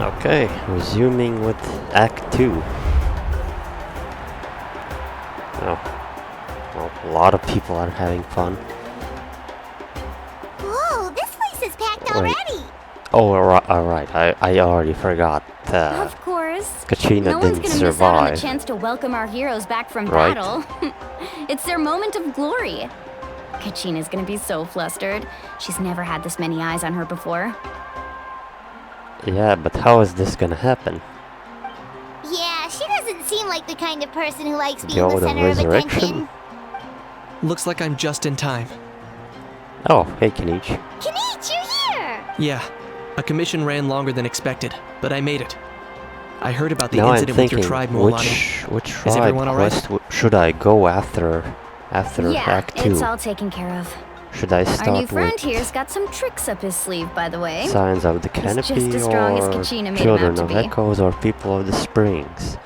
Okay, resuming with Act 2. Oh, well, a lot of people are having fun. Whoa, this place is packed already! Oh, alright, I already forgot. Of course. Kachina No one's didn't gonna miss out on the survive. chance to welcome our heroes back from Right. battle. It's their moment of glory. Kachina's gonna be so flustered. She's never had this many eyes on her before. Yeah, but how is this gonna happen? Yeah, she doesn't seem like the kind of person who likes being Yo, the the center of resurrection? attention. Looks like I'm just in time. Oh, hey Kenichi. Kenichi, you're here! Yeah, a commission ran longer than expected, but I made it. I heard about the Now I'm incident with thinking, your tribe, Moalani. which Is tribe everyone alright? quest should I go after Yeah, Act 2? it's all taken care of. Should I Our new start friend with here's got some tricks up his sleeve, by the way. Signs of the He's Canopy just as strong as or Kachina made him Children out to of be. Echoes or People of the Springs?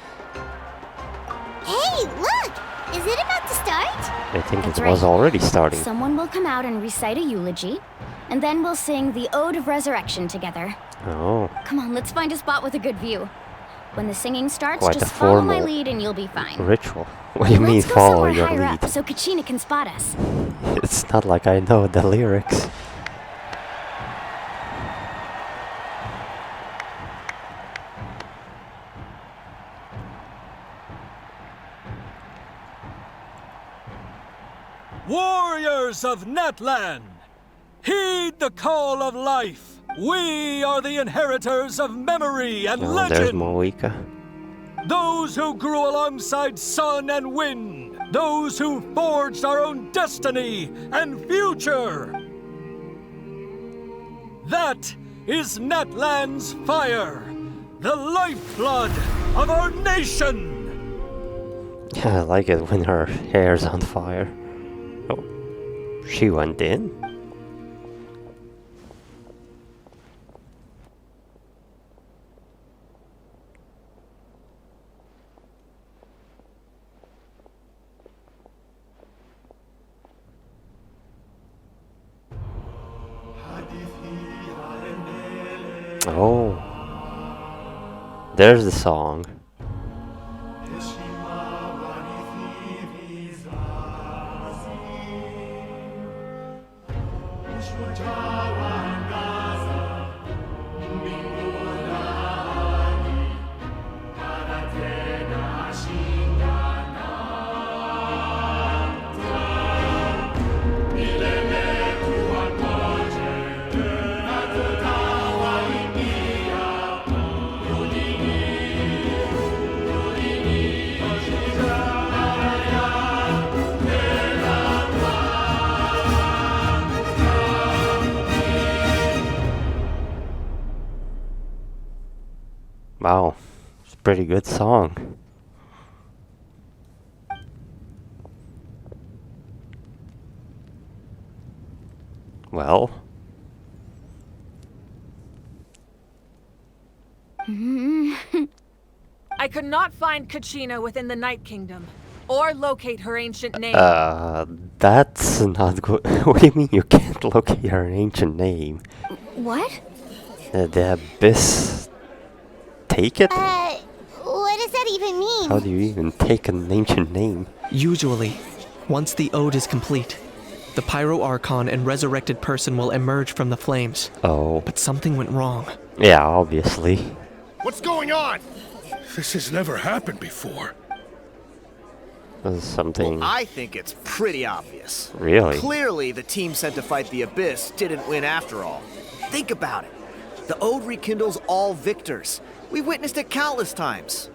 Hey, look! Is it about to start? I think That's it was right. already starting. Someone will come out and recite a eulogy, and then we'll sing the Ode of Resurrection together. Oh, Come on, let's find a spot with a good view. When the singing starts, Quite a just follow my formal lead and you'll be fine. ritual. What do you mean Let's go follow somewhere your higher lead? up so Kachina can spot us. It's not like I know the lyrics. Warriors of Natlan, heed the call of life. We are the inheritors of memory and Oh, there's legend. Mavuika. Those who grew alongside sun and wind. Those who forged our own destiny and future. That is Natlan's fire, the lifeblood of our nation. Yeah, I like it when her hair's on fire. Oh, she went in? Oh, there's the song. Wow, it's a pretty good song. Well, I could not find Kachina within the Night Kingdom, or locate her ancient name. that's not good. What do you mean you can't locate her ancient name? What? The Abyss take it? What does that even mean? How do you even take an ancient name? Usually, once the ode is complete, the Pyro Archon and resurrected person will emerge from the flames. Oh, But something went wrong. yeah, obviously. What's going on? This has never happened before. Something I think it's pretty obvious. really. Clearly, the team sent to fight the Abyss didn't win after all. Think about it. The Ode rekindles all victors. We witnessed it countless times.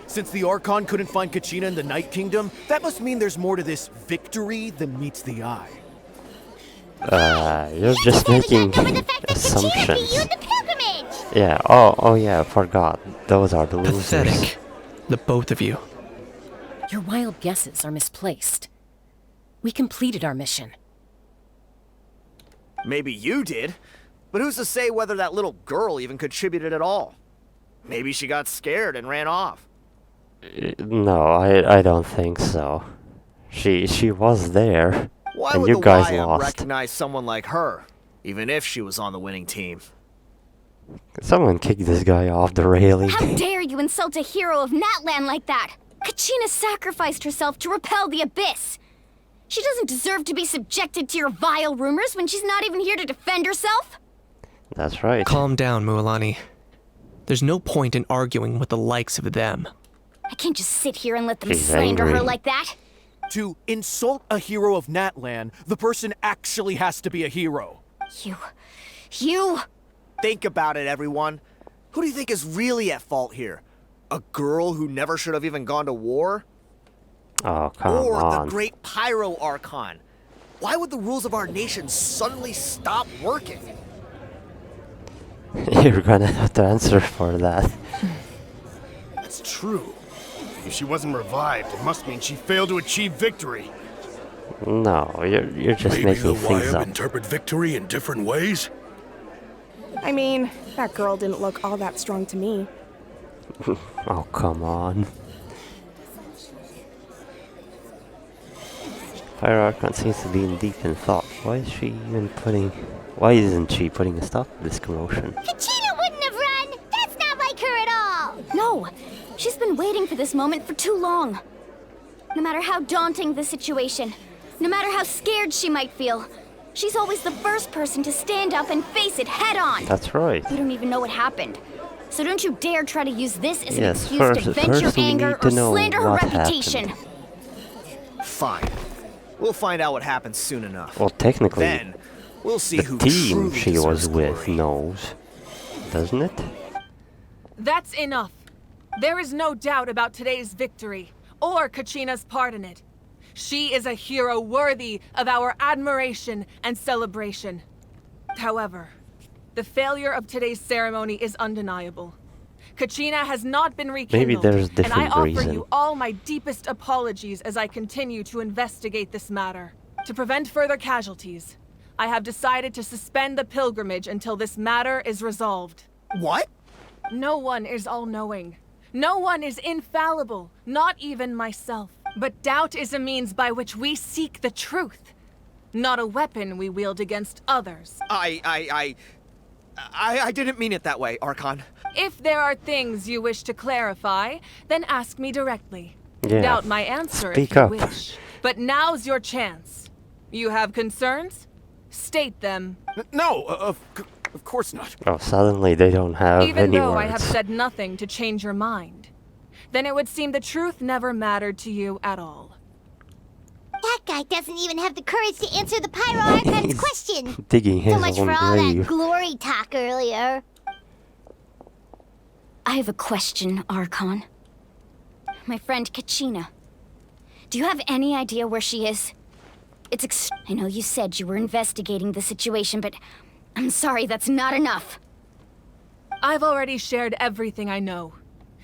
Since the Archon couldn't find Kachina in the Night Kingdom, that must mean there's more to this victory than meets the eye. You're just making Over the fact that Kachina beat assumptions. you in the pilgrimage! Yeah. Oh yeah. I forgot. Those are the losers. Pathetic. The both of you. Your wild guesses are misplaced. We completed our mission. Maybe you did, but who's to say whether that little girl even contributed at all? Maybe she got scared and ran off. No, I don't think so. She was there, Why and would you the guys YM lost. recognize someone like her, even if she was on the winning team? Someone kick this guy off the railing. How dare you insult a hero of Natlan like that? Kachina sacrificed herself to repel the Abyss. She doesn't deserve to be subjected to your vile rumors when she's not even here to defend herself. That's right. Calm down, Mualani. There's no point in arguing with the likes of them. I can't just sit here and let them She's slander angry. her like that. To insult a hero of Natlan, the person actually has to be a hero. You... Think about it, everyone. Who do you think is really at fault here? A girl who never should have even gone to war? Oh, come Or on. the great Pyro Archon? Why would the rules of our nation suddenly stop working? You're gonna have to answer for that. That's true. If she wasn't revived, it must mean she failed to achieve victory. No, you're just Maybe making the things Wyam up. interpret victory in different ways? I mean, that girl didn't look all that strong to me. Oh, come on. Fire Archon seems to be in deep in thought. Why isn't she putting a stop to this commotion? Kachina wouldn't have run! That's not like her at all! No! She's been waiting for this moment for too long. No matter how daunting the situation, no matter how scared she might feel, she's always the first person to stand up and face it head on. That's right. You don't even know what happened. So don't you dare try to use this as an Yes, excuse to vent your first we anger need to or know slander her what reputation. happened. Fine. We'll find out what happens soon enough. Well, technically, Then, we'll see the who team truly she was deserves with glory. knows, doesn't it? That's enough. There is no doubt about today's victory, or Kachina's part in it. She is a hero worthy of our admiration and celebration. However, the failure of today's ceremony is undeniable. Kachina has not been rekindled, Maybe there's and I different offer reason. you all my deepest apologies as I continue to investigate this matter. To prevent further casualties, I have decided to suspend the pilgrimage until this matter is resolved. What? No one is all-knowing. No one is infallible, not even myself. But doubt is a means by which we seek the truth, not a weapon we wield against others. I didn't mean it that way, Archon. If there are things you wish to clarify, then ask me directly. Yeah. Doubt my answer Speak if you up. wish. But now's your chance. You have concerns? State them. No, of course not. Oh, suddenly they don't have Even any though words. I have said nothing to change your mind, then it would seem the truth never mattered to you at all. That guy doesn't even have the courage to answer the Pyro Archon's He's question. digging his So much own for all that grave. glory talk earlier. I have a question, Archon. My friend Kachina. Do you have any idea where she is? I know you said you were investigating the situation, but I'm sorry, that's not enough. I've already shared everything I know.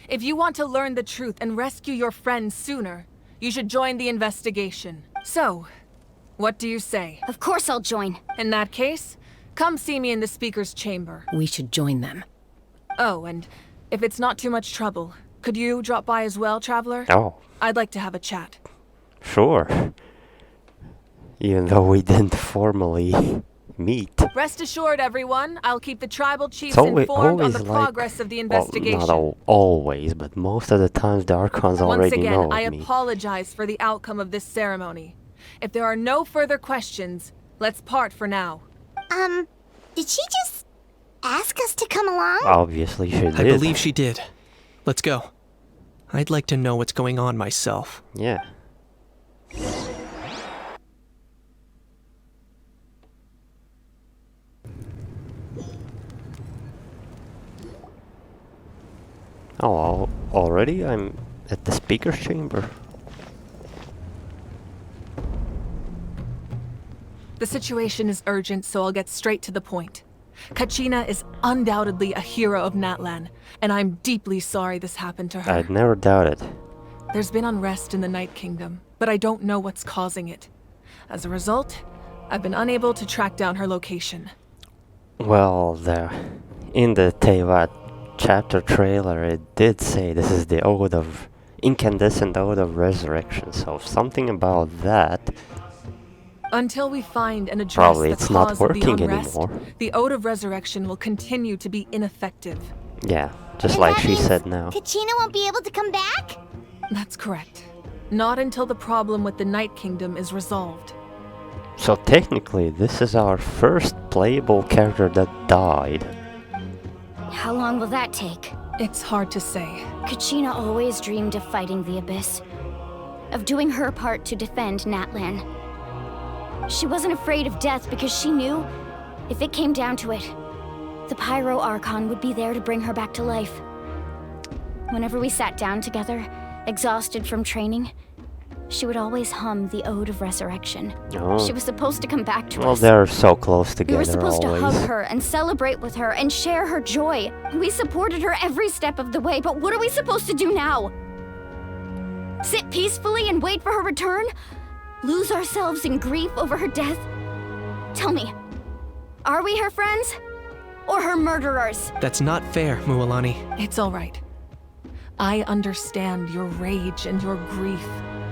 If you want to learn the truth and rescue your friend sooner, you should join the investigation. So, what do you say? Of course I'll join. In that case, come see me in the speaker's chamber. We should join them. Oh, and if it's not too much trouble, could you drop by as well, Traveler? Oh, I'd like to have a chat. sure. Even though we didn't formally meet. Rest assured, everyone, I'll keep the tribal chiefs It's always informed on the like, progress of the investigation. Well, not always, but most of the times the Archons Once already again, know I of me. apologize for the outcome of this ceremony. If there are no further questions, let's part for now. Did she just ask us to come along? Obviously she did. I believe she did. Let's go. I'd like to know what's going on myself. Yeah. Oh, already? I'm at the speaker's chamber. The situation is urgent, so I'll get straight to the point. Kachina is undoubtedly a hero of Natlan, and I'm deeply sorry this happened to her. I'd never doubt it. There's been unrest in the Night Kingdom, but I don't know what's causing it. As a result, I've been unable to track down her location. Well, in the Teyvat chapter trailer, it did say this is the Ode of Incandescent Ode of Resurrection, so something about that Until we find and address Probably the it's not cause of the working unrest, anymore. the Ode of Resurrection will continue to be ineffective. Yeah, just And like that she means said now. Kachina won't be able to come back? That's correct. Not until the problem with the Night Kingdom is resolved. So technically, this is our first playable character that died. How long will that take? It's hard to say. Kachina always dreamed of fighting the Abyss. Of doing her part to defend Natlan. She wasn't afraid of death because she knew, if it came down to it, the Pyro Archon would be there to bring her back to life. Whenever we sat down together, exhausted from training, she would always hum the Ode of Resurrection. Oh. She was supposed to come back to Well, us. they're so close We together were supposed always. to hug her and celebrate with her and share her joy. We supported her every step of the way, but what are we supposed to do now? Sit peacefully and wait for her return? Lose ourselves in grief over her death? Tell me, are we her friends? Or her murderers? That's not fair, Mualani. It's all right. I understand your rage and your grief.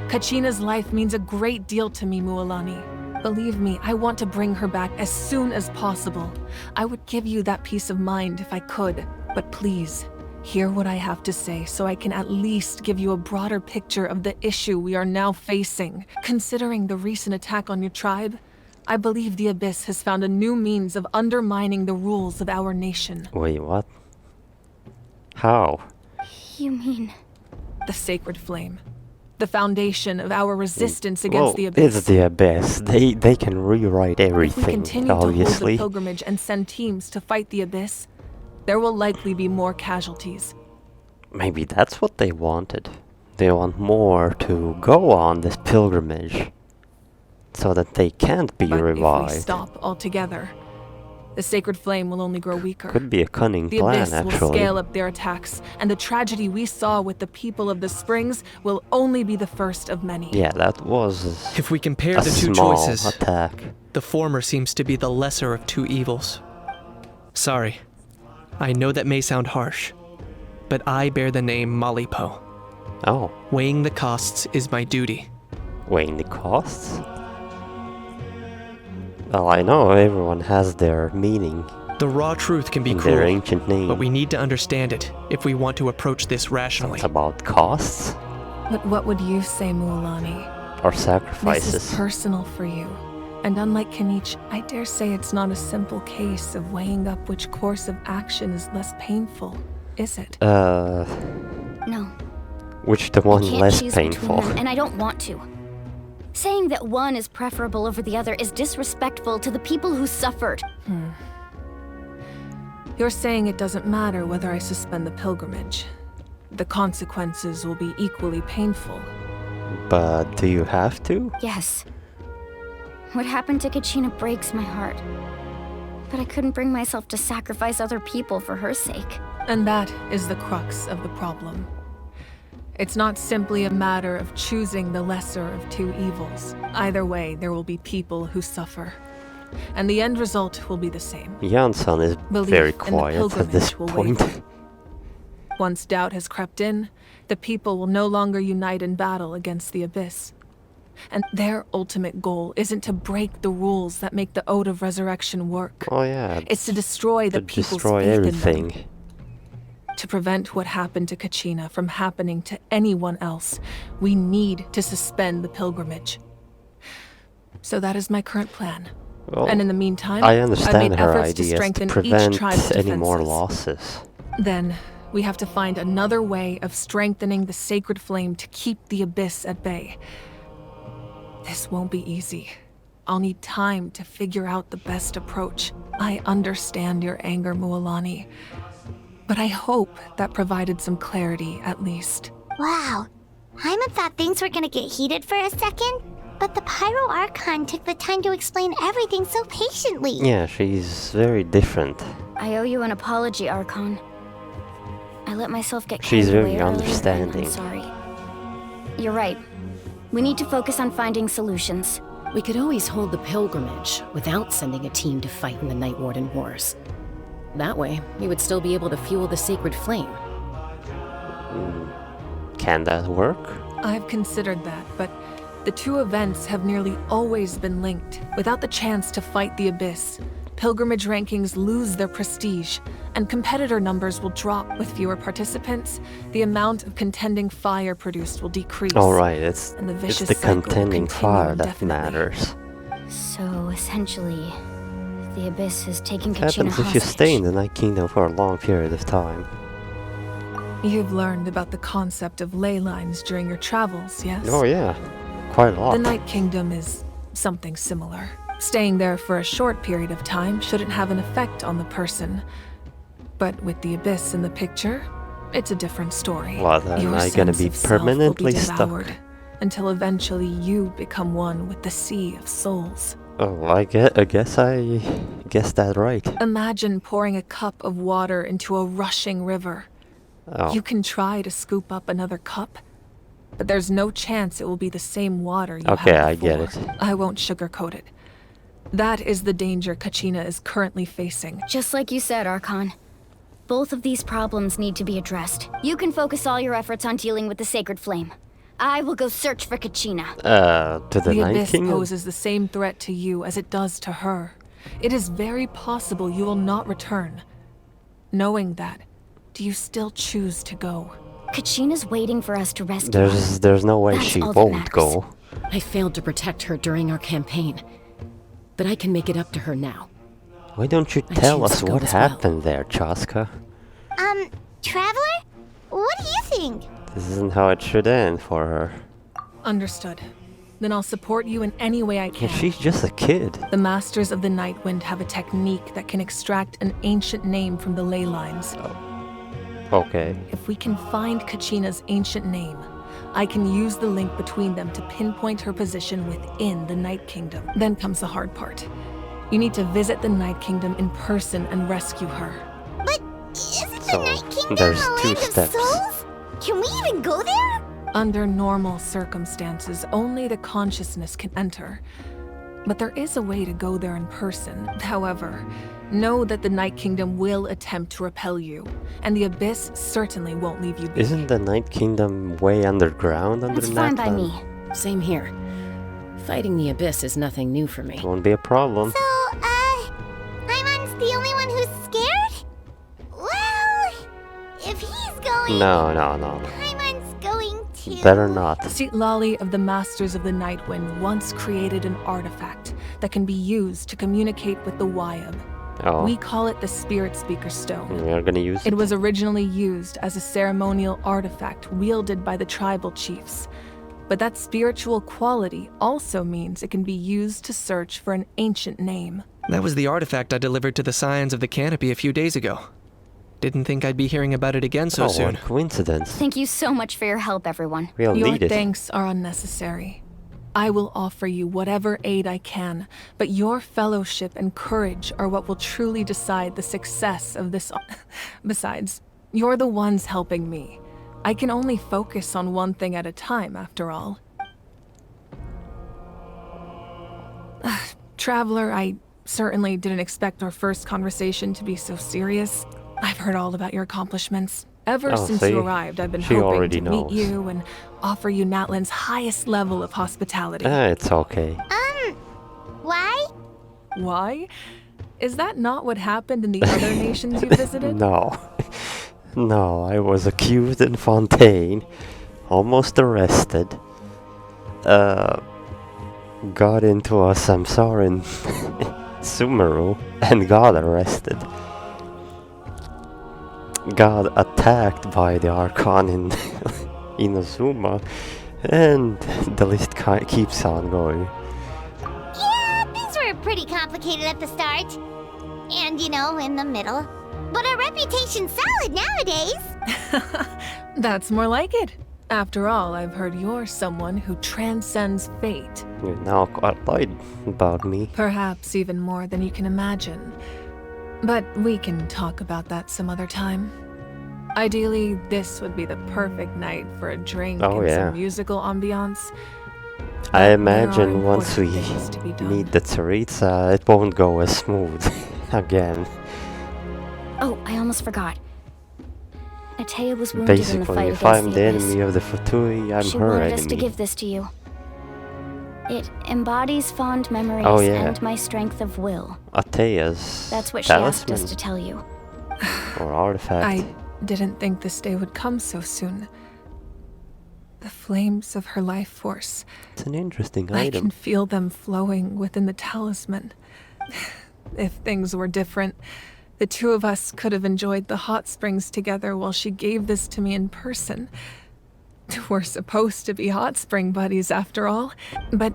Kachina's life means a great deal to me, Mualani. Believe me, I want to bring her back as soon as possible. I would give you that peace of mind if I could. But please, hear what I have to say so I can at least give you a broader picture of the issue we are now facing. Considering the recent attack on your tribe, I believe the Abyss has found a new means of undermining the rules of our nation. Wait, what? How? You mean... The Sacred Flame. The foundation of our resistance against the It's Abyss. the Abyss. They can rewrite If we everything, continue to hold obviously. the pilgrimage and send teams to fight the Abyss, there will likely be more casualties. Maybe that's what they wanted. They want more to go on this pilgrimage, so that they can't be But revived. if we stop altogether, the Sacred Flame will only grow weaker. Could be a cunning The plan, Abyss will actually. scale up their attacks, and the tragedy we saw with the people of the Springs will only be the first of many. Yeah, that was If we compare a the two small choices, attack. the former seems to be the lesser of two evils. Sorry. I know that may sound harsh, but I bear the name Malipo. Oh, Weighing the costs is my duty. weighing the costs? Well, I know everyone has their meaning The raw truth can be in their cruel, ancient name. but we need to understand it if we want to approach this rationally. It's about costs But what would you say, Mualani? or This sacrifices. is personal for you. And unlike Kanich, I dare say it's not a simple case of weighing up which course of action is less painful, is it? No. Which the I one can't less choose painful? between them, and I don't want to. Saying that one is preferable over the other is disrespectful to the people who suffered. You're saying it doesn't matter whether I suspend the pilgrimage. The consequences will be equally painful. But do you have to? Yes. What happened to Kachina breaks my heart. But I couldn't bring myself to sacrifice other people for her sake. And that is the crux of the problem. It's not simply a matter of choosing the lesser of two evils. Either way, there will be people who suffer. And the end result will be the same. Janssen is Belief very in the quiet at this pilgrimage will point. waver. Once doubt has crept in, the people will no longer unite in battle against the Abyss. And their ultimate goal isn't to break the rules that make the Ode of Resurrection work. Oh yeah, It's to destroy the to people's destroy faith everything. in them. To prevent what happened to Kachina from happening to anyone else, we need to suspend the pilgrimage. So that is my current plan. Well, And in the meantime, I I've understand made her efforts to ideas to strengthen each prevent tribe's any more defenses. losses. Then, we have to find another way of strengthening the Sacred Flame to keep the Abyss at bay. This won't be easy. I'll need time to figure out the best approach. I understand your anger, Mualani. But I hope that provided some clarity, at least. Wow. Hyman thought things were gonna get heated for a second, but the Pyro Archon took the time to explain everything so patiently. Yeah, she's very different. I owe you an apology, Archon. I let myself get She's carried very away earlier, and understanding. I'm sorry. You're right. We need to focus on finding solutions. We could always hold the pilgrimage without sending a team to fight in the Night Warden Wars. That way, we would still be able to fuel the Sacred Flame. Can that work? I've considered that, but The two events have nearly always been linked. Without the chance to fight the Abyss, pilgrimage rankings lose their prestige, and competitor numbers will drop. With fewer participants, the amount of contending fire produced will decrease. Alright, it's and the the vicious cycle will contending continue fire that indefinitely. matters. So, essentially, the Abyss is taking What Kachina happens if you hostage. stay in the Night Kingdom for a long period of time? You've learned about the concept of ley lines during your travels, yes? Oh yeah, quite a lot. The Night Kingdom is something similar. Staying there for a short period of time shouldn't have an effect on the person. But with the Abyss in the picture, it's a different story. What, am Your I gonna sense be of self will permanently be stuck? devoured, until eventually you become one with the sea of souls. Oh, I guess that right. Imagine pouring a cup of water into a rushing river. Oh, You can try to scoop up another cup, but there's no chance it will be the same water you okay, had I get before. it. I won't sugarcoat it. That is the danger Kachina is currently facing. Just like you said, Archon. Both of these problems need to be addressed. You can focus all your efforts on dealing with the Sacred Flame. I will go search for Kachina. To the The Night Abyss Kingdom? poses the same threat to you as it does to her. It is very possible you will not return. Knowing that, do you still choose to go? Kachina's waiting for us to rescue her. There's no way That's she all that won't matters. go. I failed to protect her during our campaign, but I can make it up to her now. Why don't you I tell choose us to go what as well. happened there, Chaska? Traveler? What do you think? This isn't how it should end for her. Understood. Then I'll support you in any way I can. She's just a kid. The Masters of the Nightwind have a technique that can extract an ancient name from the ley lines. Okay. If we can find Kachina's ancient name, I can use the link between them to pinpoint her position within the Night Kingdom. Then comes the hard part. You need to visit the Night Kingdom in person and rescue her. But isn't So, the Night Kingdom there's a two land steps. of souls? Can we even go there? Under normal circumstances, only the consciousness can enter. But there is a way to go there in person. However, know that the Night Kingdom will attempt to repel you, and the Abyss certainly won't leave you be. Isn't the Night Kingdom way underground under That's fine by Natlan? me. Same here. Fighting the Abyss is nothing new for me. Won't be a problem. So, Paimon's the only one who's scared? Well, if he's going, No. Paimon's going to... Better not. Lali of the Masters of the Nightwind once created an artifact that can be used to communicate with the Wyab. Oh, We call it the Spirit Speaker Stone. we are gonna use it. It was originally used as a ceremonial artifact wielded by the tribal chiefs. But that spiritual quality also means it can be used to search for an ancient name. That was the artifact I delivered to the Scions of the Canopy a few days ago. Didn't think I'd be hearing about it again so Oh, soon. what coincidence. Thank you so much for your help, everyone. We'll Your need it. thanks are unnecessary. I will offer you whatever aid I can, but your fellowship and courage are what will truly decide the success of this. Besides, you're the ones helping me. I can only focus on one thing at a time, after all. Traveler, I certainly didn't expect our first conversation to be so serious. I've heard all about your accomplishments. Ever Oh, since see? you arrived, I've been She hoping already to knows. meet you and offer you Natlan's highest level of hospitality. It's okay. Why? Why? Is that not what happened in the other nations you visited? No. No, I was accused in Fontaine, almost arrested, got into a samsara in Sumeru, and got arrested. Got attacked by the Archon in Inazuma, and the list keeps on going. Yeah, things were pretty complicated at the start. And, in the middle. But our reputation's solid nowadays. That's more like it. After all, I've heard you're someone who transcends fate. You now quite lied about me. Perhaps even more than you can imagine. But we can talk about that some other time. Ideally, this would be the perfect night for a drink Oh, and yeah. some musical ambiance. I There imagine are once we important things to be done. meet the Tsaritsa, it won't go as smooth again. Oh, I almost forgot. Atea was wounded in the Basically, fight if against I'm the the Abyss. enemy of the Fatui, I'm She her wanted us to enemy. give this to you. It embodies fond memories Oh, yeah. and my strength of will. Atea's That's what she asked us talisman to tell you. or artifact. I didn't think this day would come so soon. The flames of her life force. It's an interesting I item. can feel them flowing within the talisman. If things were different, the two of us could have enjoyed the hot springs together while she gave this to me in person. We're supposed to be hot spring buddies after all. But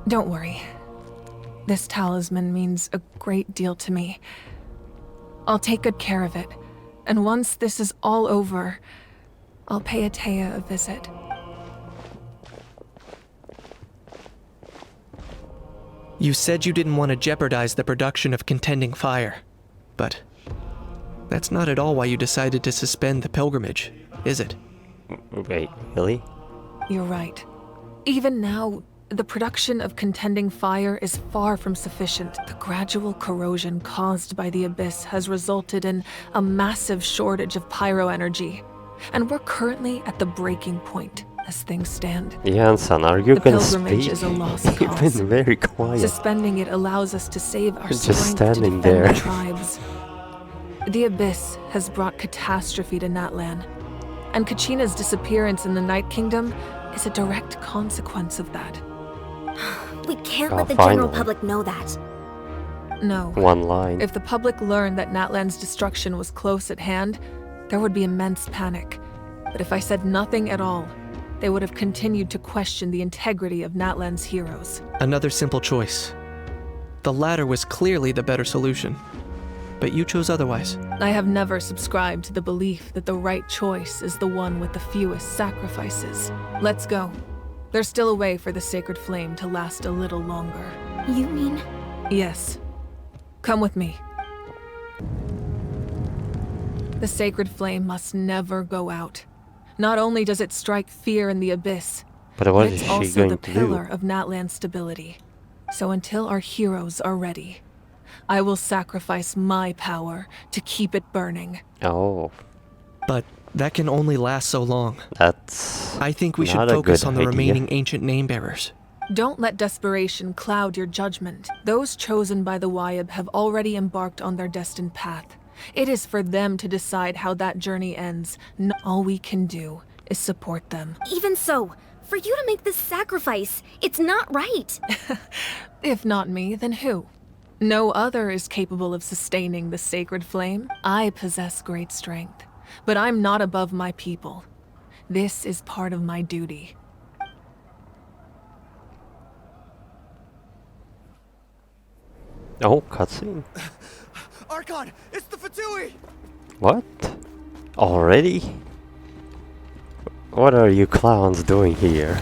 don't worry. This talisman means a great deal to me. I'll take good care of it. And once this is all over, I'll pay Atea a visit. You said you didn't want to jeopardize the production of Contending Fire, but that's not at all why you decided to suspend the pilgrimage, is it? Wait, really? You're right. Even now, the production of Contending Fire is far from sufficient. The gradual corrosion caused by the Abyss has resulted in a massive shortage of pyro energy, and we're currently at the breaking point as things stand. Jansen, are you The gonna pilgrimage speak? is a lost You've cause. been very quiet. Suspending it allows us to save our Just strength standing to defend there. the tribes. The Abyss has brought catastrophe to Natlan, and Kachina's disappearance in the Night Kingdom is a direct consequence of that. We can't Oh, let the general finally. public know that. No. One line. If the public learned that Natlan's destruction was close at hand, there would be immense panic. But if I said nothing at all, they would have continued to question the integrity of Natlan's heroes. Another simple choice. The latter was clearly the better solution, but you chose otherwise. I have never subscribed to the belief that the right choice is the one with the fewest sacrifices. Let's go. There's still a way for the sacred flame to last a little longer. You mean? Yes. Come with me. The sacred flame must never go out. Not only does it strike fear in the Abyss, But what but is it's she also going the to pillar do? of Natlan's stability. So until our heroes are ready, I will sacrifice my power to keep it burning. Oh, But that can only last so long. that's I think we not should a focus good on the idea. remaining ancient name-bearers. Don't let desperation cloud your judgment. Those chosen by the Wyab have already embarked on their destined path. It is for them to decide how that journey ends. All we can do is support them. Even so, for you to make this sacrifice, it's not right. If not me, then who? No other is capable of sustaining the sacred flame. I possess great strength, but I'm not above my people. This is part of my duty. Oh, cutscene. Archon, it's the Fatui! What? Already? What are you clowns doing here?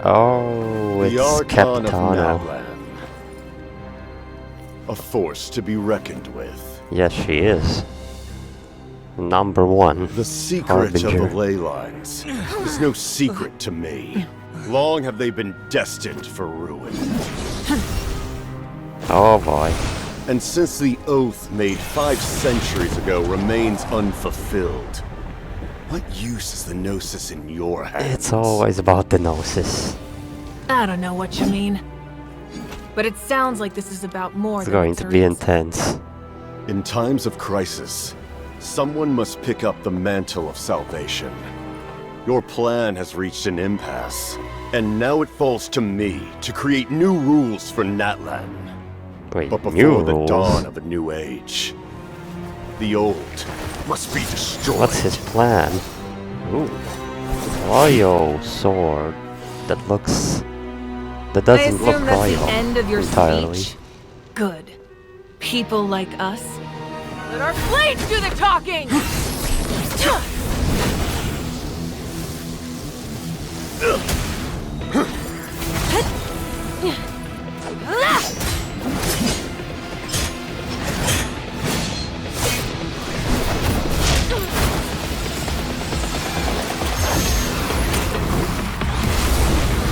Oh, it's The Archon of Capitano. Natlan. A force to be reckoned with. Yes, she is. Number one. The secret of Harbinger. the ley lines is no secret to me. Long have they been destined for ruin. Oh boy. And since the oath made 5 centuries ago remains unfulfilled, what use is the Gnosis in your hands? It's always about the Gnosis. I don't know what you mean. But it sounds like this is about more It's than going to be returns. intense. In times of crisis, someone must pick up the mantle of salvation. Your plan has reached an impasse, and now it falls to me to create new rules for Natlan. Wait, But new before the rules? dawn of a new age, the old must be destroyed. What's his plan? Ooh. Cryo sword. That looks... That I doesn't look assume that's cryo the end of your entirely. speech. Good. People like us. Let our blades do the talking!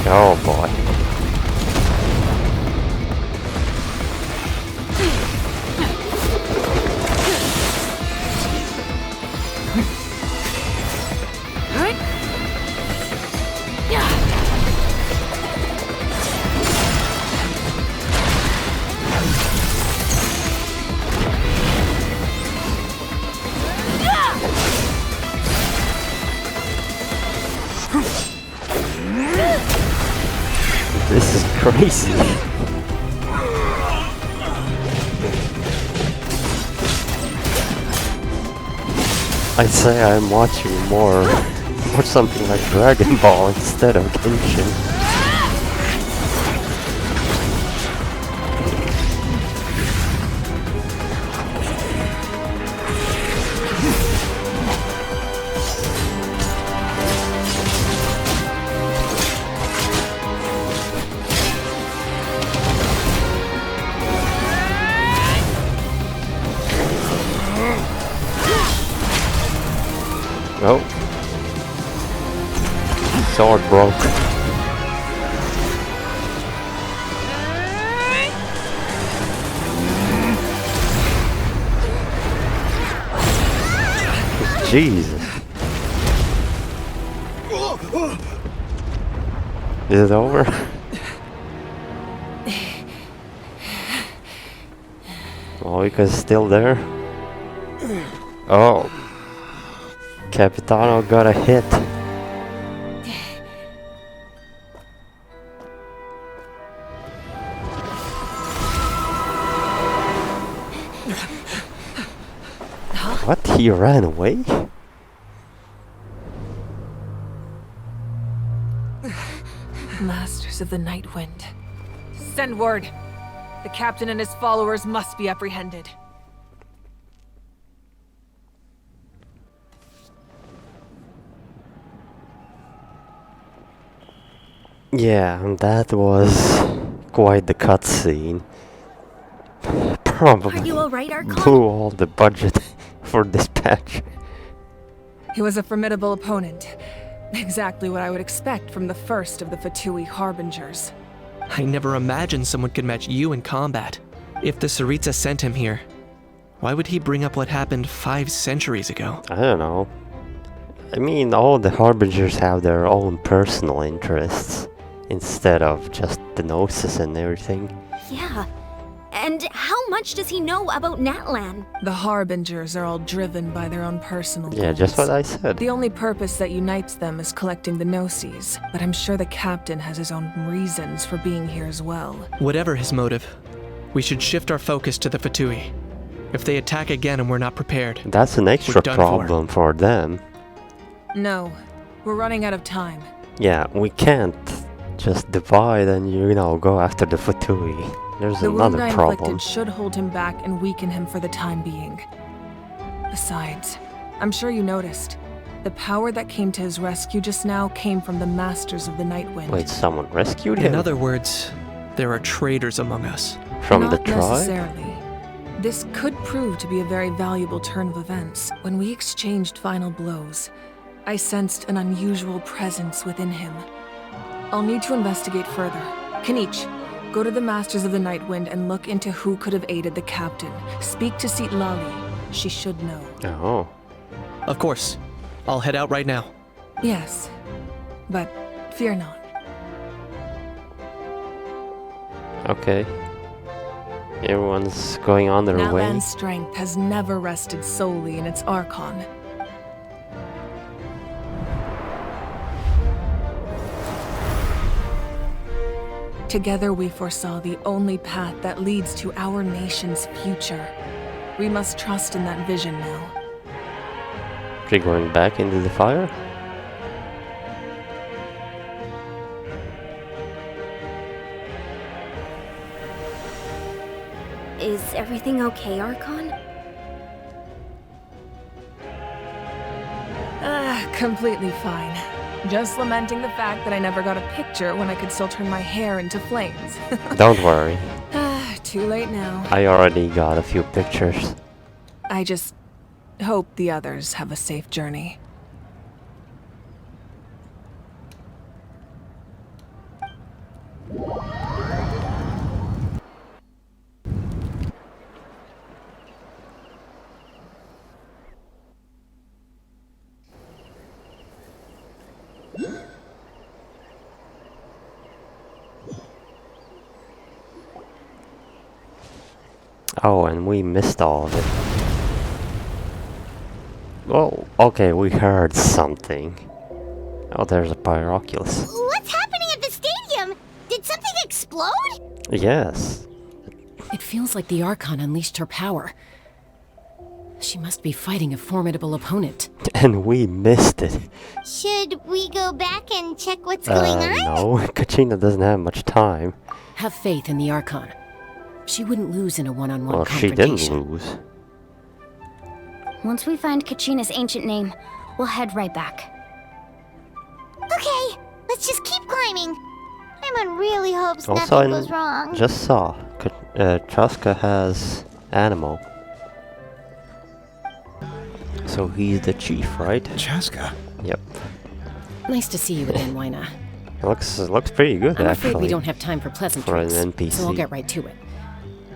Oh boy. crazy. I'd say I'm watching more something like Dragon Ball instead of Genshin. Oh. Sword broke. Jesus. Is it over? Mavuika's still there? Oh. Capitano got a hit. What? He ran away? Masters of the Night Wind. Send word. The captain and his followers must be apprehended. Yeah, that was quite the cutscene. Probably Are you alright, Archon? blew all the budget for this patch. He was a formidable opponent. Exactly what I would expect from the first of the Fatui Harbingers. I never imagined someone could match you in combat. If the Tsaritsa sent him here, why would he bring up what happened 5 centuries ago? I don't know. I mean, all the Harbingers have their own personal interests, instead of just the Gnosis and everything. Yeah. And how much does he know about Natlan? The Harbingers are all driven by their own personal goals. Yeah, just what I said. The only purpose that unites them is collecting the Gnosis, but I'm sure the captain has his own reasons for being here as well. Whatever his motive, we should shift our focus to the Fatui. If they attack again and we're not prepared, That's an extra done problem for them. No, we're running out of time. Yeah, we can't just divide and, you know, go after the Fatui. There's The wound another I problem. inflicted should hold him back and weaken him for the time being. Besides, I'm sure you noticed, the power that came to his rescue just now came from the Masters of the Night Wind. Wait, someone rescued him? in other words, there are traitors among us. From the Not tribe? necessarily. This could prove to be a very valuable turn of events. When we exchanged final blows, I sensed an unusual presence within him. I'll need to investigate further. Kanich, go to the Masters of the Night Wind and look into who could have aided the captain. Speak to Lali. She should know. Oh. Of course. I'll head out right now. Yes, but fear not. Okay. Everyone's going on their way. Natlan's strength has never rested solely in its Archon. Together we foresaw the only path that leads to our nation's future. We must trust in that vision now. Are you going back into the fire? Is everything okay, Archon? Completely fine. Just lamenting the fact that I never got a picture when I could still turn my hair into flames. Don't worry. Too late now. I already got a few pictures. I just hope the others have a safe journey. Oh, and we missed all of it. Oh, okay, we heard something. Oh, there's a Pyroculus. What's happening at the stadium? Did something explode? explode? Yes. It feels like the Archon unleashed her power. She must be fighting a formidable opponent. And we missed it. Should we go back and check what's going on? No. Kachina doesn't have much time. Have faith in the Archon. She wouldn't lose in a one-on-one Well, she confrontation. didn't lose. Once we find Kachina's ancient name, we'll head right back. Okay, let's just keep climbing. Paimon really hopes Also, nothing goes wrong. just saw. Chaska has Animo. So he's the chief, right? Chaska? Yep. Nice to see you again, Wyna. Looks pretty good, I'm actually. afraid we don't have time for pleasantries, For an NPC. so I'll get right to it.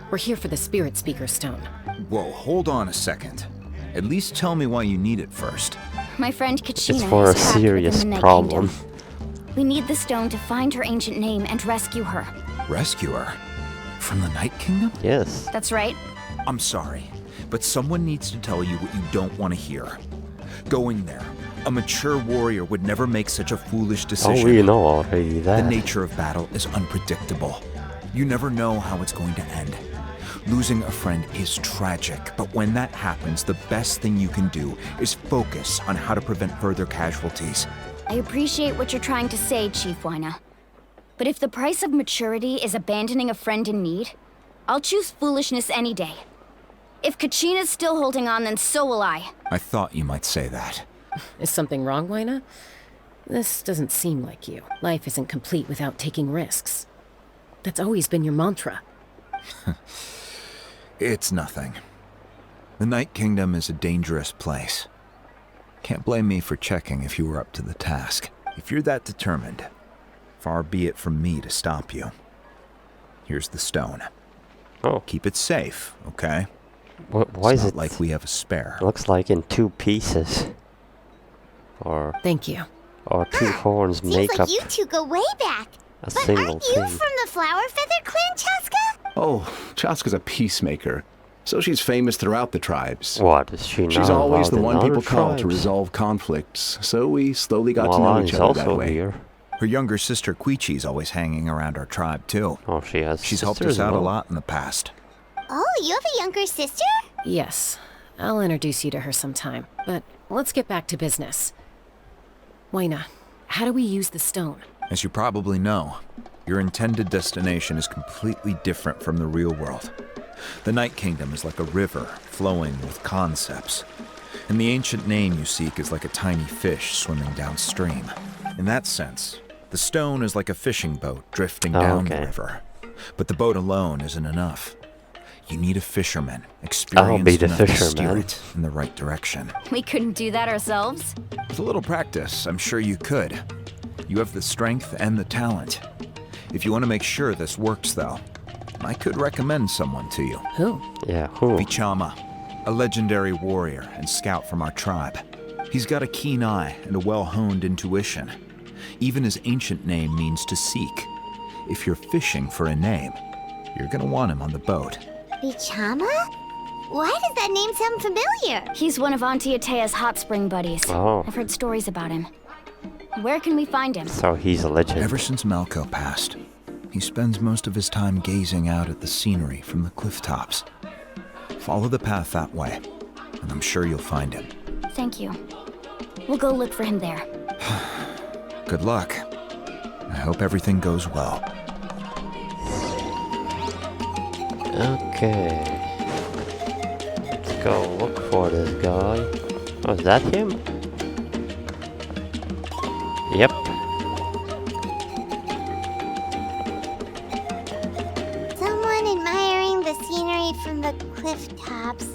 We're here for the Spirit Speaker Stone. Whoa, hold on a second. At least tell me why you need it first. My friend Kachina It's for a is trapped within serious the Night problem. Kingdom. We need the stone to find her ancient name and rescue her. Rescue her? From the Night Kingdom? Yes. That's right. I'm sorry, but someone needs to tell you what you don't want to hear. Going there. A mature warrior would never make such a foolish decision. Oh, we know already that. The nature of battle is unpredictable. You never know how it's going to end. Losing a friend is tragic, but when that happens, the best thing you can do is focus on how to prevent further casualties. I appreciate what you're trying to say, Chief Wyna. But if the price of maturity is abandoning a friend in need, I'll choose foolishness any day. If Kachina's still holding on, then so will I. I thought you might say that. Is something wrong, Wyna? This doesn't seem like you. Life isn't complete without taking risks. That's always been your mantra. It's nothing. The Night Kingdom is a dangerous place. Can't blame me for checking if you were up to the task. If you're that determined, far be it from me to stop you. Here's the stone. Oh. Keep it safe, okay? Why It's is not it like we have a spare? Looks like in 2 pieces. Or Thank you. two horns Seems make like up you two go way back. a But single aren't you thing. from the Flower Feather Clan, Chaska? Oh, Chaska's a peacemaker, so she's famous throughout the tribes. What, is she not She's always the allowed in one people other call to tribes? resolve conflicts, so we slowly got to know Malani's each other that also way. here. Her younger sister Quichi's always hanging around our tribe, too. Oh, she has She's helped sisters us out a as well. lot in the past. Oh, you have a younger sister? Yes, I'll introduce you to her sometime. But let's get back to business. Wyna, how do we use the stone? As you probably know, your intended destination is completely different from the real world. The Night Kingdom is like a river flowing with concepts, and the ancient name you seek is like a tiny fish swimming downstream. In that sense, the stone is like a fishing boat drifting down the river, but the boat alone isn't enough. You need a fisherman, experienced the enough to steer fisherman. it in the right direction. We couldn't do that ourselves. With a little practice, I'm sure you could. You have the strength and the talent. If you want to make sure this works, though, I could recommend someone to you. Who? Yeah, who? Vichama, a legendary warrior and scout from our tribe. He's got a keen eye and a well-honed intuition. Even his ancient name means to seek. If you're fishing for a name, you're gonna want him on the boat. Vichama? Why does that name sound familiar? He's one of Auntie Atea's hot spring buddies. Oh. I've heard stories about him. Where can we find him? So he's a legend. Ever since Malco passed, he spends most of his time gazing out at the scenery from the cliff tops. Follow the path that way, and I'm sure you'll find him. Thank you. We'll go look for him there. Good luck. I hope everything goes well. Okay. Let's go look for this guy. Oh, is that him? Yep. Someone admiring the scenery from the cliff tops.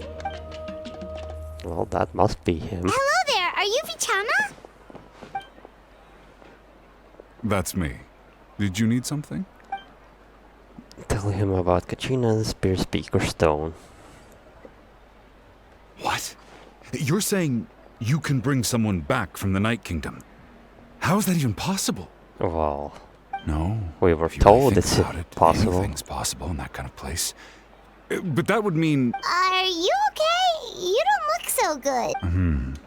Well, that must be him. Hello there, are you Vichama? That's me. Did you need something? Tell him about Kachina's Spear Speaker Stone. What? You're saying you can bring someone back from the Night Kingdom? How is that even possible? Well, No. we were If you really told think it's about it, possible. Anything's possible in that kind of place. But that would mean... Are you okay? You don't look so good.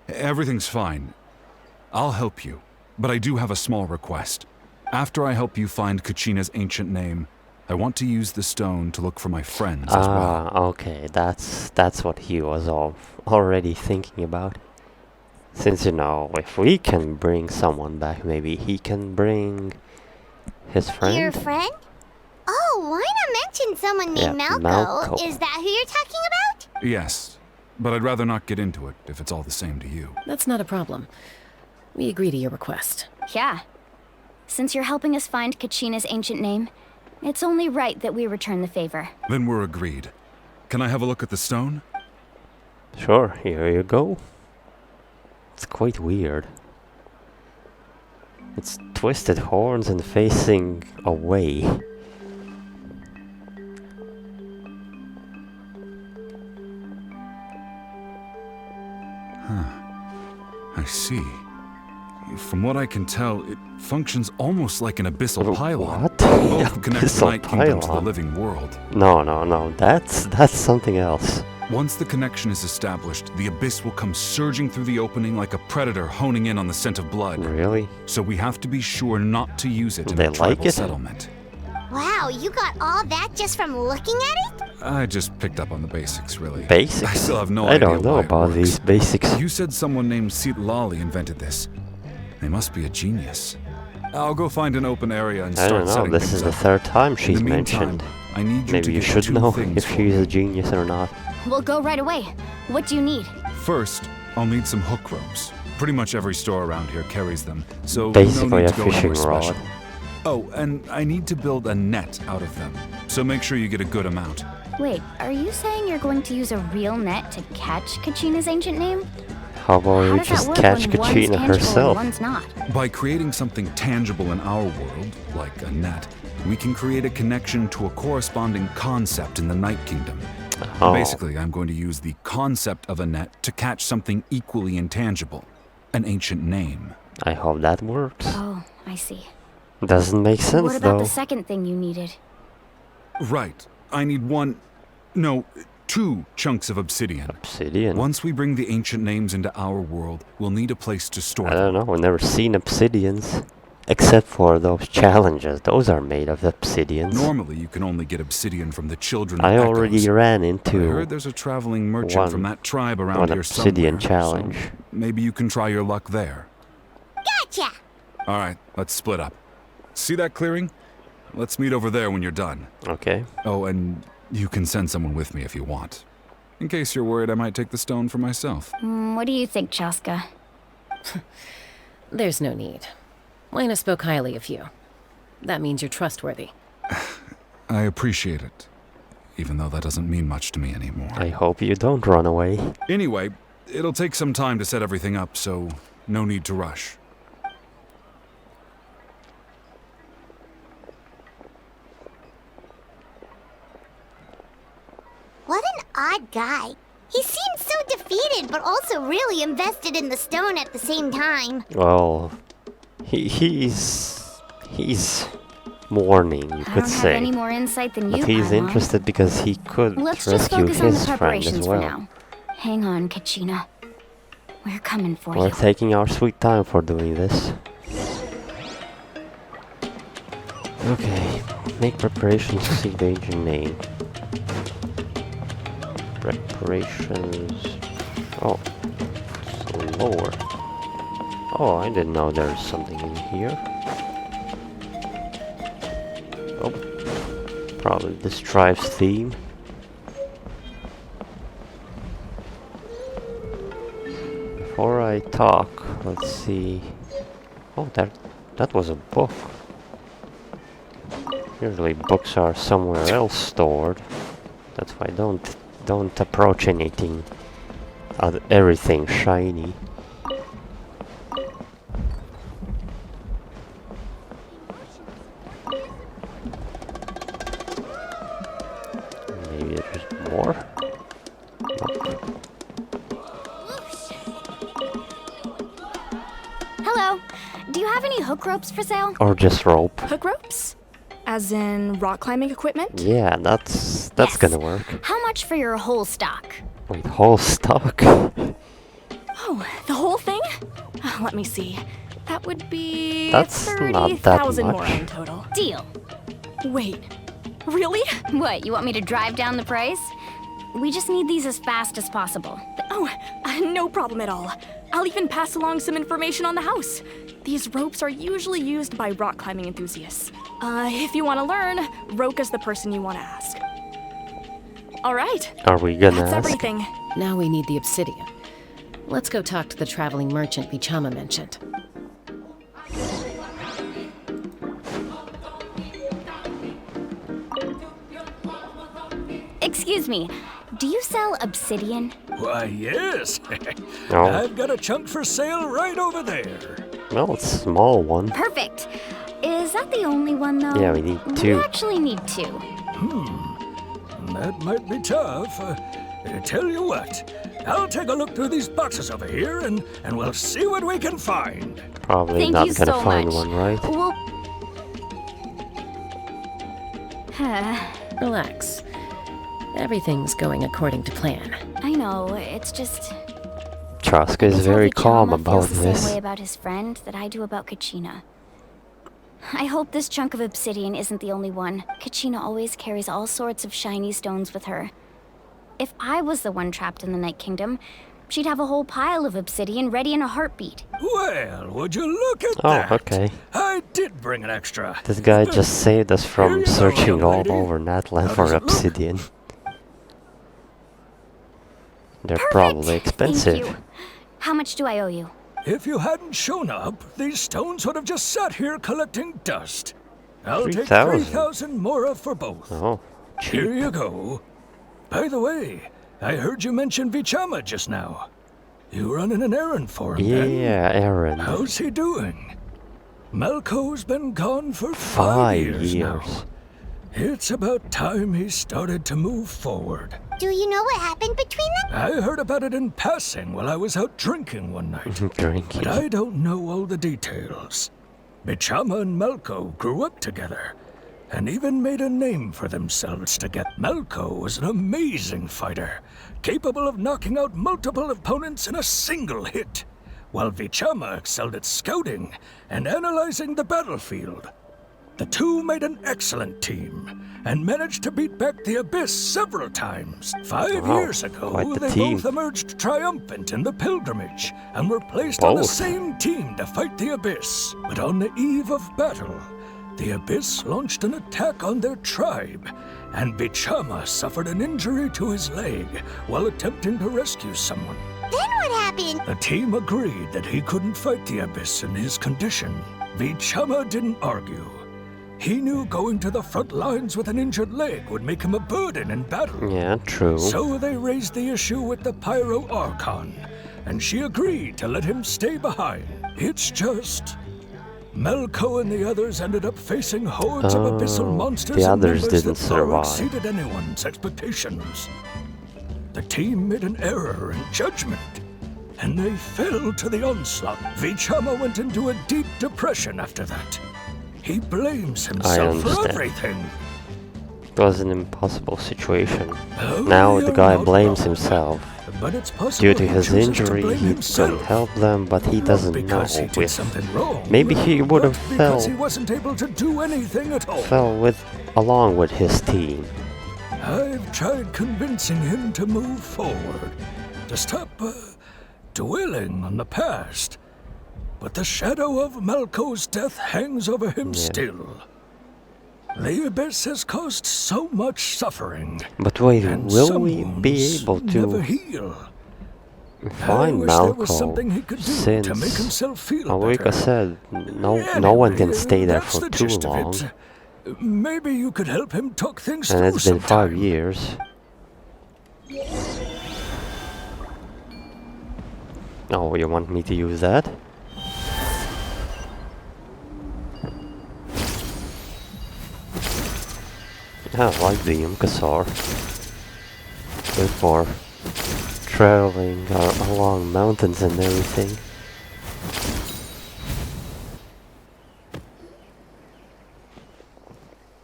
Everything's fine. I'll help you, but I do have a small request. After I help you find Kachina's ancient name, I want to use the stone to look for my friends as well. Ah, okay, that's what he was already thinking about. Since, you know, if we can bring someone back, maybe he can bring his friend? Your friend? Oh, why not mention someone named Yeah, Malco? Malco. Is that who you're talking about? Yes, but I'd rather not get into it if it's all the same to you. That's not a problem. We agree to your request. Yeah. Since you're helping us find Kachina's ancient name, it's only right that we return the favor. Then we're agreed. Can I have a look at the stone? Sure, here you go. It's quite weird. It's twisted horns and facing away. I see. From what I can tell, it functions almost like an abyssal pylon. What? Both connect the Abyssal Night Kingdom to the pylon? living world. No, that's something else. Once the connection is established, the abyss will come surging through the opening like a predator honing in on the scent of blood. Really? So we have to be sure not to use it in They a like tribal it? settlement. Wow, you got all that just from looking at it? I just picked up on the basics, really. Basics? I still have no I idea don't know why it about works. these basics. You said someone named Lali invented this. They must be a genius. I'll go find an open area and I start don't know, setting this things is the up. third time In she's the meantime, mentioned. I need you Maybe to you get should two know things if for she's me. a genius or not. We'll go right away. What do you need? First, I'll need some hook ropes. Pretty much every store around here carries them, so Basically no need a to go fishing anywhere rod. special. Oh, and I need to build a net out of them, so make sure you get a good amount. Wait, are you saying you're going to use a real net to catch Kachina's ancient name? How about How we does that just work catch when one's Kachina tangible herself? and one's not? By creating something tangible in our world, like a net, we can create a connection to a corresponding concept in the Night Kingdom. Oh. Basically, I'm going to use the concept of a net to catch something equally intangible, an ancient name. I hope that works. Oh, I see. Doesn't make sense What about though. the second thing you needed? Right. I need two chunks of obsidian. Obsidian? Once we bring the ancient names into our world, we'll need a place to store I them. don't know, I've never seen obsidians. Except for those challenges, those are made of obsidians. Normally, you can only get obsidian from the children of I Echoes. already ran I into heard there's a traveling merchant from that tribe around one here obsidian somewhere, challenge. so maybe you can try your luck there. Gotcha! All right, let's split up. See that clearing? Let's meet over there when you're done. Okay. Oh, and you can send someone with me if you want. In case you're worried I might take the stone for myself. What do you think, Chaska? There's no need. Lena spoke highly of you. That means you're trustworthy. I appreciate it, even though that doesn't mean much to me anymore. I hope you don't run away. Anyway, it'll take some time to set everything up, so no need to rush. What an odd guy. He seems so defeated, but also really invested in the stone at the same time. Well, he's mourning, you I could don't have say. any more insight than you, But he's Paimon. interested because he could Let's just rescue focus on the his friend preparations as for well. now. Hang on, Kachina. We're coming for We're you. taking our sweet time for doing this. Okay, make preparations to seek the ancient name. Preparations. Oh, it's lower. Oh, I didn't know there's something in here. Oh, probably this tribe's theme. Before I talk, let's see. Oh, that was a book. Usually books are somewhere else stored. That's why don't approach anything, everything shiny. Maybe there's more. Nope. Hello. Do you have any hook ropes for sale? Or just rope. Hook ropes? As in rock climbing equipment? Yeah, that's Yes. gonna work. How much for your whole stock? Wait, whole stock? Oh, the whole thing? Let me see. That would be That's not that 30,000 more much. in total. Deal. Wait, really? What, you want me to drive down the price? We just need these as fast as possible. Oh, no problem at all. I'll even pass along some information on the house. These ropes are usually used by rock climbing enthusiasts. If you want to learn, Roka's the person you want to ask. All right. Are we gonna That's ask? everything. Now we need the obsidian. Let's go talk to the traveling merchant Vichama mentioned. Excuse me, do you sell obsidian? Why, yes. No. I've got a chunk for sale right over there. Well, it's a small one. Perfect. Is that the only one, though? Yeah, we need two. We actually need two. That might be tough. Tell you what, I'll take a look through these boxes over here and we'll see what we can find. Probably Thank not you gonna so find much. one, right? Well... Relax. Everything's going according to plan. I know, it's just... Traska is It's how very calm Vichama about feels the same this. way about his friend that I do about Kachina. I hope this chunk of obsidian isn't the only one. Kachina always carries all sorts of shiny stones with her. If I was the one trapped in the Night Kingdom, she'd have a whole pile of obsidian ready in a heartbeat. Well, would you look at Oh, that? okay. I did bring an extra. This guy just saved us Here from you go, searching young all lady. over Natlan How for does it look? obsidian. They're Perfect! probably expensive. Thank you. How much do I owe you? If you hadn't shown up, these stones would have just sat here collecting dust. I'll take 3,000. 3,000 more for both. Oh, Here cheap. you go. By the way, I heard you mention Vichama just now. You running an errand for him, then? Yeah, Aaron. How's he doing? Malco's been gone for 5 5 years now. years. It's about time he started to move forward. Do you know what happened between them? I heard about it in passing while I was out drinking one night. Drinking. But I don't know all the details. Vichama and Malco grew up together, and even made a name for themselves to get. Malco was an amazing fighter, capable of knocking out multiple opponents in a single hit, while Vichama excelled at scouting and analyzing the battlefield. The two made an excellent team, and managed to beat back the Abyss several times. 5 Wow, years ago, quite the they team. both emerged triumphant in the pilgrimage, and were placed on the Both. same team to fight the Abyss. But on the eve of battle, the Abyss launched an attack on their tribe, and Vichama suffered an injury to his leg while attempting to rescue someone. Then what happened? The team agreed that he couldn't fight the Abyss in his condition. Vichama didn't argue. He knew going to the front lines with an injured leg would make him a burden in battle. Yeah, true. So they raised the issue with the Pyro Archon, and she agreed to let him stay behind. It's just... Malco and the others ended up facing hordes of abyssal monsters the and others numbers didn't that far survive. exceeded anyone's expectations. The team made an error in judgment, and they fell to the onslaught. Vichama went into a deep depression after that. He blames himself for understand. everything. It was an impossible situation. Oh, Now you're the guy not blames wrong. himself. But it's possible Due to he his chooses to injury, blame he himself. couldn't help them, but he Not doesn't know because he did if something wrong. maybe he would have but because he fell wasn't able to do anything at all. along with his team. I've tried convincing him to move forward, to stop dwelling on the past. But the shadow of Malco's death hangs over him still. The Abyss has caused so much suffering. But wait, and will some we be wounds able never to heal. I find wish there was something he Malco could do since to make himself feel Mavuika better. said no one can Anyway, stay there that's for the too gist of long, it. Maybe you could help him talk things and through it's been sometime. 5 years. Oh, you want me to use that? I like the Yumkasar. Good for traveling along mountains and everything.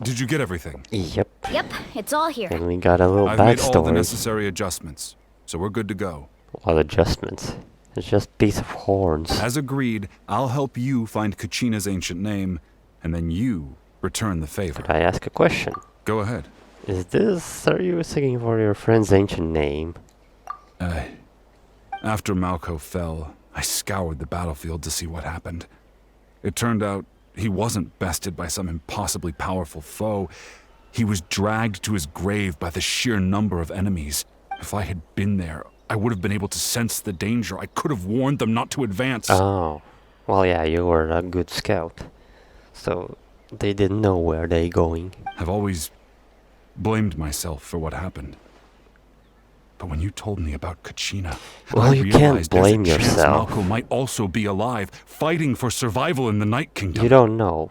Did you get everything? Yep. Yep, it's all here. And we got a little I've made all the backstory. necessary adjustments, so we're good to go. A lot of adjustments. It's just piece of horns. As agreed, I'll help you find Kachina's ancient name, and then you return the favor. Could I ask a question? Go ahead. Are you seeking for your friend's ancient name? After Malco fell, I scoured the battlefield to see what happened. It turned out he wasn't bested by some impossibly powerful foe. He was dragged to his grave by the sheer number of enemies. If I had been there, I would have been able to sense the danger. I could have warned them not to advance. Oh. Well, yeah, you were a good scout. So, they didn't know where they're going. I've always blamed myself for what happened. But when you told me about Kachina, well, I you can't realized blame there's a chance yourself. Malco might also be alive, fighting for survival in the Night Kingdom. You don't know.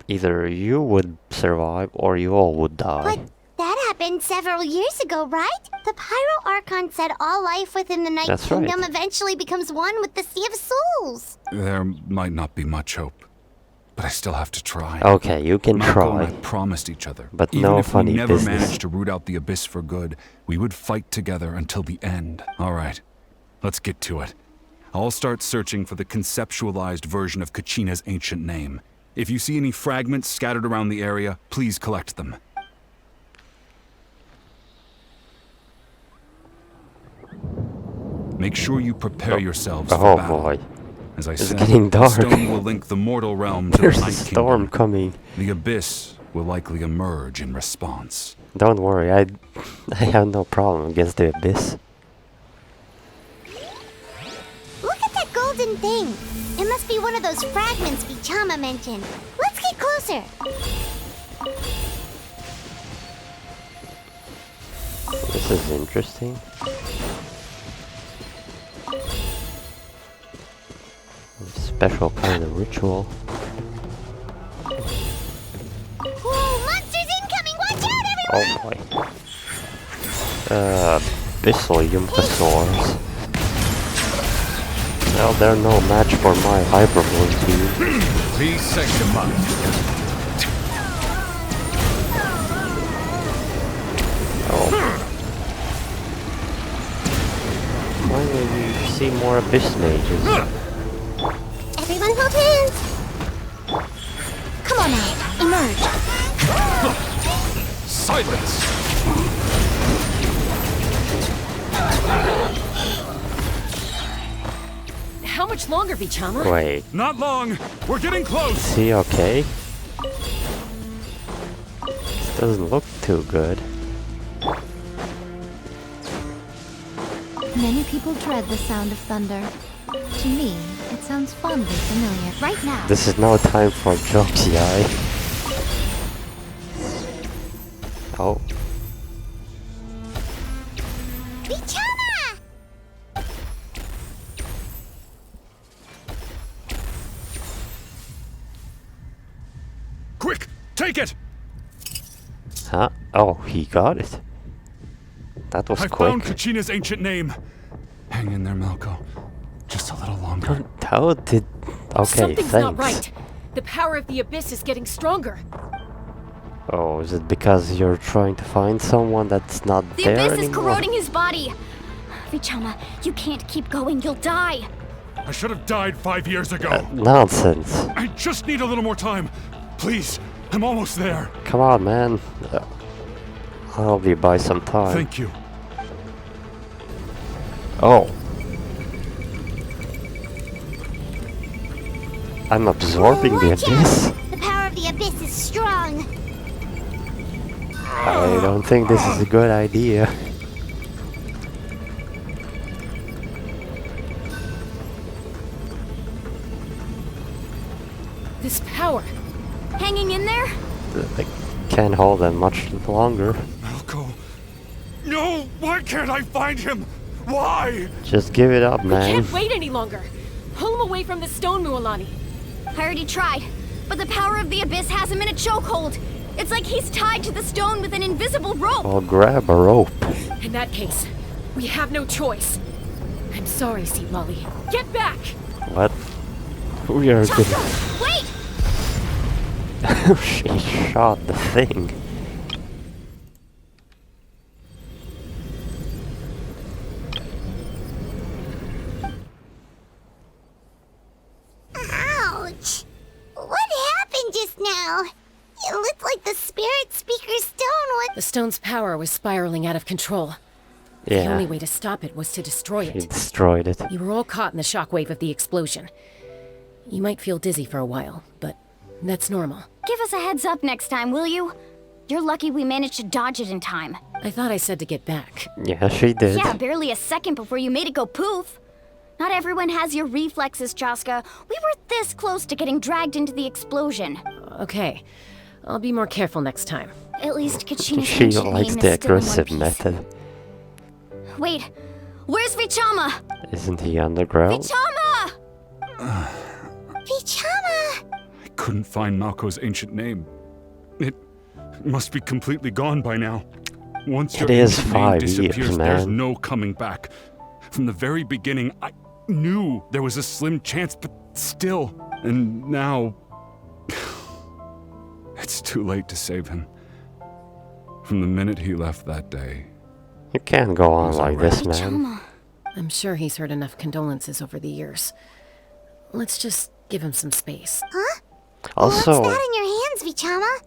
Either you would survive or you all would die. But that happened several years ago, right? The Pyro Archon said all life within the Night That's Kingdom right. eventually becomes one with the Sea of Souls. There might not be much hope, but I still have to try. Okay, you can Malco try. and I promised each other, But even no if funny we never business. managed to root out the Abyss for good, we would fight together until the end. All right, let's get to it. I'll start searching for the conceptualized version of Kachina's ancient name. If you see any fragments scattered around the area, please collect them. Make sure you prepare yourselves for Oh battle. boy. As I It's said, getting the dark. stone will link the mortal realm to There's the a Night storm Kingdom. coming. The Abyss will likely emerge in response. Don't worry, I have no problem against the Abyss. Look at that golden thing. It must be one of those fragments Vichama mentioned. Let's get closer. This is interesting. Special kind of ritual. Whoa, monsters incoming! Watch out, everyone! Oh boy. Abyssal Yumpasaurs. Well, they're no match for my Hyperborn team. Please sanctify. Oh. Finally, we see more Abyss mages. Everyone hold hands! Come on now, emerge! Silence! How much longer, Vichama? Wait, Not long! We're getting close! is he okay? This doesn't look too good. Many people dread the sound of thunder. To me, it sounds fondly familiar. Right now. This is no time for jokes, yai. Oh. Vichama! Quick! Take it! Huh? Oh, he got it. That was I quick. found Kachina's ancient name. Hang in there, Malco. Just a little longer. How did... Okay, Something's thanks. not right. The power of the Abyss is getting stronger. Oh, is it because you're trying to find someone that's not The there Abyss anymore? is corroding his body. Vichama, you can't keep going. You'll die. I should have died 5 years ago. Nonsense. I just need a little more time. Please, I'm almost there. Come on, man. I'll be by some time. Thank you. Oh. I'm absorbing the Watch out! Abyss? The power of the Abyss is strong. I don't think this is a good idea. This power. Hanging in there? I can't hold them much longer. Malco. No! Why can't I find him? Why? Just give it up, We man. can't wait any longer. Pull him away from the stone, Mualani. I already tried, but the power of the Abyss has him in a chokehold. It's like he's tied to the stone with an invisible rope. Well, grab a rope. In that case, we have no choice. I'm sorry, Sea Molly. Get back! What? We are good. Wait! She shot the thing. The stone's power was spiraling out of control. The Yeah, only way to stop it was to destroy he it. destroyed it. You were all caught in the shockwave of the explosion. You might feel dizzy for a while, but that's normal. Give us a heads up next time, will you? You're lucky we managed to dodge it in time. I thought I said to get back. Yeah, she did. Yeah, barely a second before you made it go poof. Not everyone has your reflexes, Chaska. We were this close to getting dragged into the explosion. Okay, I'll be more careful next time. At least Kachina's She ancient likes name the is still in one aggressive piece. method. Wait, where's Vichama? Isn't he underground? Vichama! Vichama! I couldn't find Malko's ancient name. It must be completely gone by now. Once It your is ancient name 5 years, disappears, there's man. no coming back. From the very beginning, I knew there was a slim chance, but still. And now... it's too late to save him. From the minute he left that day... You can't go on like this, man. I'm sure he's heard enough condolences over the years. Let's just give him some space. Huh? Also, What's that in your hands, Vichama?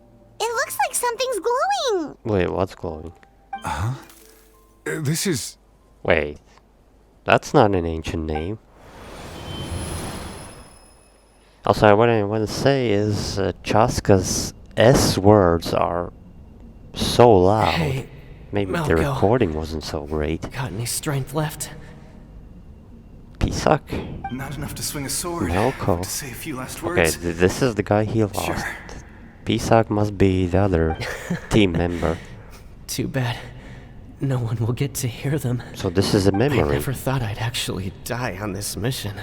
It looks like something's glowing. wait, what's glowing? This is... Wait, that's not an ancient name. Also, what I want to say is Chaska's S words are so loud. Hey, Maybe the Malko. recording wasn't so great. Got any strength left? Pisak. Not enough to swing a sword. Malko. To say a few last Okay, words. this is the guy he lost. Sure. Pisak must be the other team member. Too bad. No one will get to hear them. So this is a I memory. never thought I'd actually die on this mission.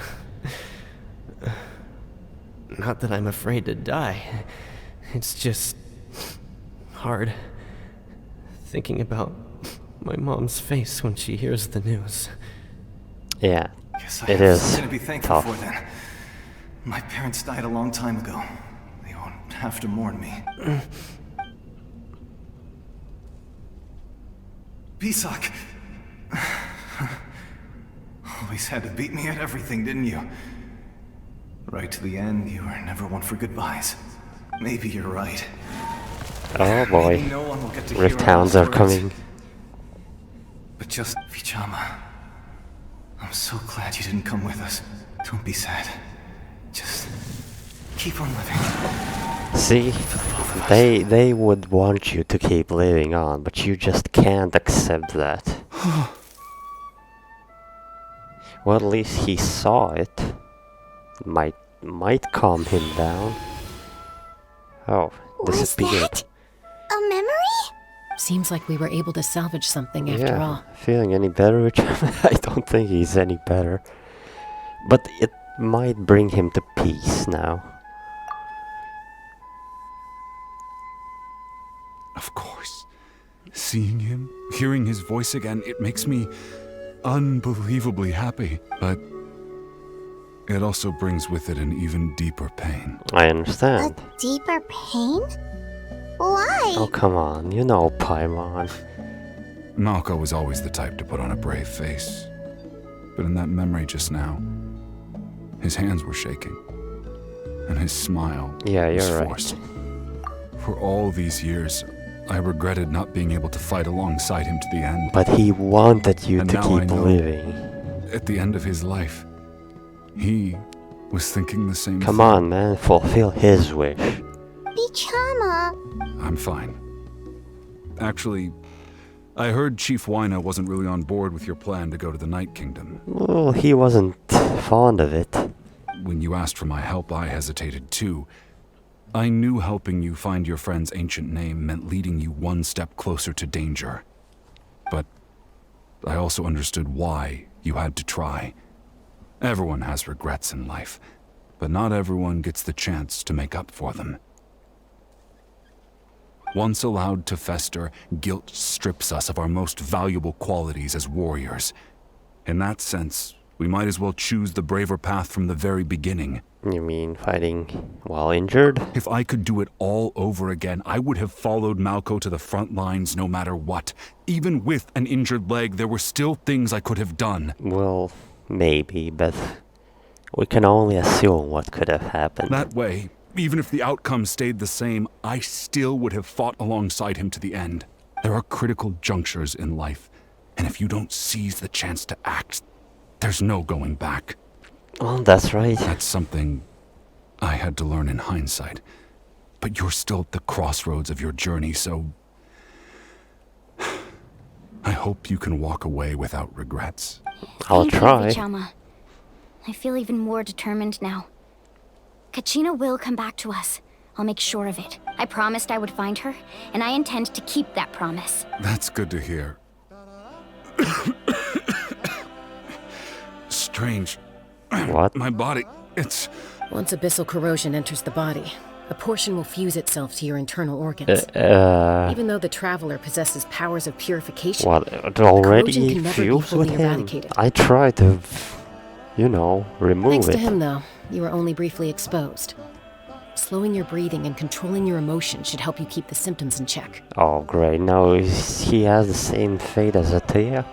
Not that I'm afraid to die. It's just hard thinking about my mom's face when she hears the news. Yeah, Guess I it have is something to be thankful tough. for then. My parents died a long time ago. They won't have to mourn me. Pisak! Always had to beat me at everything, didn't you? Right to the end, you were never one for goodbyes. Maybe you're right. Oh boy, Maybe no one will get to hear Rift our Hounds are last words. coming. But just, Vichama, I'm so glad you didn't come with us. Don't be sad. Just keep on living. See, they would want you to keep living on, but you just can't accept that. Well, at least he saw it. Might calm him down. Oh, disappeared. Was that a memory? Seems like we were able to salvage something after all. Feeling any better, which I don't think he's any better. But it might bring him to peace now. Of course. Seeing him, hearing his voice again, it makes me unbelievably happy. But it also brings with it an even deeper pain. I understand. A deeper pain? Why? Oh, come on, you know Paimon. Malko was always the type to put on a brave face. But in that memory just now, his hands were shaking. And his smile Yeah, was you're right. forced. For all these years, I regretted not being able to fight alongside him to the end. But he wanted you And to now I keep know, living. At the end of his life, he was thinking the same Come thing. on, man, fulfill his wish. Vichama. I'm fine. Actually, I heard Chief Wyna wasn't really on board with your plan to go to the Night Kingdom. Well, he wasn't fond of it. When you asked for my help, I hesitated too. I knew helping you find your friend's ancient name meant leading you one step closer to danger. But I also understood why you had to try. Everyone has regrets in life, but not everyone gets the chance to make up for them. Once allowed to fester, guilt strips us of our most valuable qualities as warriors. In that sense, we might as well choose the braver path from the very beginning. You mean fighting while injured? If I could do it all over again, I would have followed Malko to the front lines no matter what. Even with an injured leg, there were still things I could have done. Well, maybe, but we can only assume what could have happened. That way, even if the outcome stayed the same, I still would have fought alongside him to the end. There are critical junctures in life, and if you don't seize the chance to act, there's no going back. Oh, that's right. That's something I had to learn in hindsight. But you're still at the crossroads of your journey, so I hope you can walk away without regrets. I'll try. Thank you, Vichama. I feel even more determined now. Kachina will come back to us. I'll make sure of it. I promised I would find her, and I intend to keep that promise. That's good to hear. Strange. What? My body, it's... Once abyssal corrosion enters the body, a portion will fuse itself to your internal organs. Even though the Traveler possesses powers of purification, what? It the corrosion already can never be fused fully with him? eradicated. I tried to, you know, remove Thanks it. to him, though, you were only briefly exposed. Slowing your breathing and controlling your emotions should help you keep the symptoms in check. Oh, great. Now he has the same fate as Atea.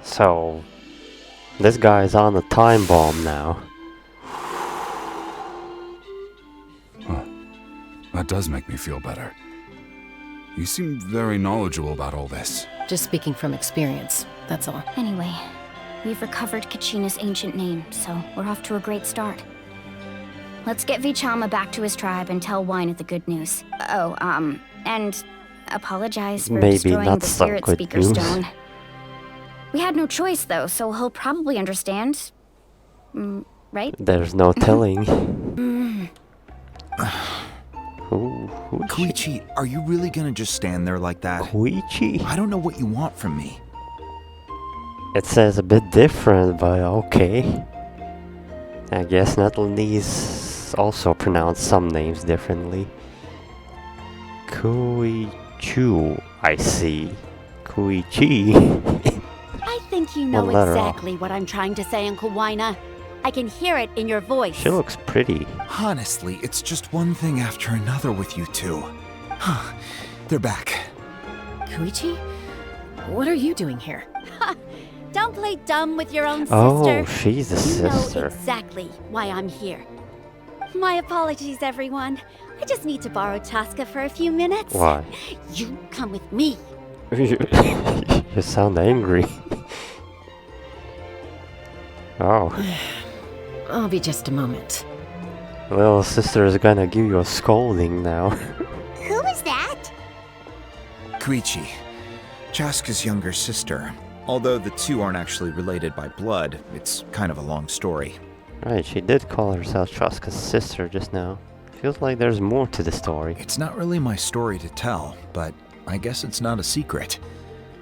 So, this guy's on a time bomb now. Huh. That does make me feel better. You seem very knowledgeable about all this. Just speaking from experience, that's all. Anyway, we've recovered Kachina's ancient name, so we're off to a great start. Let's get Vichama back to his tribe and tell Wyneth the good news. Oh, and apologize for Maybe destroying not the so Spirit good Speaker news. Stone. We had no choice, though, so he'll probably understand. Right? There's no telling. Koichi, are you really gonna just stand there like that? Koichi? I don't know what you want from me. It says a bit different, but okay. I guess Natlanese also pronounce some names differently. Koichu, I see. Koichi. I think you know One letter exactly what I'm trying to say, Uncle Wyna. I can hear it in your voice. She looks pretty. Honestly, it's just one thing after another with you two. They're back. Koichi? What are you doing here? Don't play dumb with your own sister. Oh, she's the You know sister. exactly why I'm here. My apologies, everyone. I just need to borrow Chaska for a few minutes. Why? You come with me. You sound angry. Oh. I'll be just a moment. Little sister is gonna give you a scolding now. Who is that? Koichi, Chaska's younger sister. Although the two aren't actually related by blood, it's kind of a long story. Right, she did call herself Chaska's sister just now. Feels like there's more to the story. It's not really my story to tell, but I guess it's not a secret.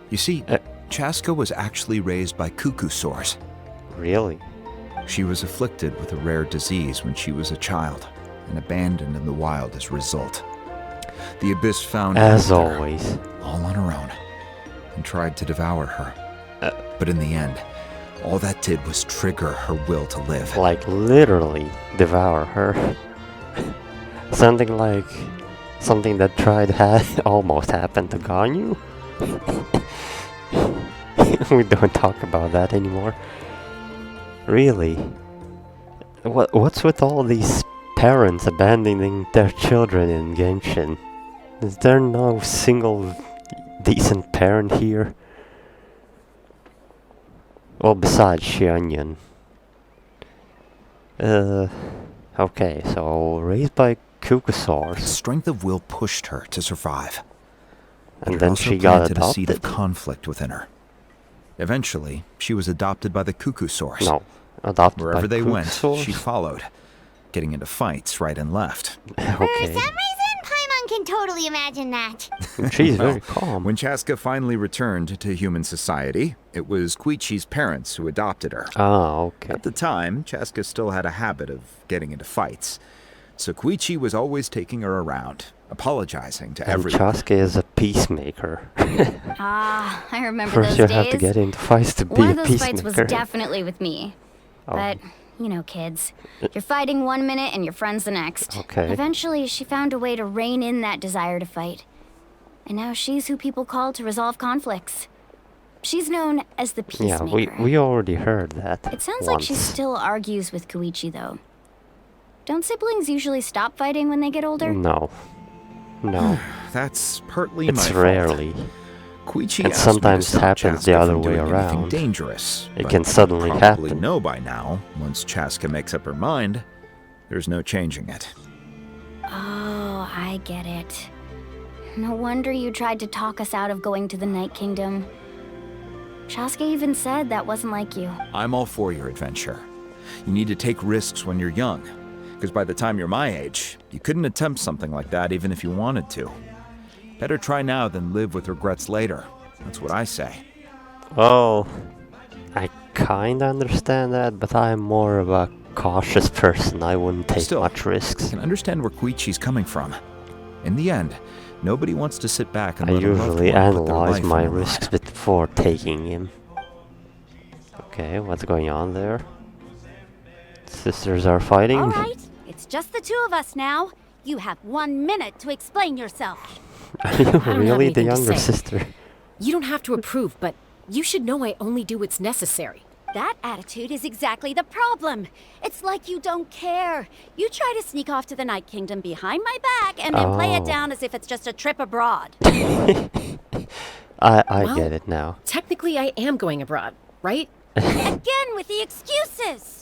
You see, Chaska was actually raised by cuckoo sores. Really? She was afflicted with a rare disease when she was a child, and abandoned in the wild as a result. The Abyss found her As there, always. all on her own, and tried to devour her. But in the end, all that did was trigger her will to live. Like literally devour her. Something like something that almost happened to Ganyu. We don't talk about that anymore. Really? What's with all these parents abandoning their children in Genshin? Is there no single decent parent here? Well, besides Xianyan. Okay, so raised by Kukusaurs. Strength of will pushed her to survive. And But it then also she got planted a seed of adopted? conflict within her. Eventually, she was adopted by the Kukusaurs. No, adopted Wherever by they went, Kukusaurs? she followed, getting into fights right and left. For some reason, Paimon can totally imagine that. She's Well, very calm. When Chaska finally returned to human society, it was Koichi's parents who adopted her. Ah, okay. At the time, Chaska still had a habit of getting into fights, so Koichi was always taking her around, apologizing to And everyone. Chaska is a peacemaker. Ah, I remember First those you days. have to get into fights to be One a of those fights was peacemaker. definitely with me. Oh. But, you know, kids. You're fighting one minute and your friend's the next. Okay. Eventually, she found a way to rein in that desire to fight. And now she's who people call to resolve conflicts. She's known as the Yeah, peacemaker. we already heard that. It sounds like she once. still argues with Koichi, though. Don't siblings usually stop fighting when they get older? No. No. That's partly It's my fault. rarely. Koichi It asked me to sometimes stop happens the Chaska other from way doing anything around. dangerous. It but can suddenly you probably happen. know by now, once Chaska makes up her mind, there's no changing it. Oh, I get it. No wonder you tried to talk us out of going to the Night Kingdom. Chaska even said that wasn't like you. I'm all for your adventure. You need to take risks when you're young, because by the time you're my age, you couldn't attempt something like that even if you wanted to. Better try now than live with regrets later. That's what I say. Well, I kinda understand that, but I'm more of a cautious person. I wouldn't take Still, much risks. I can understand where Koichi's coming from. In the end, nobody wants to sit back and I let a loved usually one put their analyze life my on the line. risks before taking him. Okay, what's going on there? Sisters are fighting? All right, it's just the two of us now. You have 1 minute to explain yourself. Are you have really the anything to younger say. sister? You don't have to approve, but you should know I only do what's necessary. That attitude is exactly the problem. It's like you don't care. You try to sneak off to the Night Kingdom behind my back and then play it Oh. down as if it's just a trip abroad. I Well, get it now. Technically, I am going abroad, right? Again with the excuses.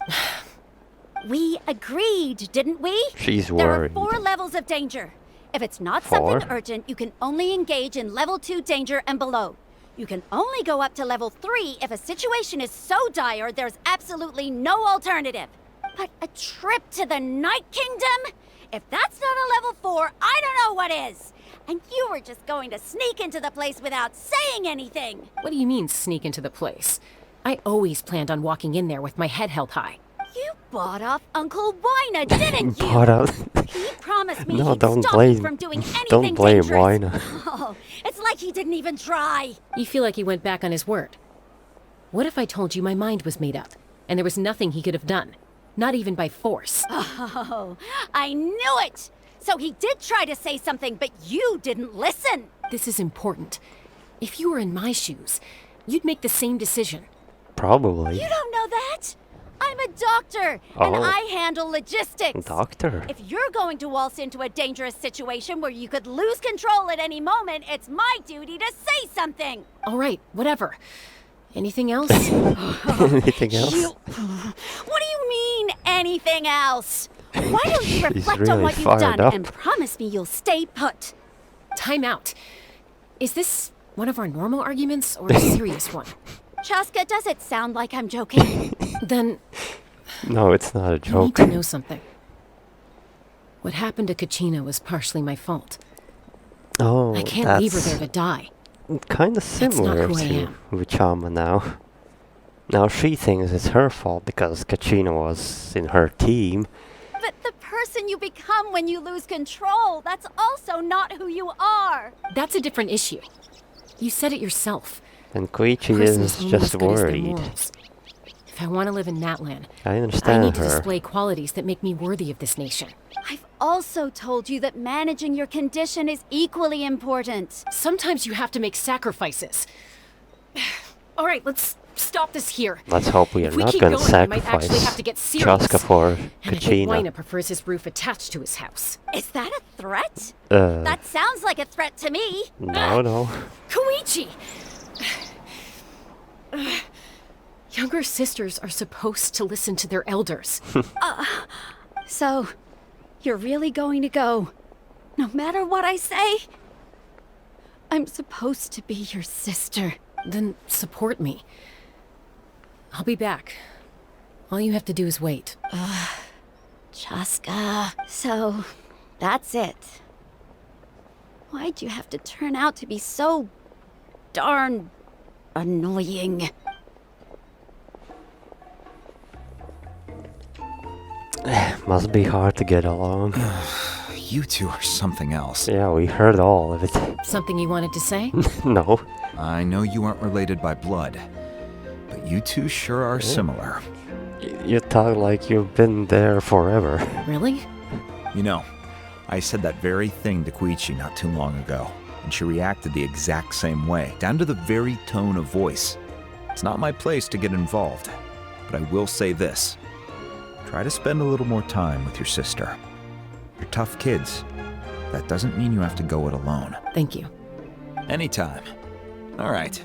We agreed, didn't we? She's There are worried. 4 levels of danger. If it's not 4? something urgent, you can only engage in level 2 danger and below. You can only go up to level 3 if a situation is so dire there's absolutely no alternative. But a trip to the Night Kingdom? If that's not a level 4, I don't know what is. And you were just going to sneak into the place without saying anything. What do you mean, sneak into the place? I always planned on walking in there with my head held high. You bought off Uncle Wina, didn't you? Bought out. He promised me No, he'd don't stop blame- you from doing anything don't blame dangerous. Wina. Oh, it's like he didn't even try. You feel like he went back on his word. What if I told you my mind was made up, and there was nothing he could have done? Not even by force. Oh, I knew it! So he did try to say something, but you didn't listen. This is important. If you were in my shoes, you'd make the same decision. Probably. You don't know that? I'm a doctor, and Oh. I handle logistics. Doctor. If you're going to waltz into a dangerous situation where you could lose control at any moment, it's my duty to say something. All right, whatever. Anything else? Anything else? What do you mean, anything else? Why don't you She's reflect really on what you've fired done up. and promise me you'll stay put? Time out. Is this one of our normal arguments or a serious one? Chaska, does it sound like I'm joking? Then No, it's not a you need joke. to know something. What happened to Kachina was partially my fault. Oh, I can't leave her that's there to die. kind of not similar who I to am. Vichama now. Now she thinks it's her fault because Kachina was in her team. But the person you become when you lose control, that's also not who you are. That's a different issue. You said it yourself. And Koichi Person is only just as good as their worried. morals. If I want to live in Natlan, I I understand need to her. display qualities that make me worthy of this nation. I've also told you that managing your condition is equally important. Sometimes you have to make sacrifices. All right, let's stop this here. Let's hope we are If we not keep going to going, I might actually sacrifice have to get serious. Chaska for And I think Kachina. Wina prefers his roof attached to his house. Is that a threat? Uh, That sounds like a threat to me. no, no. Koichi! Younger sisters are supposed to listen to their elders. So, you're really going to go, no matter what I say? I'm supposed to be your sister. Then support me. I'll be back. All you have to do is wait. Chaska. So, that's it. Why'd you have to turn out to be so darn annoying? Must be hard to get along. You two are something else. Yeah, we heard all of it. Something you wanted to say? No. I know you aren't related by blood, but you two sure are similar. You talk like you've been there forever. Really? You know, I said that very thing to Koichi not too long ago, and she reacted the exact same way, down to the very tone of voice. It's not my place to get involved, but I will say this. try to spend a little more time with your sister. You're tough kids. That doesn't mean you have to go it alone. Thank you. Anytime. All right.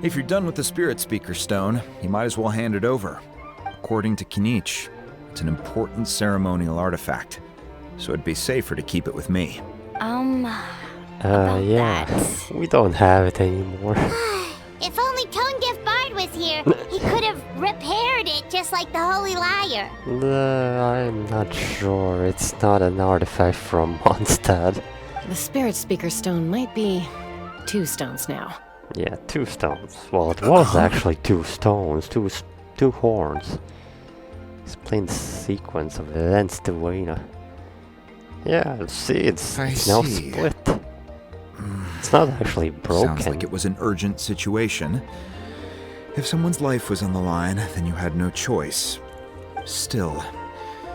If you're done with the Spirit Speaker Stone, you might as well hand it over. According to Kinich, it's an important ceremonial artifact, so it'd be safer to keep it with me. Yeah. We don't have it anymore. If only Tonegif Bard was here, he could have repaired it just like the Holy Liar. I'm not sure. It's not an artifact from Mondstadt. The Spirit Speaker Stone might be 2 stones now. Yeah, 2 stones. Well, it was actually 2 stones, two horns. Explain the sequence of events to Wayna. Yeah, see, it's now split. It's not actually broken. Sounds like it was an urgent situation. If someone's life was on the line, then you had no choice. Still,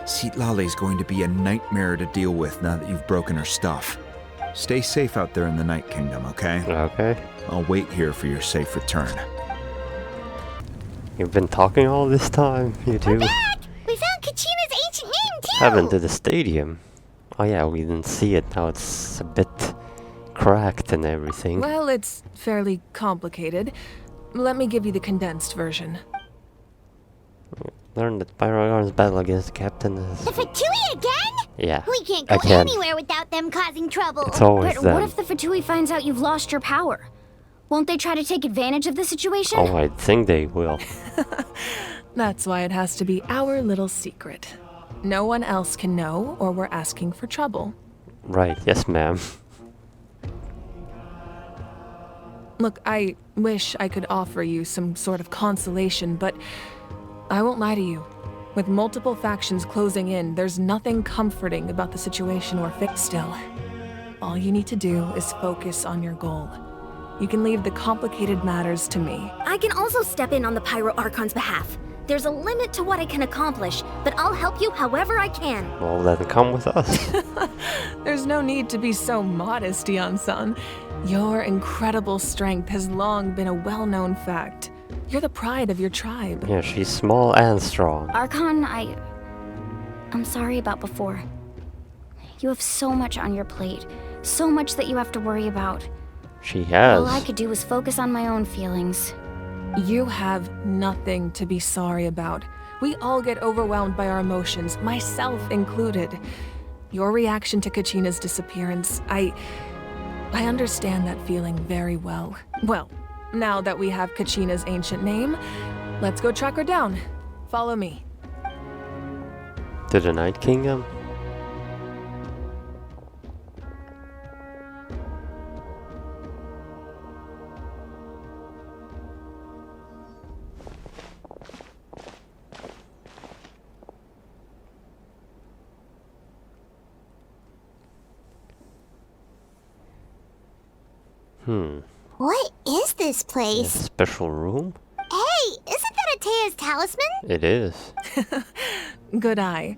Citlali's going to be a nightmare to deal with now that you've broken her stuff. Stay safe out there in the Night Kingdom, okay? Okay. I'll wait here for your safe return. You've been talking all this time, you two. We're back! We found Kachina's ancient name, too! Haven't to the stadium. Oh yeah, we didn't see it. Now it's a bit cracked and everything. Well, it's fairly complicated. Let me give you the condensed version. Learn that Pyrogon's battle against the captain is... The Fatui again? Yeah, We can't go again. anywhere without them causing trouble. It's always But them. what if the Fatui finds out you've lost your power? Won't they try to take advantage of the situation? Oh, I think they will. That's why it has to be our little secret. No one else can know, or we're asking for trouble. Right, yes ma'am. Look, I wish I could offer you some sort of consolation, but I won't lie to you. With multiple factions closing in, there's nothing comforting about the situation we're fixed still. All you need to do is focus on your goal. You can leave the complicated matters to me. I can also step in on the Pyro Archon's behalf. There's a limit to what I can accomplish, but I'll help you however I can. Well, then come with us. There's no need to be so modest, Dion-san. Your incredible strength has long been a well-known fact. You're the pride of your tribe. Yeah, she's small and strong. Archon, I'm sorry about before. You have so much on your plate. So much that you have to worry about. She has. All I could do was focus on my own feelings. You have nothing to be sorry about. We all get overwhelmed by our emotions, myself included. Your reaction to Kachina's disappearance, I understand that feeling very well. Well, now that we have Kachina's ancient name, let's go track her down. Follow me. To the Night Kingdom? What is this A place? special room? Hey, isn't that Atea's talisman? It is. Good eye.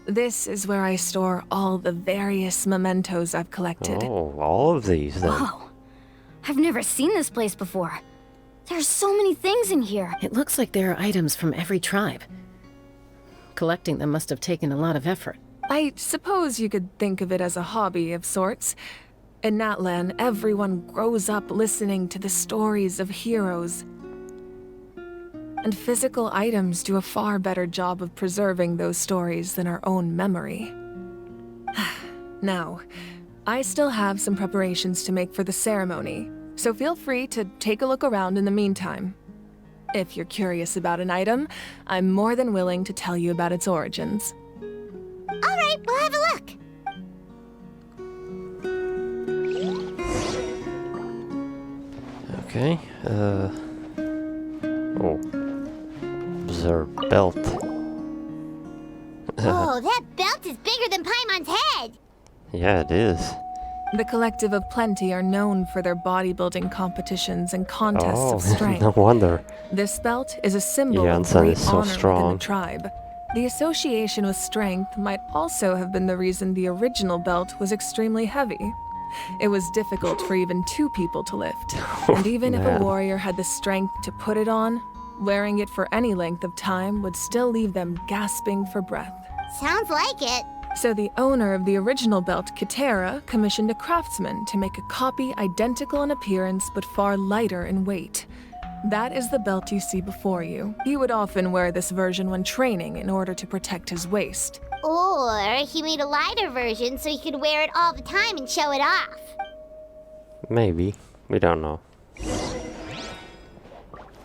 This is where I store all the various mementos I've collected. Oh, all of these then. Whoa. I've never seen this place before. There's so many things in here. It looks like there are items from every tribe. Collecting them must have taken a lot of effort. I suppose you could think of it as a hobby of sorts. In Natlan, everyone grows up listening to the stories of heroes. And physical items do a far better job of preserving those stories than our own memory. Now, I still have some preparations to make for the ceremony, so feel free to take a look around in the meantime. If you're curious about an item, I'm more than willing to tell you about its origins. All right, we'll have a look. Okay, oh. Their belt. Whoa, that belt is bigger than Paimon's head! Yeah, it is. The Collective of Plenty are known for their bodybuilding competitions and contests of strength. No wonder. This belt is a symbol of Janssen great is so honor within strong. the tribe. The association with strength might also have been the reason the original belt was extremely heavy. It was difficult for even 2 people to lift. And even if a man. warrior had the strength to put it on, Wearing it for any length of time would still leave them gasping for breath. Sounds like it. So the owner of the original belt, Kitera, commissioned a craftsman to make a copy identical in appearance but far lighter in weight. That is the belt you see before you. He would often wear this version when training in order to protect his waist. Or he made a lighter version so he could wear it all the time and show it off. Maybe. We don't know.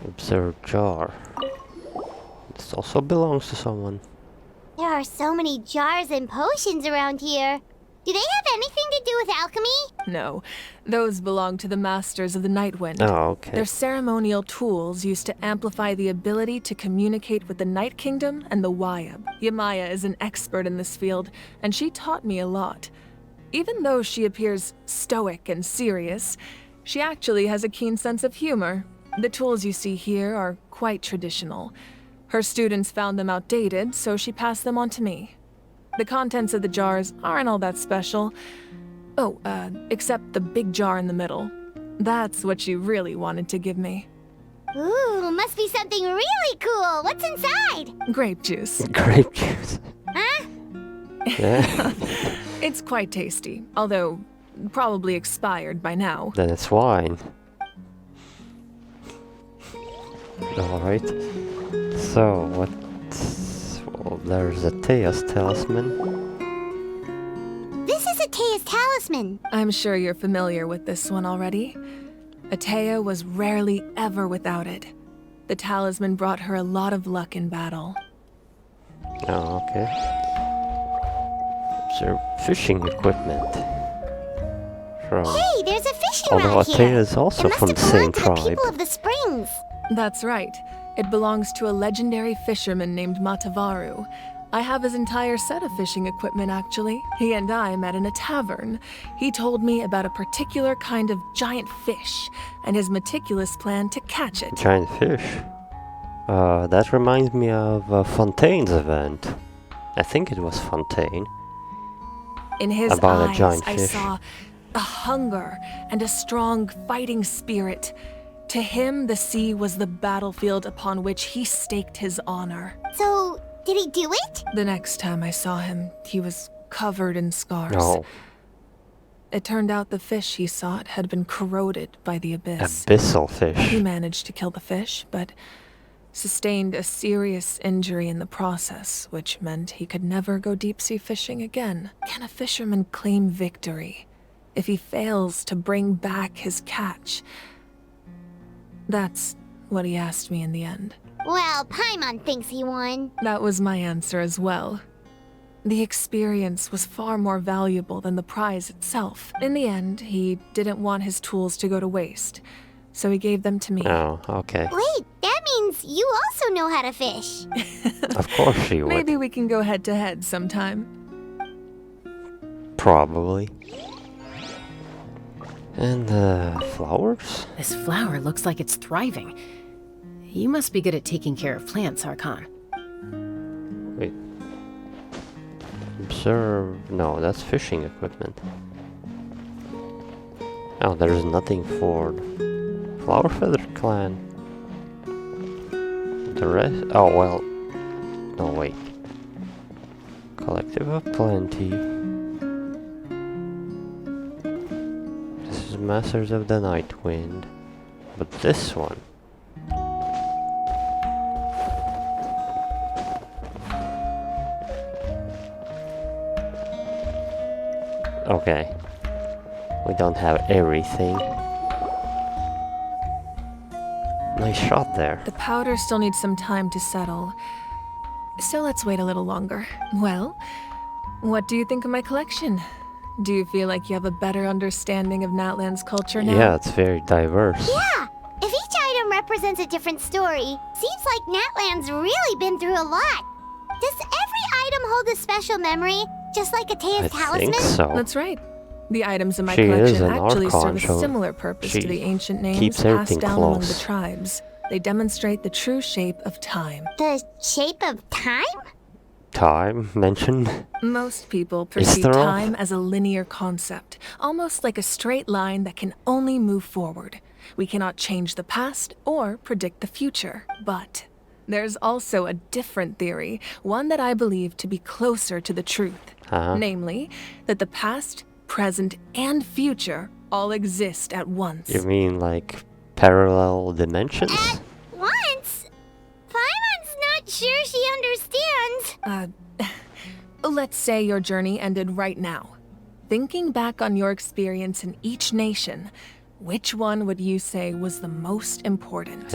Observe jar. This also belongs to someone. There are so many jars and potions around here. Do they have anything to do with alchemy? No, those belong to the masters of the Nightwind. Oh, okay. They're ceremonial tools used to amplify the ability to communicate with the Night Kingdom and the Wyab. Yamaya is an expert in this field, and she taught me a lot. Even though she appears stoic and serious, she actually has a keen sense of humor. The tools you see here are quite traditional. Her students found them outdated, so she passed them on to me. The contents of the jars aren't all that special. Oh, except the big jar in the middle. That's what she really wanted to give me. Ooh, must be something really cool. What's inside? Grape juice. Grape juice. Huh? Yeah. It's quite tasty, although probably expired by now. Then it's wine. Alright. So, what's... Well, there's a Tea's talisman. This is Atea's talisman. I'm sure you're familiar with this one already. Atea was rarely ever without it. The talisman brought her a lot of luck in battle. Oh, okay. Observe fishing equipment. From... Hey, there's a fishing Although rod Atea here. is also It from must the have same belonged to the tribe. people of the springs. That's right. It belongs to a legendary fisherman named Matavaru. I have his entire set of fishing equipment, actually. He and I met in a tavern. He told me about a particular kind of giant fish, and his meticulous plan to catch it. Giant fish? That reminds me of Fontaine's event. I think it was Fontaine. In his About a eyes, giant I fish. saw a hunger and a strong fighting spirit. To him, the sea was the battlefield upon which he staked his honor. So, did he do it? The next time I saw him, he was covered in scars. Oh. It turned out the fish he sought had been corroded by the abyss. Abyssal fish. He managed to kill the fish, but sustained a serious injury in the process, which meant he could never go deep-sea fishing again. Can a fisherman claim victory if he fails to bring back his catch? That's what he asked me in the end. Well, Paimon thinks he won. That was my answer as well. The experience was far more valuable than the prize itself. In the end, he didn't want his tools to go to waste, so he gave them to me. Oh, okay. Wait, that means you also know how to fish. Of course she would. Maybe we can go head-to-head sometime. Probably. And flowers? This flower looks like it's thriving. You must be good at taking care of plants, Archon. Wait. Observe... No, that's fishing equipment. Oh, there's nothing for Flower Feather Clan. The rest... Oh, well... No, wait. Collective of Plenty. This is Masters of the Night Wind. But this one... Okay. We don't have everything. Nice shot there. The powder still needs some time to settle, so let's wait a little longer. Well, what do you think of my collection? Do you feel like you have a better understanding of Natlan's culture now? Yeah, it's very diverse. Yeah, if each item represents a different story, seems like Natlan's really been through a lot. Does every item hold a special memory, just like Atea's talisman? think so. That's right. The items in my She is collection an actually Archon, serve a so similar purpose she to the ancient names keeps passed everything down among the close. tribes. They demonstrate the true shape of time. The shape of time? time mentioned? Most people Is perceive there all? time as a linear concept, almost like a straight line that can only move forward. We cannot change the past or predict the future, but there's also a different theory, one that I believe to be closer to the truth. Namely, that the past, present, and future all exist at once. You mean like parallel dimensions? Once? Paimon's not sure she understands. Let's say your journey ended right now. Thinking back on your experience in each nation, which one would you say was the most important?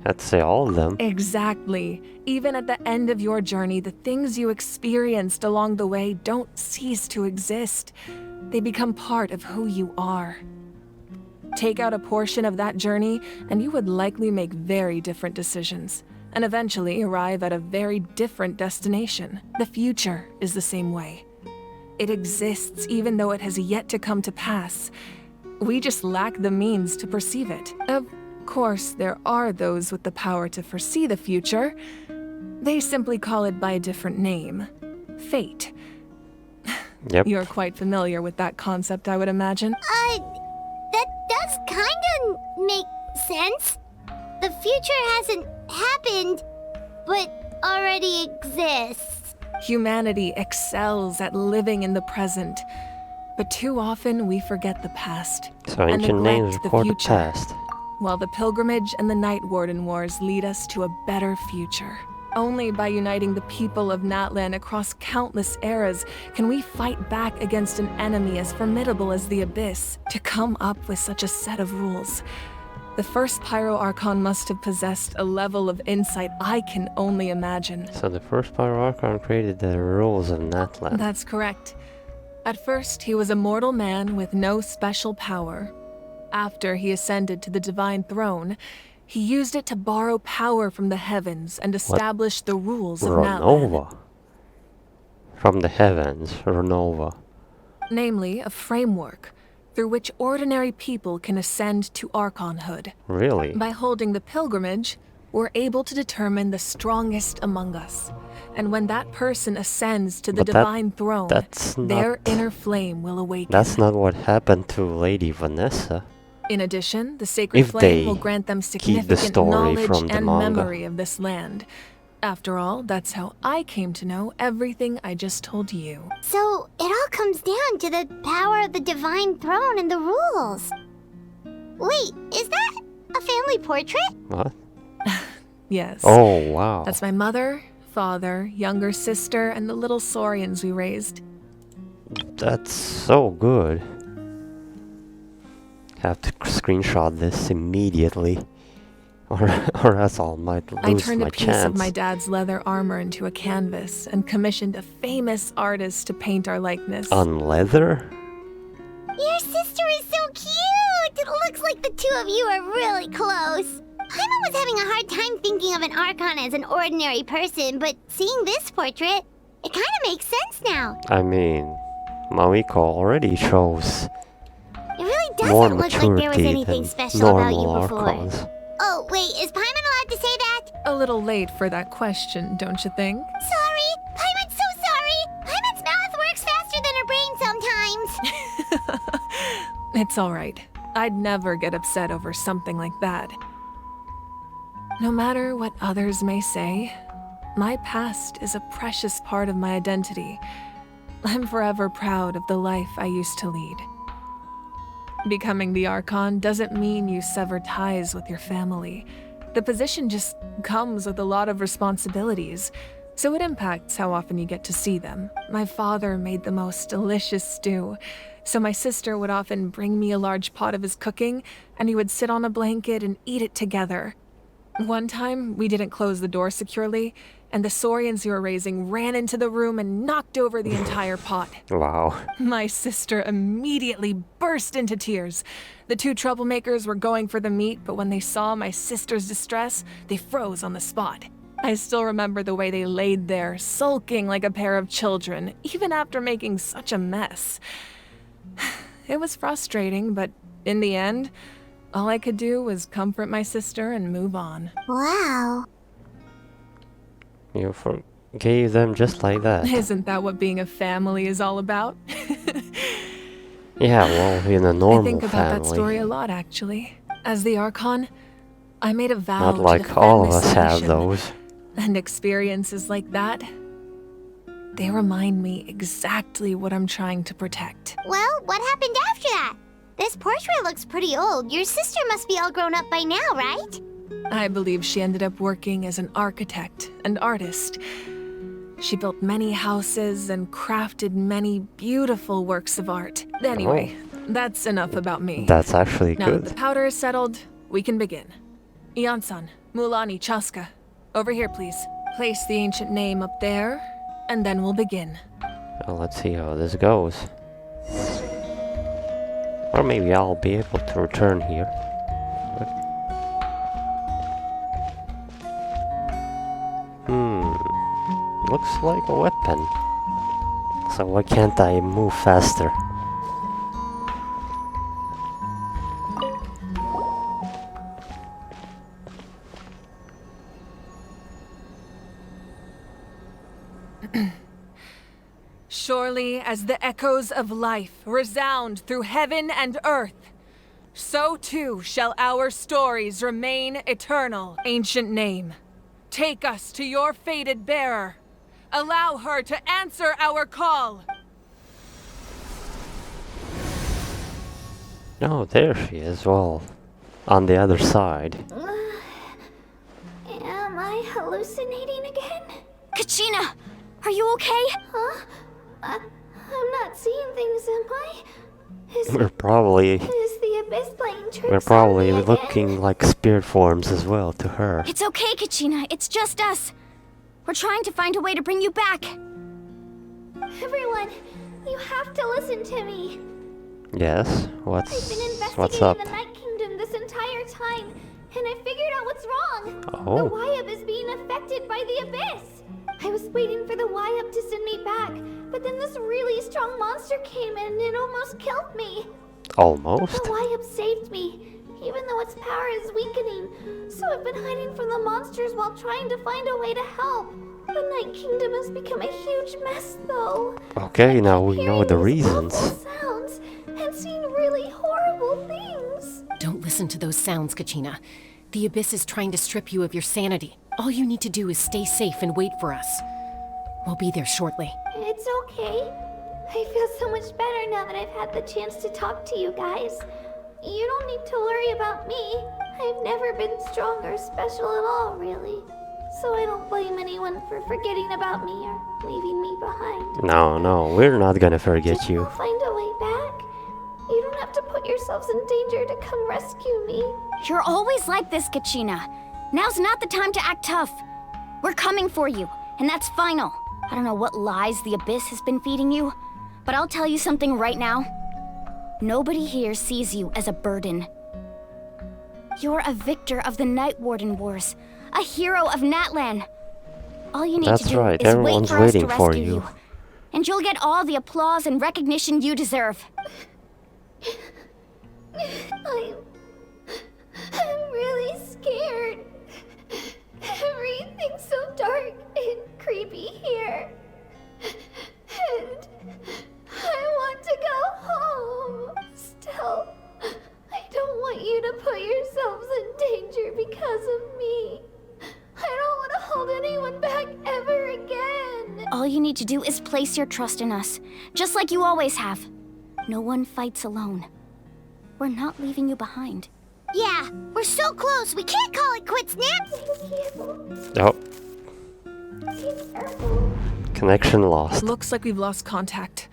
I'd say all of them. Exactly. Even at the end of your journey, the things you experienced along the way don't cease to exist. They become part of who you are. Take out a portion of that journey, and you would likely make very different decisions, and eventually arrive at a very different destination. The future is the same way. It exists even though it has yet to come to pass. We just lack the means to perceive it. Of course, there are those with the power to foresee the future. They simply call it by a different name. Fate. Yep. You're quite familiar with that concept, I would imagine. That does kinda make sense. The future hasn't happened, but already exists. Humanity excels at living in the present, but too often we forget the past So and ancient names neglect the record the future, past. while the pilgrimage and the Night Warden Wars lead us to a better future. Only by uniting the people of Natlan across countless eras can we fight back against an enemy as formidable as the Abyss. To come up with such a set of rules, the first Pyro Archon must have possessed a level of insight I can only imagine. So the first Pyro Archon created the rules of Natlan. That's correct. At first, he was a mortal man with no special power. After he ascended to the divine throne, he used it to borrow power from the heavens and establish the rules of Natlan. Renova. From the heavens, Renova. Namely, a framework through which ordinary people can ascend to Archonhood. Really? By holding the pilgrimage, we're able to determine the strongest among us. And when that person ascends to the divine throne, their inner flame will awaken. That's not what happened to Lady Vanessa. In addition, the sacred If flame they will grant them keep the significant story knowledge from the and manga. memory of this land. After all, that's how I came to know everything I just told you. So it all comes down to the power of the divine throne and the rules. Wait, is that a family portrait? What? Yes. Oh, wow. That's my mother, father, younger sister, and the little saurians we raised. That's so good. Have to screenshot this immediately, or else I might lose I turned my a piece chance. of my dad's leather armor into a canvas and commissioned a famous artist to paint our likeness. On leather? Your sister is so cute! It looks like the two of you are really close. Paimon was having a hard time thinking of an Archon as an ordinary person, but seeing this portrait, it kinda makes sense now. I mean, Mavuika already shows It really more doesn't look like there was maturity anything than special about you normal before. Archons. Oh, wait, is Paimon allowed to say that? A little late for that question, don't you think? Sorry! Paimon's so sorry! Paimon's mouth works faster than her brain sometimes! It's alright. I'd never get upset over something like that. No matter what others may say, my past is a precious part of my identity. I'm forever proud of the life I used to lead. Becoming the Archon doesn't mean you sever ties with your family. The position just comes with a lot of responsibilities, so it impacts how often you get to see them. My father made the most delicious stew, so my sister would often bring me a large pot of his cooking, and he would sit on a blanket and eat it together. One time, we didn't close the door securely, and the saurians you were raising ran into the room and knocked over the entire pot. Wow. My sister immediately burst into tears. The two troublemakers were going for the meat, but when they saw my sister's distress, they froze on the spot. I still remember the way they laid there, sulking like a pair of children, even after making such a mess. It was frustrating, but in the end, all I could do was comfort my sister and move on. Wow. gave them just like that. Isn't that what being a family is all about? Yeah, well, in a normal I think about that family. story a lot, actually. As the Archon, I made a vow Not to like defend all of this us have nation. those. And experiences like that, they remind me exactly what I'm trying to protect. Well, what happened after that? This portrait looks pretty old. Your sister must be all grown up by now, right? I believe she ended up working as an architect and artist. She built many houses and crafted many beautiful works of art. Anyway, that's enough about me. That's actually Now good. that the powder is settled, we can begin. Ian-san, Mulani, Chaska, over here, please. Place the ancient name up there, and then we'll begin. Well, let's see how this goes. Or maybe I'll be able to return here. Looks like a weapon. So why can't I move faster? Surely as the echoes of life resound through heaven and earth, so too shall our stories remain eternal. Ancient name, take us to your fated bearer. Allow her to answer our call. Oh, there she is. Well, on the other side. Am I hallucinating again? Kachina, are you okay? Huh? I'm not seeing things, am I? We're probably Is the abyss playing tricks we're on probably me again? looking like spirit forms as well to her. It's okay, Kachina. It's just us. We're trying to find a way to bring you back. Everyone, you have to listen to me. Yes. I've been What's investigating up? the Night Kingdom this entire time, and I figured out what's wrong. Oh. The Wyab is being affected by the abyss. I was waiting for the Wyab to send me back, but then this really strong monster came in and it almost killed me. Almost. The Wyab saved me, even though its power is weakening. So I've been hiding from the monsters while trying to find a way to help. The Night Kingdom has become a huge mess, though. Okay, now we know the reasons. Sounds and seen really horrible things. Don't listen to those sounds, Kachina. The Abyss is trying to strip you of your sanity. All you need to do is stay safe and wait for us. We'll be there shortly. It's okay. I feel so much better now that I've had the chance to talk to you guys. You don't need to worry about me. I've never been strong or special at all, really. So I don't blame anyone for forgetting about me or leaving me behind. No, we're not gonna forget you. I'll find a way back. You don't have to put yourselves in danger to come rescue me. You're always like this, Kachina. Now's not the time to act tough. We're coming for you, and that's final. I don't know what lies the Abyss has been feeding you, but I'll tell you something right now. Nobody here sees you as a burden. You're a victor of the Night Warden Wars, a hero of Natlan. All you need That's to do right, is wait everyone's for us to waiting for rescue you. you, and you'll get all the applause and recognition you deserve. I'm really scared. Everything's so dark and creepy here. And I want to go home. Still, I don't want you to put yourselves in danger because of me. I don't want to hold anyone back ever again. All you need to do is place your trust in us, just like you always have. No one fights alone. We're not leaving you behind. Yeah, we're so close. We can't call it quits, Nap. Oh. Connection lost. Looks like we've lost contact.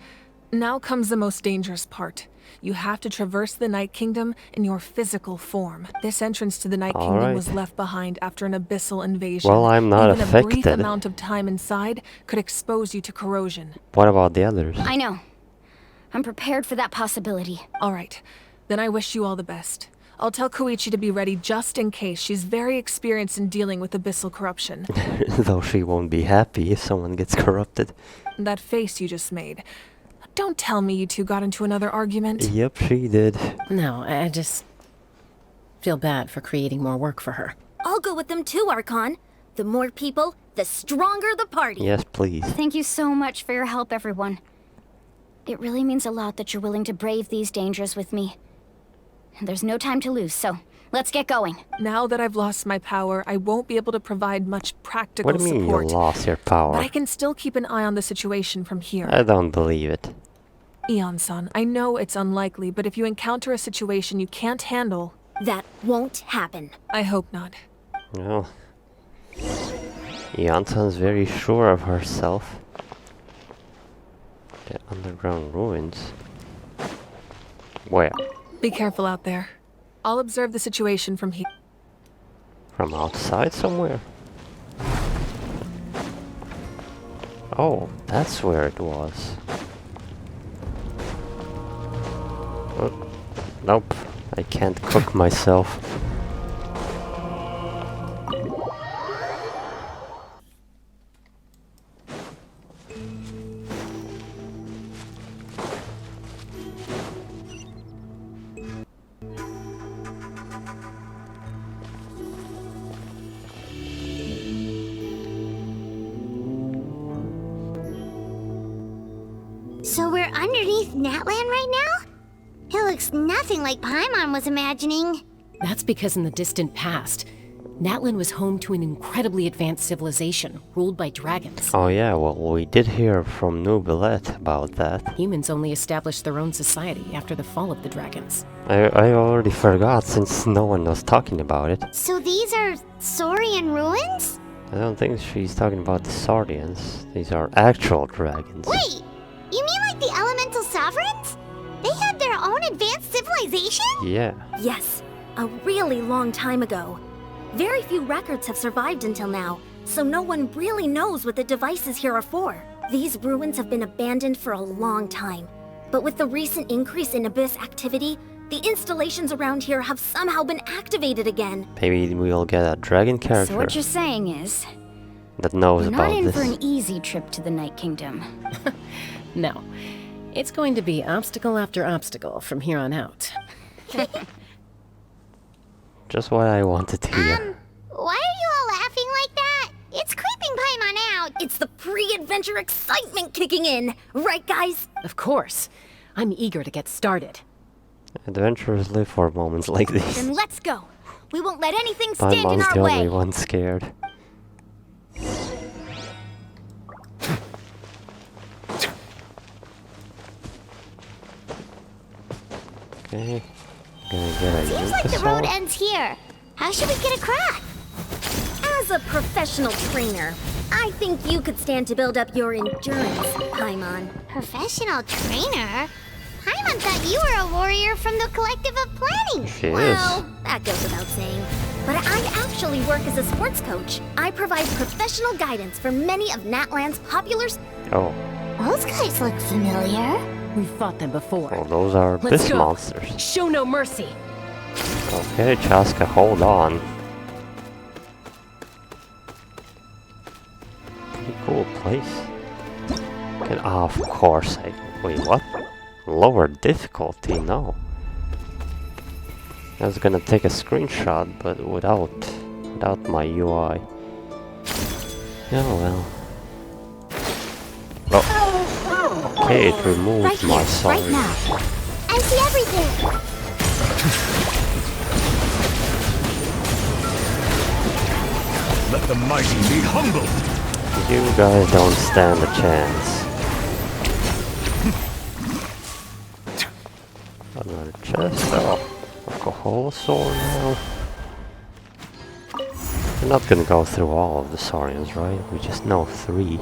Now comes the most dangerous part. You have to traverse the Night Kingdom in your physical form. This entrance to the Night All Kingdom right. was left behind after an abyssal invasion. Well, I'm not Even a brief affected. amount of time inside could expose you to corrosion. What about the others? I know. I'm prepared for that possibility. All right. Then I wish you all the best. I'll tell Koichi to be ready just in case. She's very experienced in dealing with abyssal corruption. Though she won't be happy if someone gets corrupted. That face you just made. Don't tell me you two got into another argument. Yep, she did. No, I just feel bad for creating more work for her. I'll go with them too, Archon. The more people, the stronger the party. Yes, please. Thank you so much for your help, everyone. It really means a lot that you're willing to brave these dangers with me. And there's no time to lose, so let's get going. Now that I've lost my power, I won't be able to provide much practical What do you mean support. you lost your power? But I can still keep an eye on the situation from here. I don't believe it. Eon-san, I know it's unlikely, but if you encounter a situation you can't handle... That won't happen. I hope not. Well, Eon-san's very sure of herself. The underground ruins. Where? Be careful out there. I'll observe the situation from here. From outside somewhere? Oh, that's where it was. Oh, nope, I can't cook myself. So we're underneath Natlan right now? It looks nothing like Paimon was imagining. That's because in the distant past, Natlan was home to an incredibly advanced civilization ruled by dragons. Oh yeah, well, we did hear from Nubilet about that. Humans only established their own society after the fall of the dragons. I already forgot since no one was talking about it. So these are Saurian ruins? I don't think she's talking about the Saurians. These are actual dragons. Wait! You mean like the elemental sovereigns? They had their own advanced civilization? Yeah. Yes, a really long time ago. Very few records have survived until now, so no one really knows what the devices here are for. These ruins have been abandoned for a long time, but with the recent increase in Abyss activity, the installations around here have somehow been activated again. Maybe we'll get a dragon character So what you're saying is, that knows we're about not in this. for an easy trip to the Night Kingdom. No. It's going to be obstacle after obstacle from here on out. Just what I wanted to hear. Why are you all laughing like that? It's creeping Paimon out. It's the pre-adventure excitement kicking in, right guys? Of course. I'm eager to get started. Adventurers live for moments like these. Then let's go. We won't let anything stand in Paimon's our the way. only one scared. Okay, gonna get a Seems like the road Yunta ends here. How should we get across? As a professional trainer, I think you could stand to build up your endurance, Paimon. Professional trainer? Paimon thought you were a warrior from the Collective of Planning. She Well, that goes without saying. But I actually work as a sports coach. I provide professional guidance for many of Natlan's popular... Oh, Those guys look familiar. We've fought them before. well, those are Let's Abyss go. monsters. Show no mercy. Okay, Chaska, hold on. Pretty cool place. Can, of course, wait, what? Lower difficulty? No. I was gonna take a screenshot, but without my UI. Oh well. Oh. Okay, it removed Right my here, sorry. right now. I see everything. Let the mighty be humbled. You guys don't stand a chance. Another chest. Oh, alcohol sword now. We're not gonna go through all of the Saurians, right? We just know 3.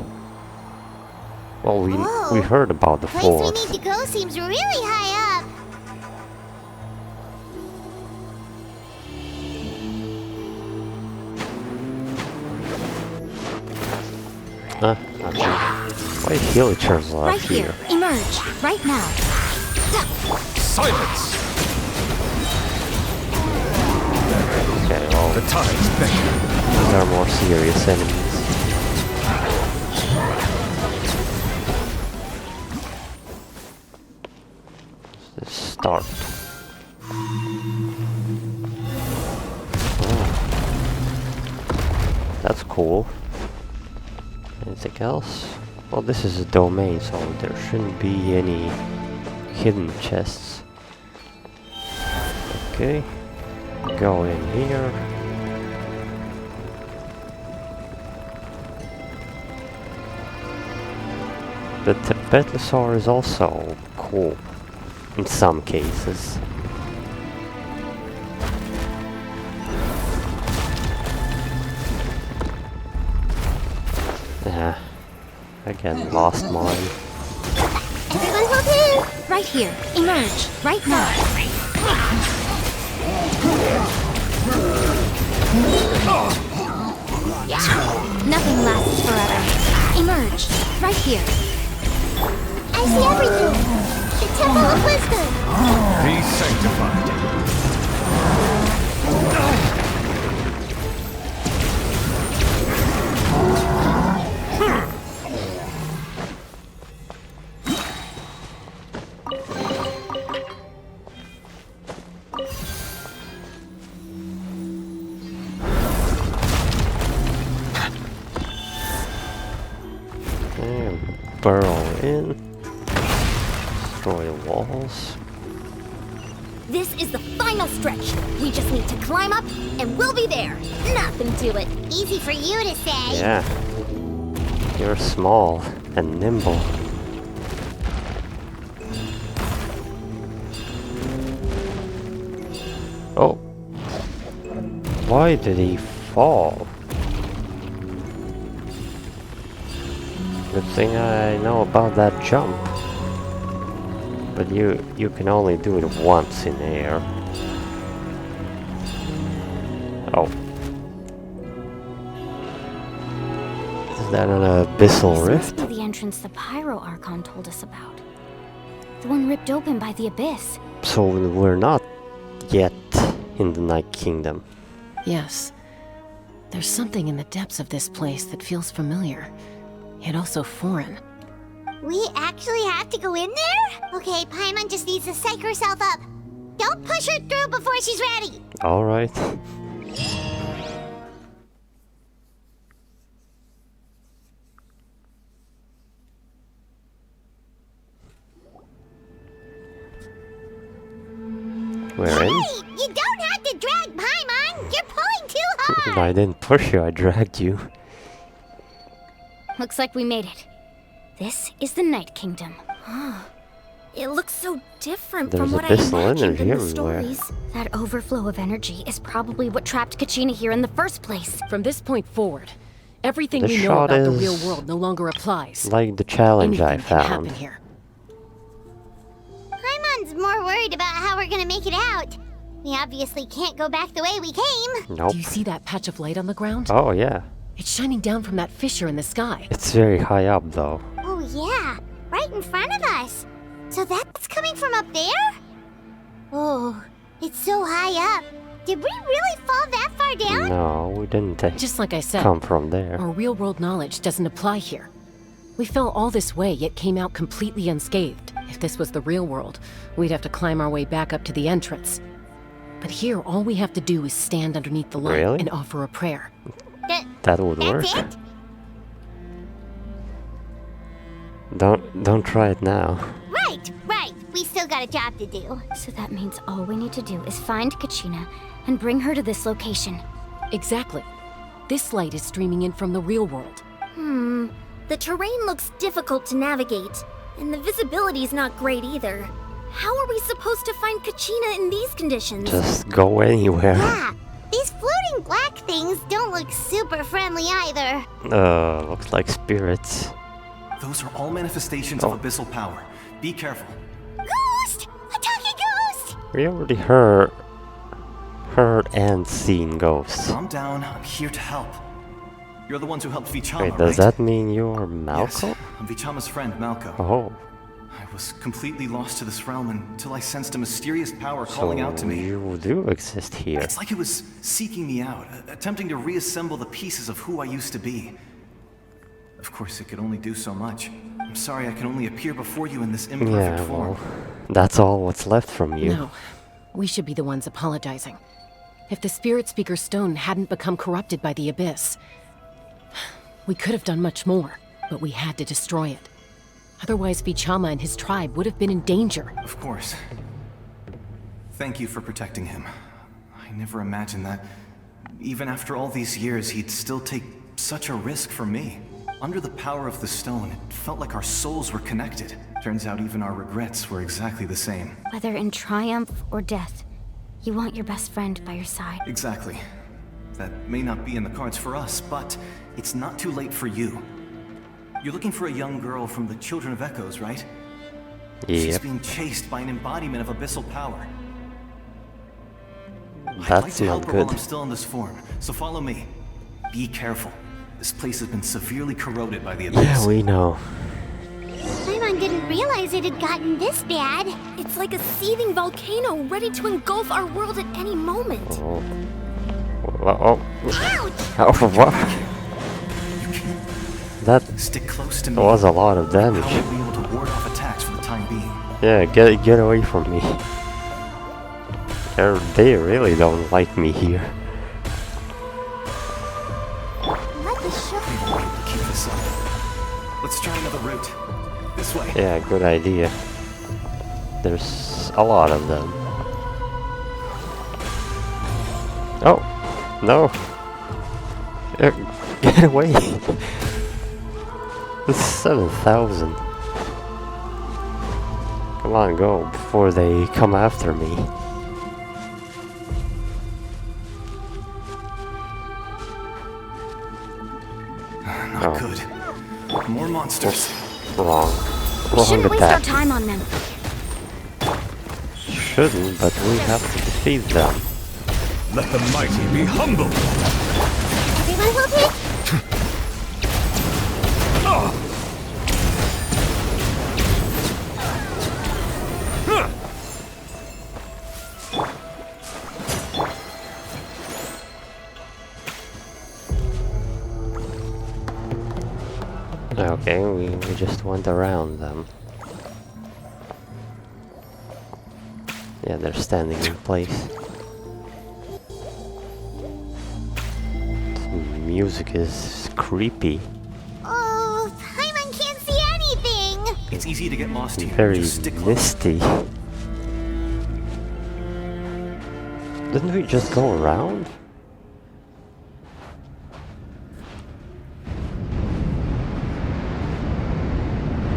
Well, we heard about the The place we 4th. need to go seems really high up. Nothing. Why heal each other Right up here. Emerge. Right now. Silence! Okay, well, The tides beckon. these are more serious enemies. Let's start. Oh. That's cool. Anything else? Well, this is a domain, so there shouldn't be any hidden chests. Okay. Go in here. The Tibetusaur is also cool in some cases. Yeah, again, lost mine. Everyone hold in! Right here. Emerge. Right now. Nothing lasts forever. Emerge. Right here. I see everything! The Temple of Wisdom! Be sanctified. And burrow in. Destroy the walls. This is the final stretch. We just need to climb up, and we'll be there. Nothing to it. Easy for you to say. Yeah. You're small and nimble. Oh. Why did he fall? Good thing I know about that jump. But you can only do it once in air. Oh. Is that an abyssal rift? This must be the entrance the Pyro Archon told us about. The one ripped open by the Abyss. So we're not yet in the Night Kingdom. Yes. There's something in the depths of this place that feels familiar, yet also foreign. We actually have to go in there? Okay, Paimon just needs to psych herself up. Don't push her through before she's ready. Alright. We're in? Hey, you don't have to drag Paimon! You're pulling too hard! I didn't push you, I dragged you. Looks like we made it. This is the Night Kingdom. It looks so different There's from what I abyssal imagined energy in the everywhere. stories. That overflow of energy is probably what trapped Kachina here in the first place. From this point forward, everything The we know shot about the is real world no longer applies. Like the challenge I Anything can happen found. here. Paimon's more worried about how we're gonna make it out. We obviously can't go back the way we came. Nope. Do you see that patch of light on the ground? Oh yeah. It's shining down from that fissure in the sky. It's very high up though. Oh yeah, right in front of us. So that's coming from up there? Oh, it's so high up. Did we really fall that far down? No, we didn't Just like I said, come from there. our real-world knowledge doesn't apply here. We fell all this way, yet came out completely unscathed. If this was the real world, we'd have to climb our way back up to the entrance. But here, all we have to do is stand underneath the light Really? and offer a prayer. That would work. That's it? Don't try it now. Right. We still got a job to do. So that means all we need to do is find Kachina and bring her to this location. Exactly. This light is streaming in from the real world. The terrain looks difficult to navigate, and the visibility's not great either. How are we supposed to find Kachina in these conditions? Just go anywhere. Yeah, these floating black things don't look super friendly either. Looks like spirits. Those are all manifestations of abyssal power. Be careful. Ghost! A talking ghost! We already heard and seen ghosts. Calm down. I'm here to help. You're the ones who helped Vichama, Wait, does right? that mean you're Malco? Yes, I'm Vichama's friend, Malco. Oh. I was completely lost to this realm until I sensed a mysterious power calling out to me. You do exist here. It's like it was seeking me out, attempting to reassemble the pieces of who I used to be. Of course, it could only do so much. I'm sorry I can only appear before you in this imperfect Yeah, form. well, that's all what's left from you. No, we should be the ones apologizing. If the Spirit Speaker's stone hadn't become corrupted by the Abyss, We could have done much more, but we had to destroy it. Otherwise, Vichama and his tribe would have been in danger. Of course. Thank you for protecting him. I never imagined that, even after all these years, he'd still take such a risk for me. Under the power of the stone, it felt like our souls were connected. Turns out even our regrets were exactly the same. Whether in triumph or death, you want your best friend by your side. Exactly. That may not be in the cards for us, but it's not too late for you. You're looking for a young girl from the Children of Echoes, right? Yep. She's being chased by an embodiment of abyssal power. I'd like That's to not help her good. while I'm still in this form, so follow me. Be careful. This place has been severely corroded by the abyss. Yeah, we know. Paimon didn't realize it had gotten this bad. It's like a seething volcano ready to engulf our world at any moment. Oh. Oh. Ouch! Oh, what? That Stick close to me. was a lot of damage. I won't be able to ward off attacks for the time being. Yeah, get away from me. They really don't like me here. Let the show. Keep this up. Let's try another route. This way. Yeah, good idea. There's a lot of them. Oh, no. Get away. It's 7,000. Come on, go before they come after me. Not good. More monsters. Wrong. We shouldn't Wrong waste our attack. time on them. Shouldn't, but we have to defeat them. Let the mighty be humble. Everyone hold it. Okay, we just went around them. Yeah, they're standing in place. This music is creepy. Oh, Paimon can't see anything. It's easy to get lost here. Very Just stick close. misty. Didn't we just go around?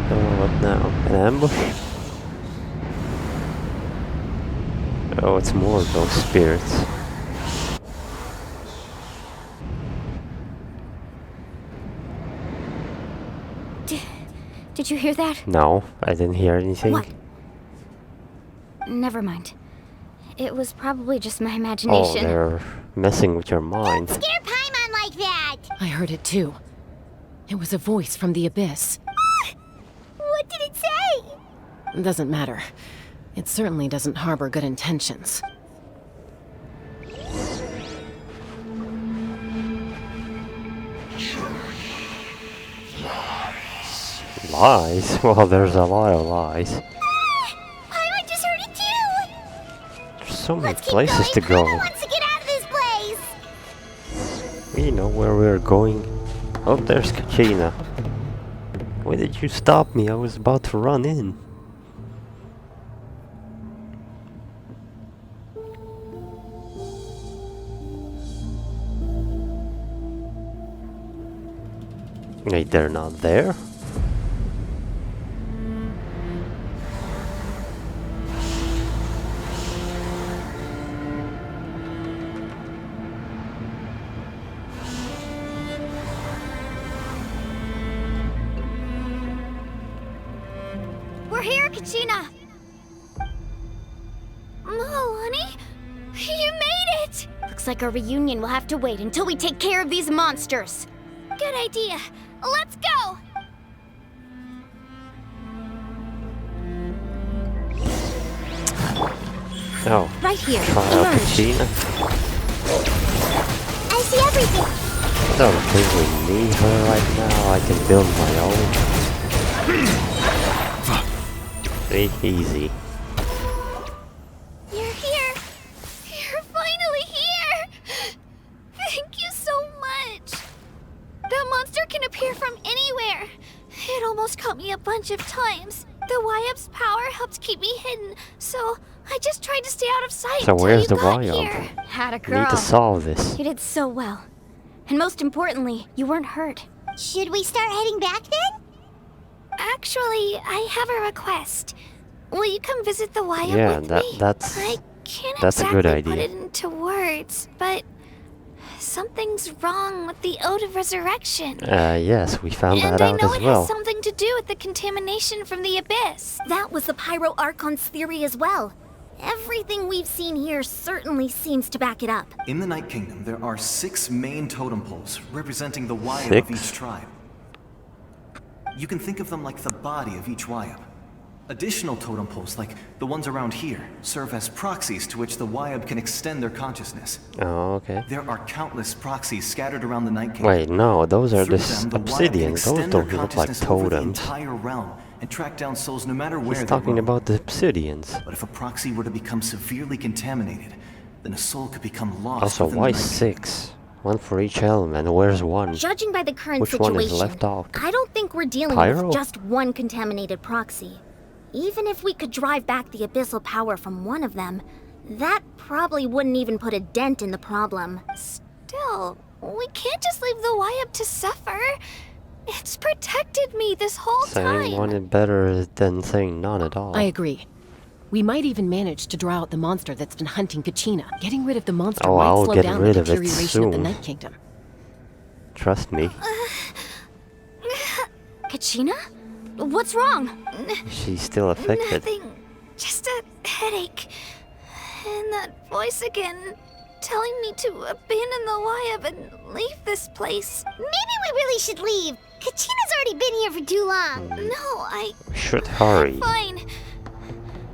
Oh, what now? An ambush? Oh, it's more of those spirits. Did you hear that? No, I didn't hear anything. What? Never mind. It was probably just my Oh, imagination. they're messing with your mind. Scare Paimon like that. I heard it too. It was a voice from the abyss. What did it say? Doesn't matter. It certainly doesn't harbor good intentions. Lies? Well, there's a lot of lies. Paimon just heard it too. There's so many Let's keep places going. to go. Paimon wants to get out of this place. We know where we're going. Oh, there's Kachina. Why did you stop me? I was about to run in. Wait, they're not there? We're here, Kachina! Oh, honey, you made it. Looks like our reunion will have to wait until we take care of these monsters. Good idea. Let's go. Oh, Right here. try out Emerge. Kachina. I see everything. I don't think we need her right now. I can build my own. Take easy. You're here. You're finally here. Thank you so much. That monster can bunch of times. The Wyap's power helped keep me hidden, so I just tried to stay out of sight So till where's you the got Wyap? here. Had a We need girl. to solve this. You did so well. And most importantly, you weren't hurt. Should we start heading back then? Actually, I have a request. Will you come visit the Wyap Yeah, with that me? that's I can't that's a exactly good put idea. it into words, but something's wrong with the Ode of Resurrection. Yes, we found And that I out know as it well. has something to do with the contamination from the Abyss. That was the Pyro Archon's theory as well. Everything we've seen here certainly seems to back it up. In the Night Kingdom, there are 6 main totem poles representing the Wyap of each tribe. You can think of them like the body of each Wyap. Additional totem poles, like the ones around here, serve as proxies to which the Wyap can extend their consciousness. Oh, okay. There are countless proxies scattered around the Night Kingdom. Wait, no, those are Through the them, the Wyap can obsidian. Those extend their don't look like consciousness over the totems. entire realm and track down souls no matter where He's they talking roam. about the obsidians. But if a proxy were to become severely contaminated, then a soul could become lost. Also, within why the Night 6? One for each element. Where's one? Judging by the current Which situation, one is left out? I don't think we're dealing Pyro? with just one contaminated proxy. Even if we could drive back the abyssal power from one of them, that probably wouldn't even put a dent in the problem. Still, we can't just leave the Wyap to suffer. It's protected me this whole Saying time. one is better than saying none at all. I agree. We might even manage to draw out the monster that's been hunting Kachina. Getting rid of the monster Oh, might I'll slow get down rid the of it deterioration of the soon. Night Kingdom. Trust me. Kachina? What's wrong? She's still affected. Nothing. Just a headache. And that voice again, telling me to abandon the Wyap and leave this place. Maybe we really should leave. Kachina's already been here for too long. No, I... We should hurry. Fine.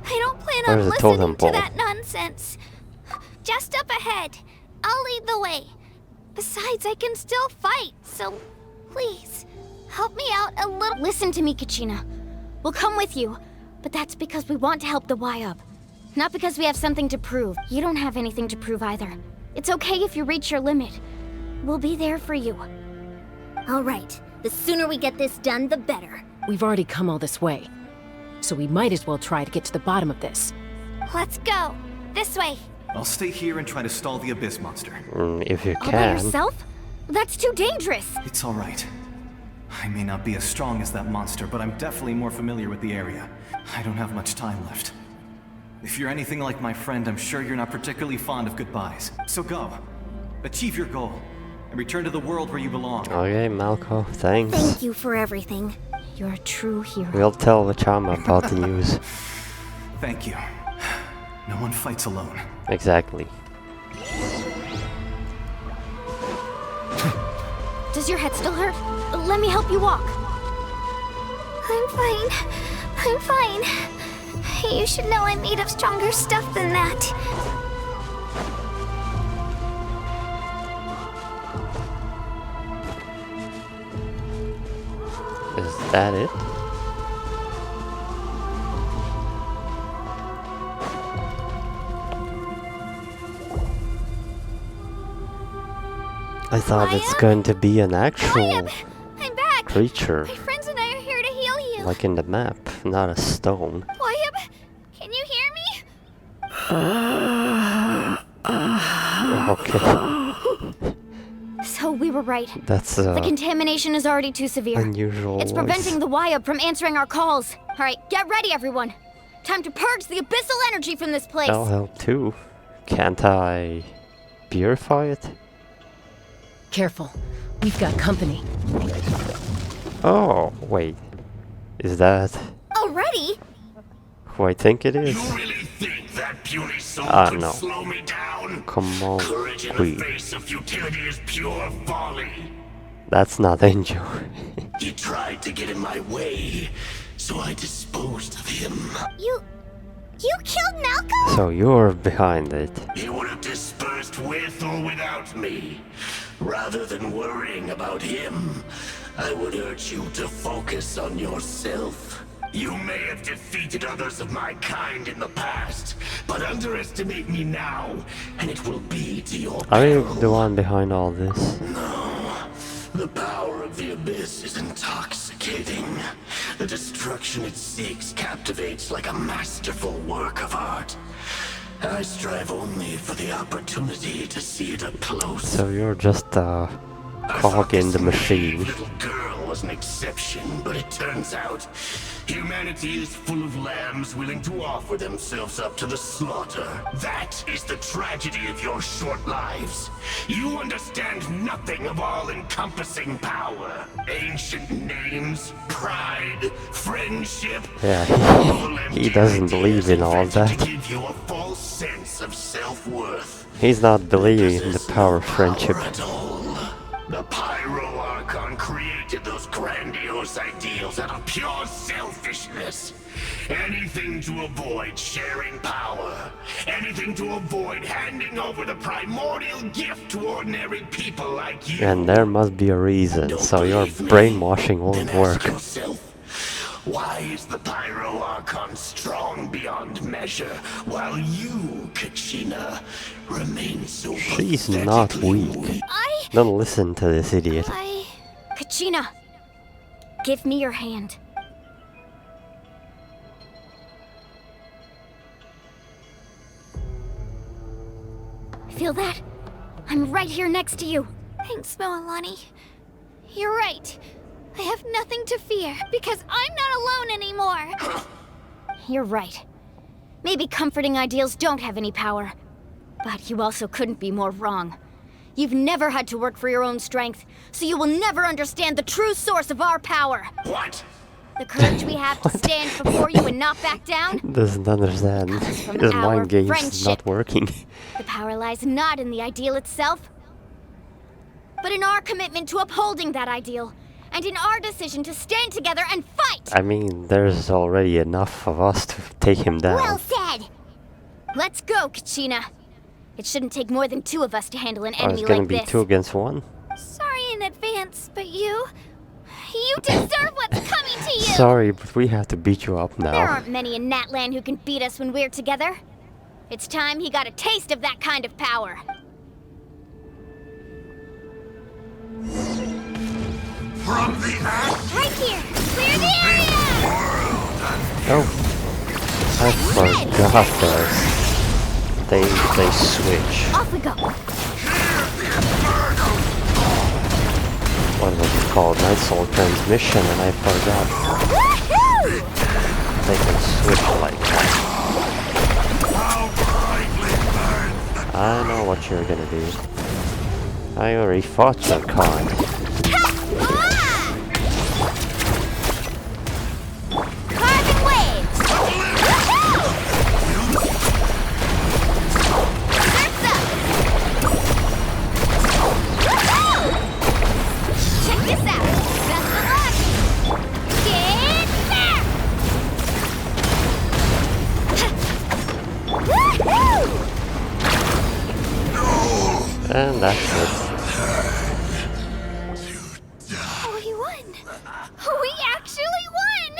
I don't plan Where's on the totem listening pole? to that nonsense. Just up ahead. I'll lead the way. Besides, I can still fight, so please, help me out a little. Listen to me, Kachina. We'll come with you, but that's because we want to help the Wyap. Not because we have something to prove. You don't have anything to prove either. It's okay if you reach your limit. We'll be there for you. All right. The sooner we get this done, the better. We've already come all this way, so we might as well try to get to the bottom of this. Let's go. This way. I'll stay here and try to stall the Abyss monster. If you All by can. yourself? That's too dangerous. It's alright. I may not be as strong as that monster, but I'm definitely more familiar with the area. I don't have much time left. If you're anything like my friend, I'm sure you're not particularly fond of goodbyes. So go. Achieve your goal. And return to the world where you belong. Okay, Malco, thanks. Thank you for everything. You're a true hero. We'll tell Wachama about the news. Thank you. No one fights alone. Exactly. Does your head still hurt? Let me help you walk. I'm fine. I'm fine. You should know I'm made of stronger stuff than that. Is that it? I thought it's going to be an actual I'm back. creature, My friends and I are here to heal you. like in the map, not a stone. Wyap, can you hear me? Okay, So we were right. that's The contamination is already too severe. unusual It's voice. preventing the Wyap from answering our calls. All right, get ready, everyone. Time to purge the abyssal energy from this place. That'll help too. Can't I purify it? Careful. We've got company. Oh, wait. Is that Already? who I think it is? You really think that puny soul could No. slow me down? Come on, Courage in the Queen. face of futility is pure folly. That's not Angel. He tried to get in my way, so I disposed of him. You killed Malcolm? So you're behind it. He would have dispersed with or without me. Rather than worrying about him, I would urge you to focus on yourself. You may have defeated others of my kind in the past, but underestimate me now, and it will be to your Are you peril. the one behind all this? No. The power of the Abyss is intoxicating. The destruction it seeks captivates like a masterful work of art. I strive only for the opportunity to see it up close. So you're just a cog in the machine. Little girl was an exception, but it turns out humanity is full of lambs willing to offer themselves up to the slaughter. That is the tragedy of your short lives. You understand nothing of all-encompassing power. Ancient names, pride, friendship. Yeah, he doesn't believe in all that. To give you a false sense of self-worth. He's not believing in the power of friendship. The Pyro Archon created those grandiose ideals out of pure selfishness. Anything to avoid sharing power. Anything to avoid handing over the primordial gift to ordinary people like you. And there must be a reason, so your brainwashing won't work. Why is the Pyro Archon strong beyond measure, while you, Kachina, remain so She's not weak. Don't listen to this idiot. Kachina, give me your hand. Feel that? I'm right here next to you. Thanks, Moalani. You're right. I have nothing to fear, because I'm not alone anymore. You're right. Maybe comforting ideals don't have any power. But you also couldn't be more wrong. You've never had to work for your own strength, so you will never understand the true source of our power. What? The courage we have to stand before you and not back down? Doesn't understand. His mind game's friendship. not working. The power lies not in the ideal itself, but in our commitment to upholding that ideal, and in our decision to stand together and fight! I mean, there's already enough of us to take him down. Well said! Let's go, Kachina. It shouldn't take more than 2 of us to handle an enemy it's gonna like be this. 2 against 1? Sorry in advance, but you deserve what's coming to you! Sorry, but we have to beat you up now. There aren't many in Natlan who can beat us when we're together. It's time he got a taste of that kind of power. From the ash. Right here! Clear the area! Oh, I forgot those. They switch. Off we go. What was it called? Night Soul Transmission, and I forgot. They can switch like that. I know what you're gonna do. I already fought your kind. Carbon waves! Check this out! Best of luck! Get there! Woohoo! And that's it. We won! We actually won!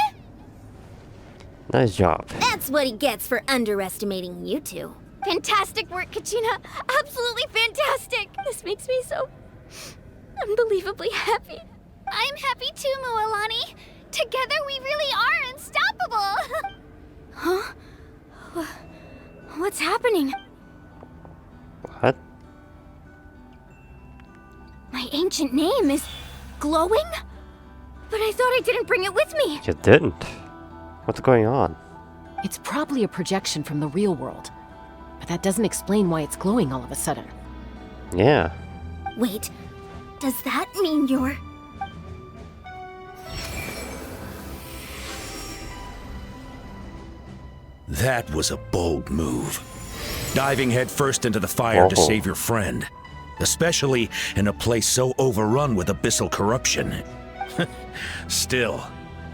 Nice job. That's what he gets for underestimating you 2. Fantastic work, Kachina. Absolutely fantastic. This makes me so unbelievably happy. I'm happy too, Moalani. Together we really are unstoppable! Huh? What's happening? What? My ancient name is glowing? But I thought I didn't bring it with me. You didn't. What's going on? It's probably a projection from the real world. But that doesn't explain why it's glowing all of a sudden. Yeah. Wait, does that mean you're... That was a bold move. Diving headfirst into the fire to save your friend. Especially in a place so overrun with abyssal corruption. Still,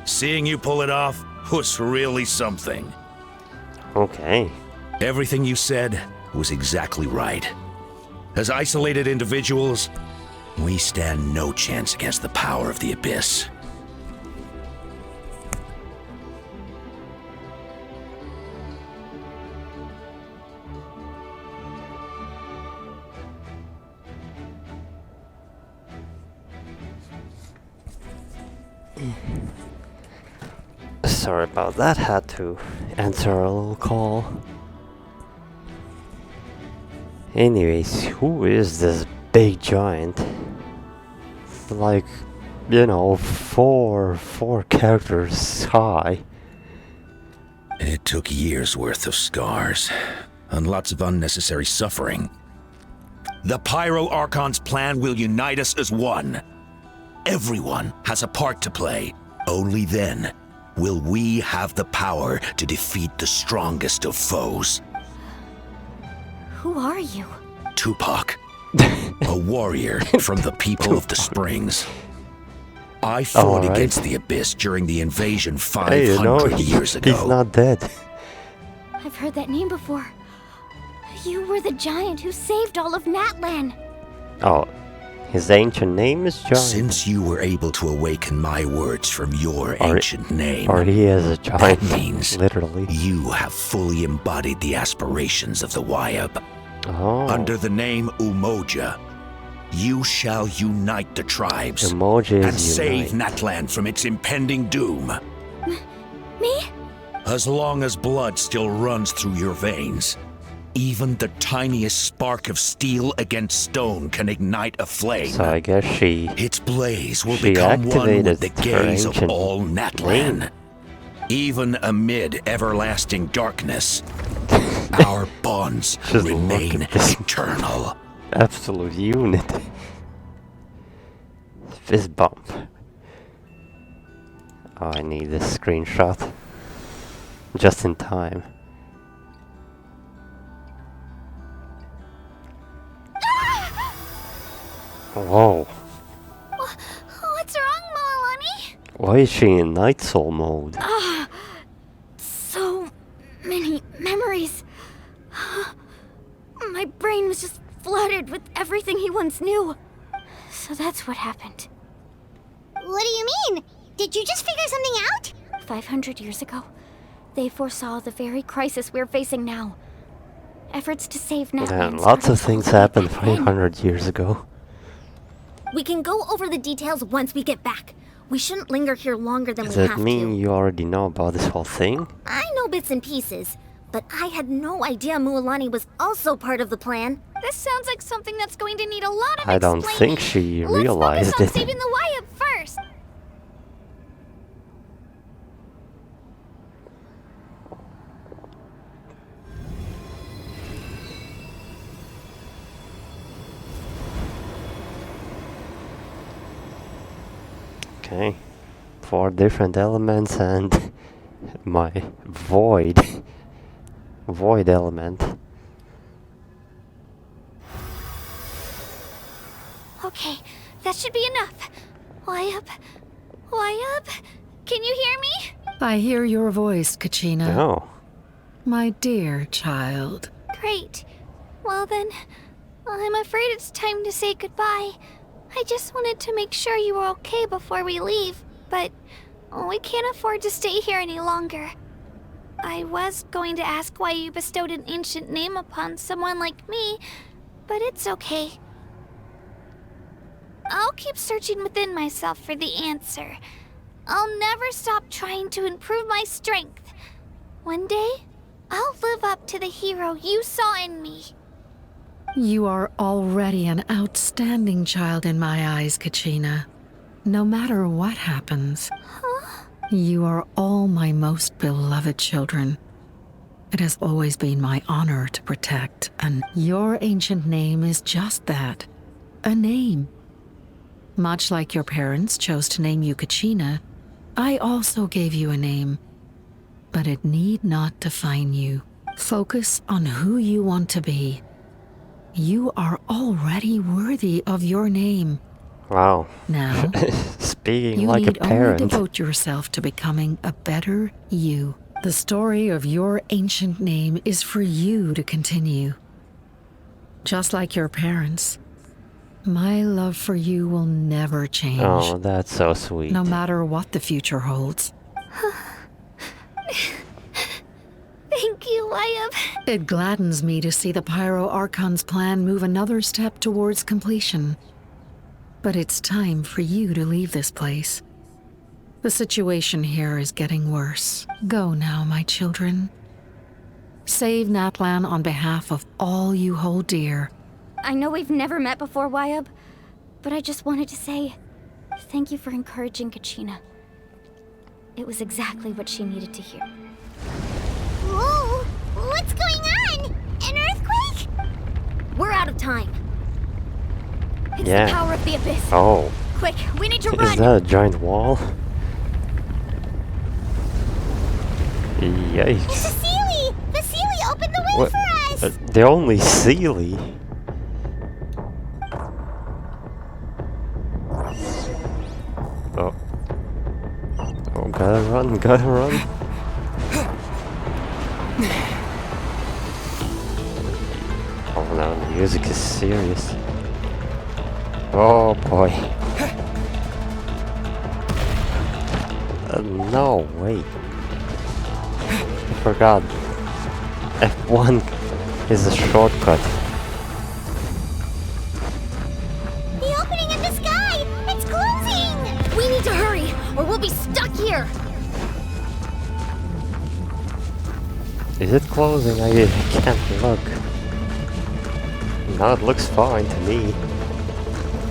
seeing you pull it off was really something. Okay. Everything you said was exactly right. As isolated individuals, we stand no chance against the power of the Abyss. sorry about that. Had to answer a little call. Anyways, who is this big giant? Like, you know, four characters high. It took years worth of scars, and lots of unnecessary suffering. The Pyro Archon's plan will unite us as one. Everyone has a part to play. Only then will we have the power to defeat the strongest of foes. Who are you? Tupac, a warrior from the people of the Springs. I fought against the Abyss during the invasion 500 years ago. He's not dead. I've heard that name before. You were the giant who saved all of Natlan. Oh, his ancient name is Giant. Since you were able to awaken my words from your ancient name, or he is a giant, that means literally. You have fully embodied the aspirations of the Wyab. Oh. Under the name Umoja, you shall unite the tribes and save Natlan from its impending doom. Me? As long as blood still runs through your veins, even the tiniest spark of steel against stone can ignite a flame. So I guess its blaze will become one with the gaze of all Natlan. Even amid everlasting darkness, our bonds remain eternal. Absolute unit. Fist bump. Oh, I need this screenshot. Just in time. Whoa. What's wrong, Moalani? Why is she in Night Soul mode? So many memories. My brain was just flooded with everything he once knew. So that's what happened. What do you mean? Did you just figure something out? 500 years ago, they foresaw the very crisis we're facing now. Efforts to save Natlan. Lots of things happened 500 years ago. We can go over the details once we get back. We shouldn't linger here longer than Does we that have mean to. you already know about this whole thing? I know bits and pieces, but I had no idea Mualani was also part of the plan. This sounds like something that's going to need a lot of I don't think she realized Let's focus on it. saving the Wyab first. Okay. 4 different elements and my void element. Okay, that should be enough. Wyab, can you hear me? I hear your voice, Kachina. Oh. My dear child. Great. Well then, I'm afraid it's time to say goodbye. I just wanted to make sure you were okay before we leave, but we can't afford to stay here any longer. I was going to ask why you bestowed an ancient name upon someone like me, but it's okay. I'll keep searching within myself for the answer. I'll never stop trying to improve my strength. One day, I'll live up to the hero you saw in me. You are already an outstanding child in my eyes, Kachina. No matter what happens, you are all my most beloved children. It has always been my honor to protect, and your ancient name is just that, a name. Much like your parents chose to name you Kachina, I also gave you a name. But it need not define you. Focus on who you want to be. You are already worthy of your name. Wow. Now, speaking you like a need only parent. devote yourself to becoming a better you. The story of your ancient name is for you to continue. Just like your parents, my love for you will never change. Oh, that's so sweet. No matter what the future holds. Thank you, Wyab. It gladdens me to see the Pyro Archon's plan move another step towards completion. But it's time for you to leave this place. The situation here is getting worse. Go now, my children. Save Natlan on behalf of all you hold dear. I know we've never met before, Wyabb, but I just wanted to say thank you for encouraging Kachina. It was exactly what she needed to hear. Whoa! What's going on? An earthquake? We're out of time. It's Yeah. the power of the abyss. Oh. Quick, we need to Is run! that a giant wall? Yikes. It's a Sealy! The Sealy opened the way What? for us! The only Sealy? Oh. Oh, gotta run, gotta run. Oh no, the music is serious. Oh boy. No, wait. I forgot. F1 is a shortcut. The opening in the sky! It's closing! We need to hurry, or we'll be stuck here! Is it closing? I can't look. No, it looks fine to me.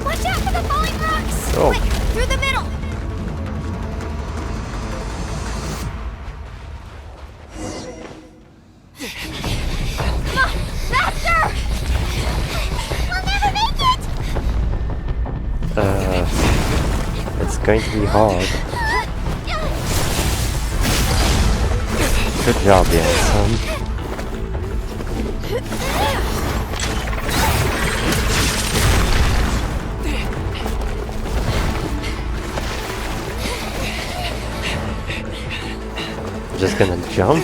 Watch out for the falling rocks! Oh. Quick, through the middle! Come on, faster! We'll never make it! It's going to be hard. Good job, son. Just gonna jump?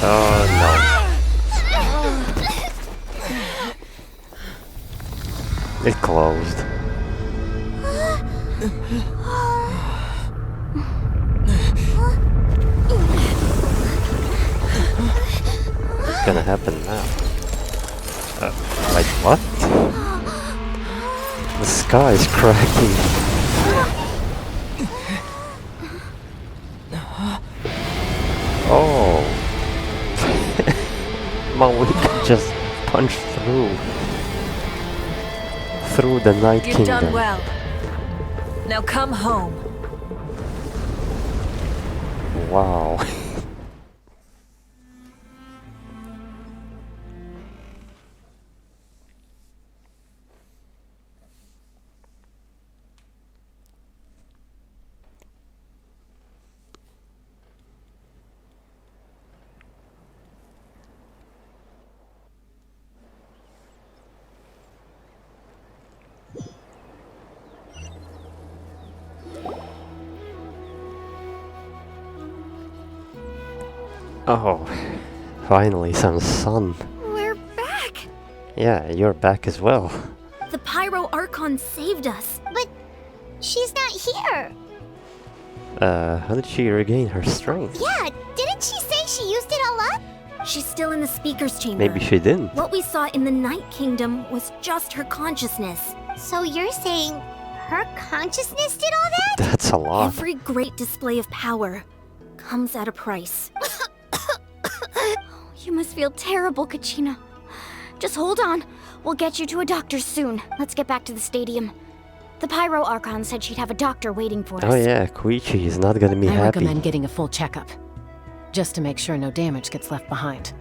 Oh no. It closed. What's gonna happen now? Wait, what? The sky is cracking. Oh. Mavuika just punched through the Night You've Kingdom. done well. Now come home. Wow. Oh, finally some sun. We're back! Yeah, you're back as well. The Pyro Archon saved us. But she's not here. How did she regain her strength? Yeah, didn't she say she used it all up? She's still in the speaker's chamber. Maybe she didn't. What we saw in the Night Kingdom was just her consciousness. So you're saying her consciousness did all that? That's a lot. Every great display of power comes at a price. You must feel terrible, Kachina. Just hold on. We'll get you to a doctor soon. Let's get back to the stadium. The Pyro Archon said she'd have a doctor waiting for us. Oh yeah, Koichi is not gonna be I happy. recommend getting a full checkup, just to make sure no damage gets left behind.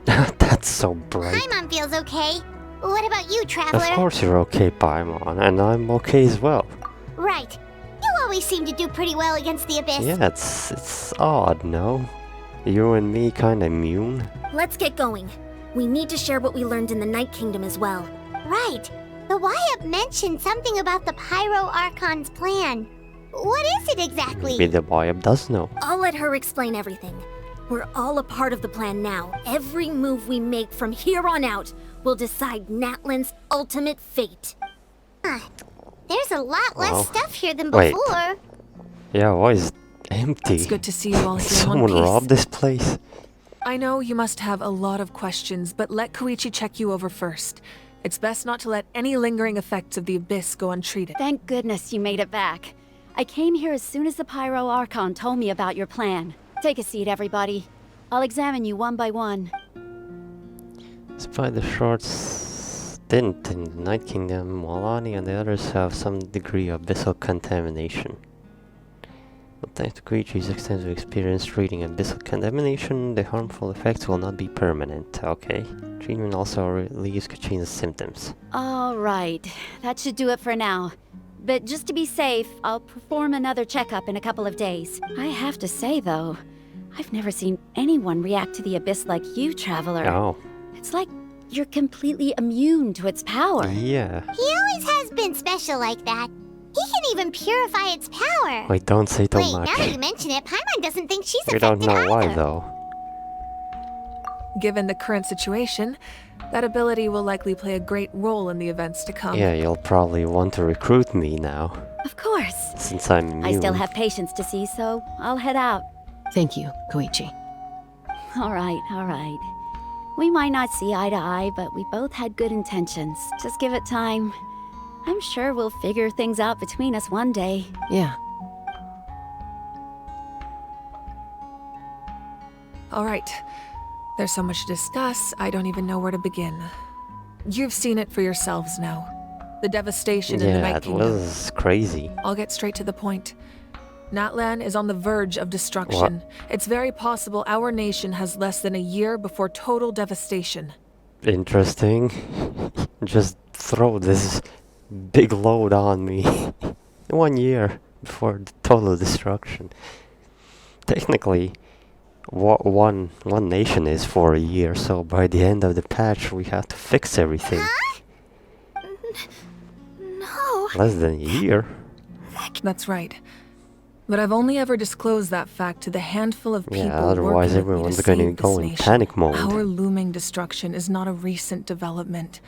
That's so bright. Paimon feels okay. What about you, Traveler? Of course you're okay, Paimon, and I'm okay as well. Right. You always seem to do pretty well against the Abyss. Yeah, it's odd, no? You and me kinda immune? Let's get going. We need to share what we learned in the Night Kingdom as well. Right. The Wyabb mentioned something about the Pyro Archon's plan. What is it exactly? Maybe the Wyabb does know. I'll let her explain everything. We're all a part of the plan now. Every move we make from here on out will decide Natlan's ultimate fate. There's a lot less Well, stuff here than wait. before. Yeah, why is it empty? It's good to see you all here in Someone one piece. robbed this place? I know you must have a lot of questions, but let Koichi check you over first. It's best not to let any lingering effects of the Abyss go untreated. Thank goodness you made it back. I came here as soon as the Pyro Archon told me about your plan. Take a seat, everybody. I'll examine you one by one. Despite the short stint in the Night Kingdom, Walani and the others have some degree of abyssal contamination. But thanks to Koichi's extensive experience treating abyssal contamination, the harmful effects will not be permanent. Okay. Treatment also relieves Kachina's symptoms. Alright, that should do it for now. But just to be safe, I'll perform another checkup in a couple of days. I have to say, though, I've never seen anyone react to the Abyss like you, Traveler. Oh. It's like you're completely immune to its power. Yeah. He always has been special like that. He can even purify its power. Wait, don't say too Wait, much. now that you mention it, Paimon doesn't think she's We affected don't know either. why, though. Given the current situation, that ability will likely play a great role in the events to come. Yeah, you'll probably want to recruit me now. Of course. Since I'm immune. I still have patients to see, so I'll head out. Thank you, Koichi. Alright, alright. We might not see eye to eye, but we both had good intentions. Just give it time. I'm sure we'll figure things out between us one day. Yeah. Alright. There's so much to discuss, I don't even know where to begin. You've seen it for yourselves now. The devastation in the Yeah, Night it Kingdom. was crazy. I'll get straight to the point. Natlan is on the verge of destruction. What? It's very possible our nation has less than a year before total devastation. Interesting. Just throw this big load on me. 1 year before the total destruction. Technically, one nation is for a year, so by the end of the patch we have to fix everything. No. Less than a year. That's right. But I've only ever disclosed that fact to the handful of people Yeah, otherwise working with me everyone's to going to save go this in nation. panic mode. Our looming destruction is not a recent development,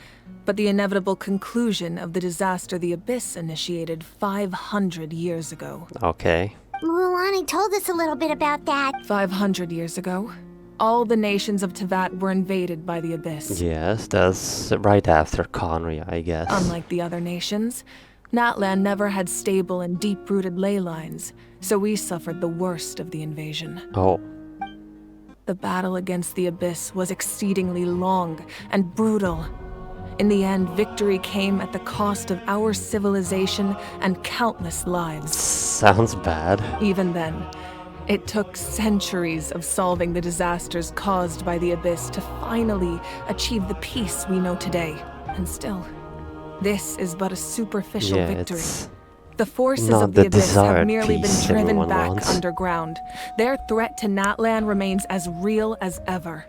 but the inevitable conclusion of the disaster the Abyss initiated 500 years ago. Okay. Mulani told us a little bit about that. 500 years ago, all the nations of Teyvat were invaded by the Abyss. Yes, that's right after Conry, I guess. Unlike the other nations, Natlan never had stable and deep-rooted ley lines, so we suffered the worst of the invasion. Oh. The battle against the Abyss was exceedingly long and brutal. In the end, victory came at the cost of our civilization and countless lives. Sounds bad. Even then, it took centuries of solving the disasters caused by the Abyss to finally achieve the peace we know today. And still, this is but a superficial Yeah, victory. it's The forces not of the the Abyss have desired merely been peace driven everyone back wants. underground. Their threat to Natlan remains as real as ever.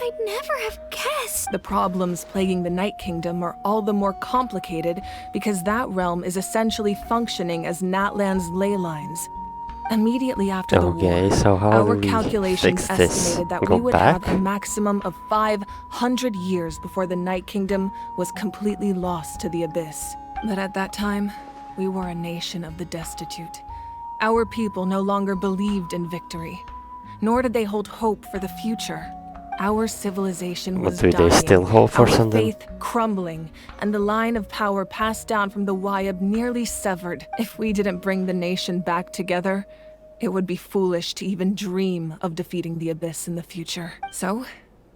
I'd never have guessed. The problems plaguing the Night Kingdom are all the more complicated because that realm is essentially functioning as Natlan's ley lines. Immediately after the war, So how our do we calculations fix this? estimated that Go we would back? have a maximum of 500 years before the Night Kingdom was completely lost to the Abyss. But at that time, we were a nation of the destitute. Our people no longer believed in victory, nor did they hold hope for the future. Our civilization was But do they dying, still hope for our something? faith crumbling, and the line of power passed down from the Wyab nearly severed. If we didn't bring the nation back together, it would be foolish to even dream of defeating the Abyss in the future. So,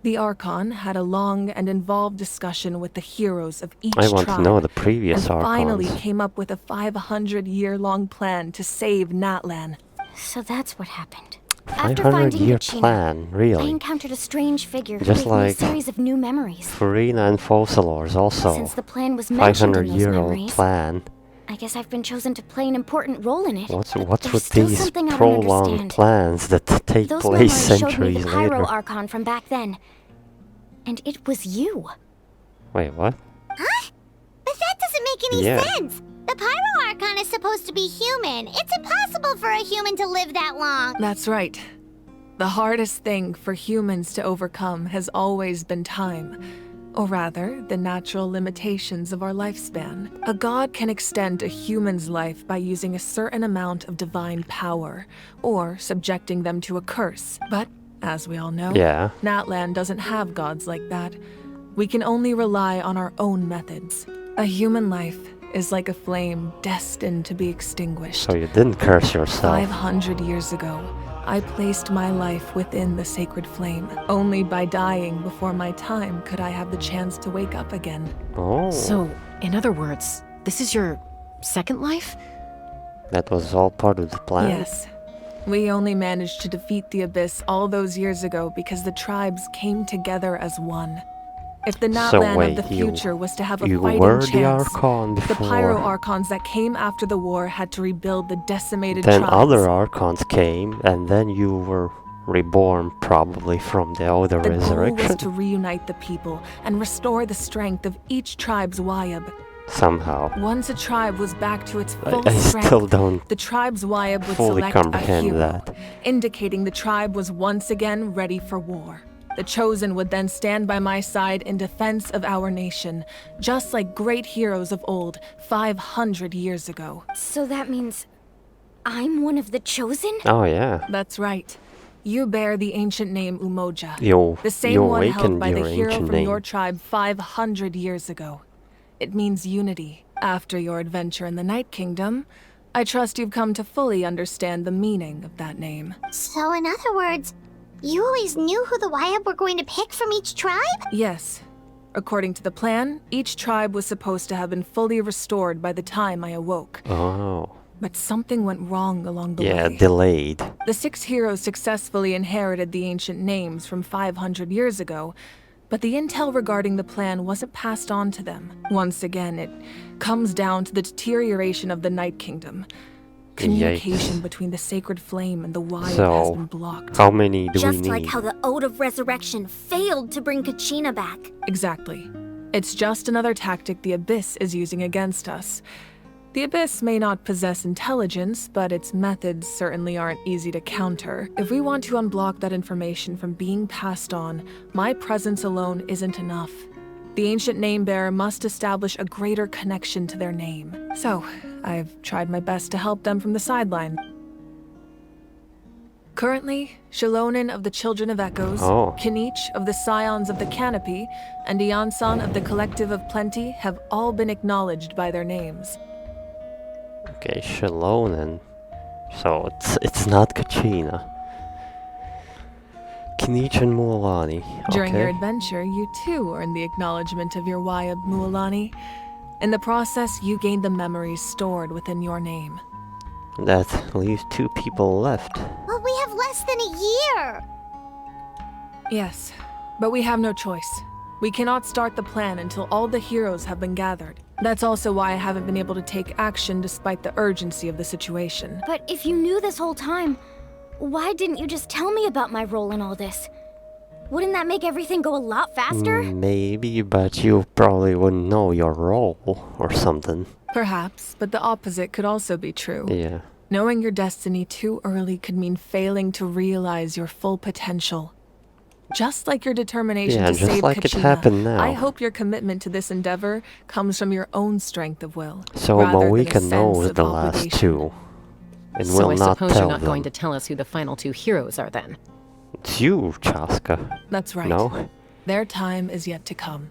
the Archon had a long and involved discussion with the heroes of each I want tribe, to know the previous and finally Archons. came up with a 500-year-long plan to save Natlan. So that's what happened. After 500 finding year Kachina, plan, I really? encountered a strange figure who Just gave me a like series of new memories. Farina and Fossilors also. Since the plan was mentioned in those 500-year-old memories, plan. I guess I've been chosen to play an important role in it. What's There's with still these something I don't prolonged understand. plans that take Those place memories showed me centuries the Pyro later? Archon from back then. And it was you. Wait, what? Huh? But that doesn't make any Yeah. sense. The Pyro Archon is supposed to be human. It's impossible for a human to live that long. That's right. The hardest thing for humans to overcome has always been time. Or rather, the natural limitations of our lifespan. A god can extend a human's life by using a certain amount of divine power, or subjecting them to a curse. But, as we all know, Yeah. Natlan doesn't have gods like that. We can only rely on our own methods. A human life is like a flame destined to be extinguished. So you didn't curse yourself. 500 years ago, I placed my life within the sacred flame. Only by dying before my time could I have the chance to wake up again. Oh. So, in other words, this is your second life? That was all part of the plan? Yes. We only managed to defeat the Abyss all those years ago because the tribes came together as one. If the Natlan of the future was to have a fighting chance, the Pyro Archons that came after the war had to rebuild the decimated then tribes. Other Archons came, and then you were reborn probably from the other resurrection. The goal was to reunite the people and restore the strength of each tribe's Wayab. Somehow. Once a tribe was back to its full I strength, still don't the tribe's Wayab would fully select a comprehend hero, that. indicating the tribe was once again ready for war. The Chosen would then stand by my side in defense of our nation, just like great heroes of old, 500 years ago. So that means I'm one of the Chosen? Oh yeah. That's right. You bear the ancient name Umoja, You the same one held awakened by the your hero ancient from name. your tribe 500 years ago. It means unity. After your adventure in the Night Kingdom, I trust you've come to fully understand the meaning of that name. So in other words, you always knew who the Wayab were going to pick from each tribe? Yes. According to the plan, each tribe was supposed to have been fully restored by the time I awoke. Oh. But something went wrong along the Yeah, way. delayed. The 6 heroes successfully inherited the ancient names from 500 years ago, but the intel regarding the plan wasn't passed on to them. Once again, it comes down to the deterioration of the Night Kingdom. Communication between the sacred flame and the Wayab has been blocked. How many do we Just need? like how the Ode of Resurrection failed to bring Kachina back. Exactly. It's just another tactic the Abyss is using against us. The Abyss may not possess intelligence, but its methods certainly aren't easy to counter. If we want to unblock that information from being passed on, my presence alone isn't enough. The ancient name-bearer must establish a greater connection to their name. So, I've tried my best to help them from the sideline. Currently, Shalonin of the Children of Echoes, Kinich of the Scions of the Canopy, and Iansan of the Collective of Plenty have all been acknowledged by their names. Okay, Shalonin. So it's not Kachina. Kinich and Mualani. During your Okay. adventure, you too earned the acknowledgement of your Wayab Mualani. In the process, you gained the memories stored within your name. That leaves 2 people left. But we have less than a year! Yes, but we have no choice. We cannot start the plan until all the heroes have been gathered. That's also why I haven't been able to take action despite the urgency of the situation. But if you knew this whole time, why didn't you just tell me about my role in all this? Wouldn't that make everything go a lot faster? Maybe, but you probably wouldn't know your role or something. Perhaps, but the opposite could also be true. Yeah. Knowing your destiny too early could mean failing to realize your full potential. Just like your determination Yeah, to just save like it Kachina, happened now. I hope your commitment to this endeavor comes from your own strength of will. So rather than a Mavuika sense knows of the last obligation. 2. And So will I not suppose tell you're not them. going to tell us who the final 2 heroes are then. It's you, Chaska. That's right. No? Their time is yet to come.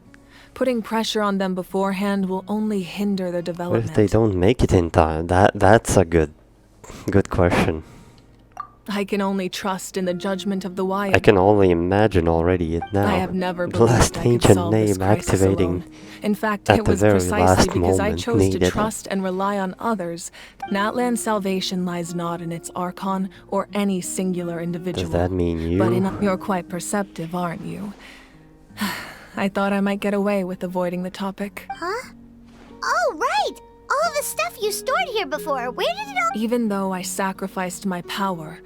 Putting pressure on them beforehand will only hinder their What development. if they don't make it in time? That's a good question. I can only trust in the judgment of the Wayab. I can only imagine already it now. I have never The believed last I could ancient solve this name crisis activating alone. In fact, at it the was very precisely last because I moment chose to needed. trust and rely on others. Natlan's salvation lies not in its Archon or any singular individual. Does that mean you? But you're quite perceptive, aren't you? I thought I might get away with avoiding the topic. Huh? Oh, right! All of the stuff you stored here before, where did it all— Even though I sacrificed my power,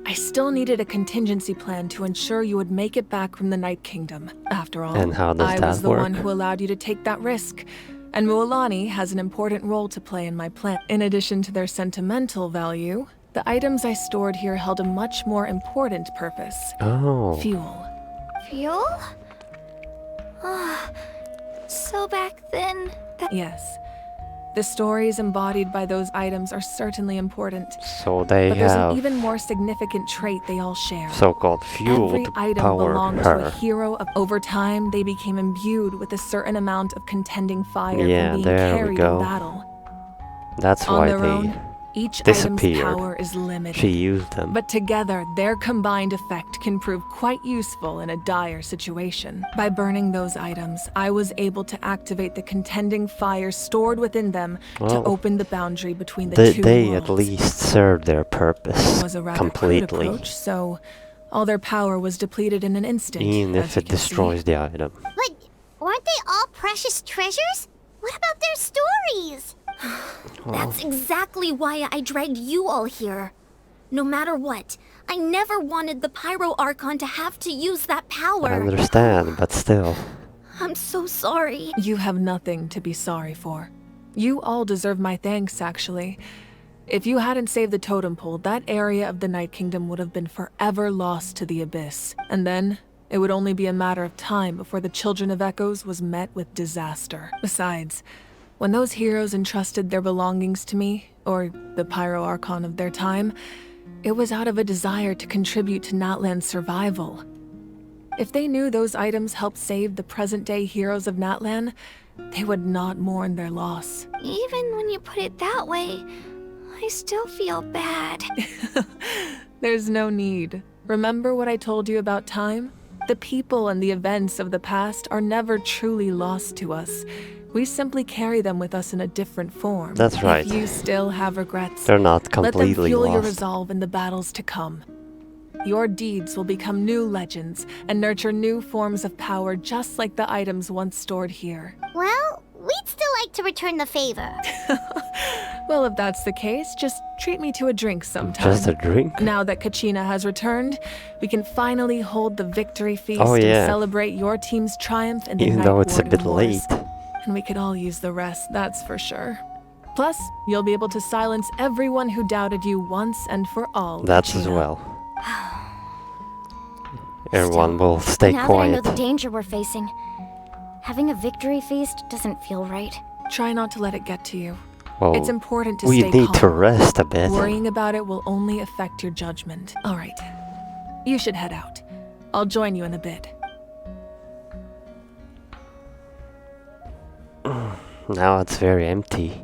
I still needed a contingency plan to ensure you would make it back from the Night Kingdom. After all, And how does I that was the work? one who allowed you to take that risk. And Mualani has an important role to play in my plan. In addition to their sentimental value, the items I stored here held a much more important purpose. Oh. Fuel. Fuel? Ah, so back then... Yes. The stories embodied by those items are certainly important. So they But there's an have even more significant trait they all share. so-called fuel Every to item power belonged to a her. hero of over time, they became imbued with a certain amount of contending fire Yeah, from being there we carried go. in battle. That's On why their they own, each item's disappeared. power is limited. She used them. But together, their combined effect can prove quite useful in a dire situation. By burning those items, I was able to activate the contending fire stored within them to Well, open the boundary between the two they worlds. at least served their purpose It was a rather crude completely, approach, so all their power was depleted in an instant. even as if you it can see. destroys the item. But weren't they all precious treasures? What about their stories? That's exactly why I dragged you all here. No matter what, I never wanted the Pyro Archon to have to use that power. I understand, but still. I'm so sorry. You have nothing to be sorry for. You all deserve my thanks, actually. If you hadn't saved the totem pole, that area of the Night Kingdom would have been forever lost to the Abyss. And then, it would only be a matter of time before the Children of Echoes was met with disaster. Besides, when those heroes entrusted their belongings to me, or the Pyro Archon of their time, it was out of a desire to contribute to Natlan's survival. If they knew those items helped save the present-day heroes of Natlan, they would not mourn their loss. Even when you put it that way, I still feel bad. There's no need. Remember what I told you about time? The people and the events of the past are never truly lost to us. We simply carry them with us in a different form. That's right. If you still have regrets, They're not let them completely fuel your lost. resolve in the battles to come. Your deeds will become new legends and nurture new forms of power just like the items once stored here. Well, we'd still like to return the favor. Well, if that's the case, just treat me to a drink sometime. Just a drink? Now that Kachina has returned, we can finally hold the victory feast Oh, yeah. and celebrate your team's triumph in the Even Night though it's a Warden bit Wars. late. And we could all use the rest, that's for sure. Plus, you'll be able to silence everyone who doubted you once and for all. That's as Kachina. well. Everyone will stay Now that I know quiet. the danger we're facing, having a victory feast doesn't feel right. Try not to let it get to you. Well, It's important to we stay need calm. to rest a bit. Worrying about it will only affect your judgment. All right. You should head out. I'll join you in a bit. Now it's very empty.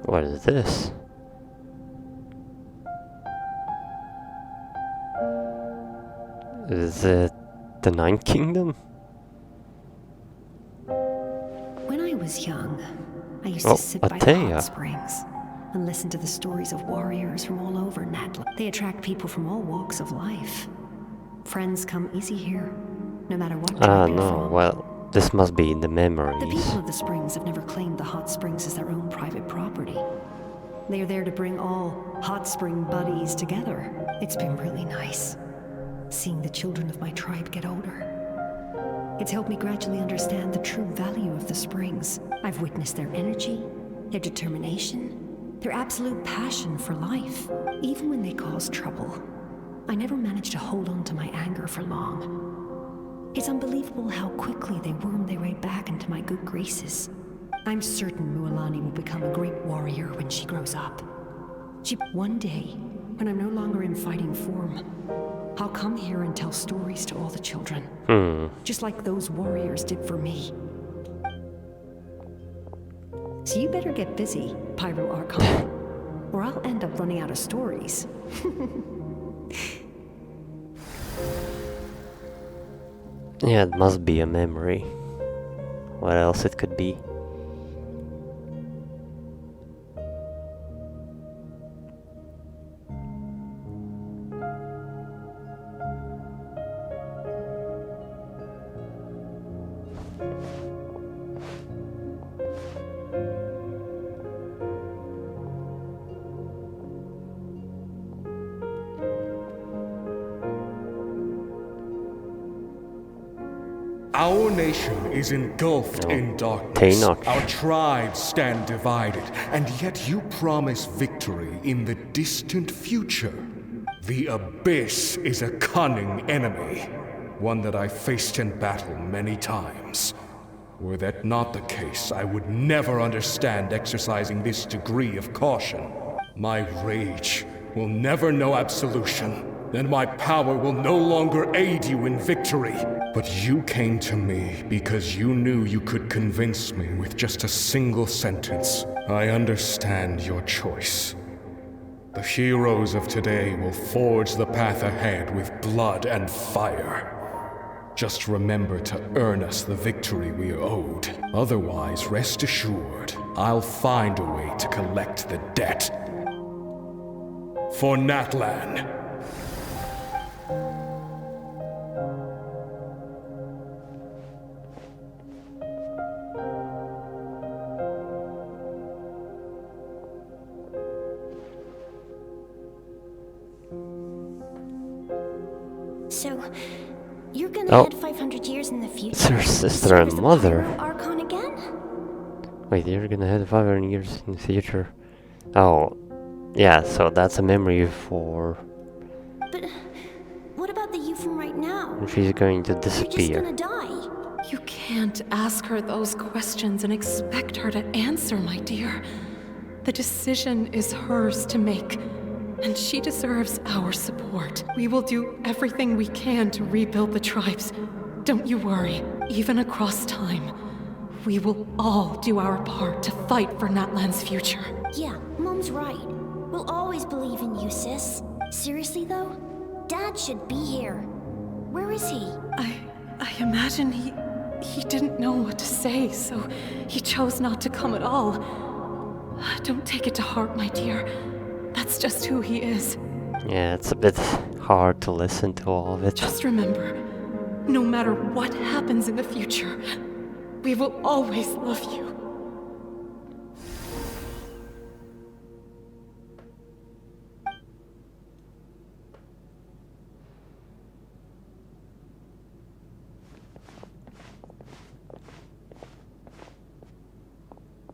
What is this? Is it the Ninth Kingdom? When I was young, I used Oh, to sit by the Atea. hot springs and listen to the stories of warriors from all over Natlan. They attract people from all walks of life. Friends come easy here, no matter what Ah, tribe you're no, from. well, this must be in the The memories. people of the springs have never claimed the hot springs as their own private property. They are there to bring all hot spring buddies together. It's been really nice, seeing the children of my tribe get older. It's helped me gradually understand the true value of the springs. I've witnessed their energy, their determination, their absolute passion for life. Even when they cause trouble, I never managed to hold on to my anger for long. It's unbelievable how quickly they worm their way back into my good graces. I'm certain Mualani will become a great warrior when she grows up. One day, when I'm no longer in fighting form, I'll come here and tell stories to all the children. Just like those warriors did for me. So you better get busy, Pyro Archon, or I'll end up running out of stories. Yeah, it must be a memory. What else it could be? Our nation is engulfed in darkness. Tenoch. Our tribes stand divided, and yet you promise victory in the distant future. The Abyss is a cunning enemy, one that I faced in battle many times. Were that not the case, I would never understand exercising this degree of caution. My rage will never know absolution, and my power will no longer aid you in victory. But you came to me because you knew you could convince me with just a single sentence. I understand your choice. The heroes of today will forge the path ahead with blood and fire. Just remember to earn us the victory we are owed. Otherwise, rest assured, I'll find a way to collect the debt. For Natlan. So, you're gonna head 500 years in the future? It's her sister and mother. Archon again? Wait, you're gonna head 500 years in the future. Oh, yeah, so that's a memory for... But what about the you from right now? She's going to You're just disappear. gonna die. You can't ask her those questions and expect her to answer, my dear. The decision is hers to make, and she deserves our support. We will do everything we can to rebuild the tribes. Don't you worry, even across time. We will all do our part to fight for Natlan's future. Yeah, Mom's right. We'll always believe in you, sis. Seriously, though? Dad should be here. Where is he? I imagine he didn't know what to say, so he chose not to come at all. Don't take it to heart, my dear. That's just who he is. Yeah, it's a bit hard to listen to all of it. Just remember, no matter what happens in the future, we will always love you.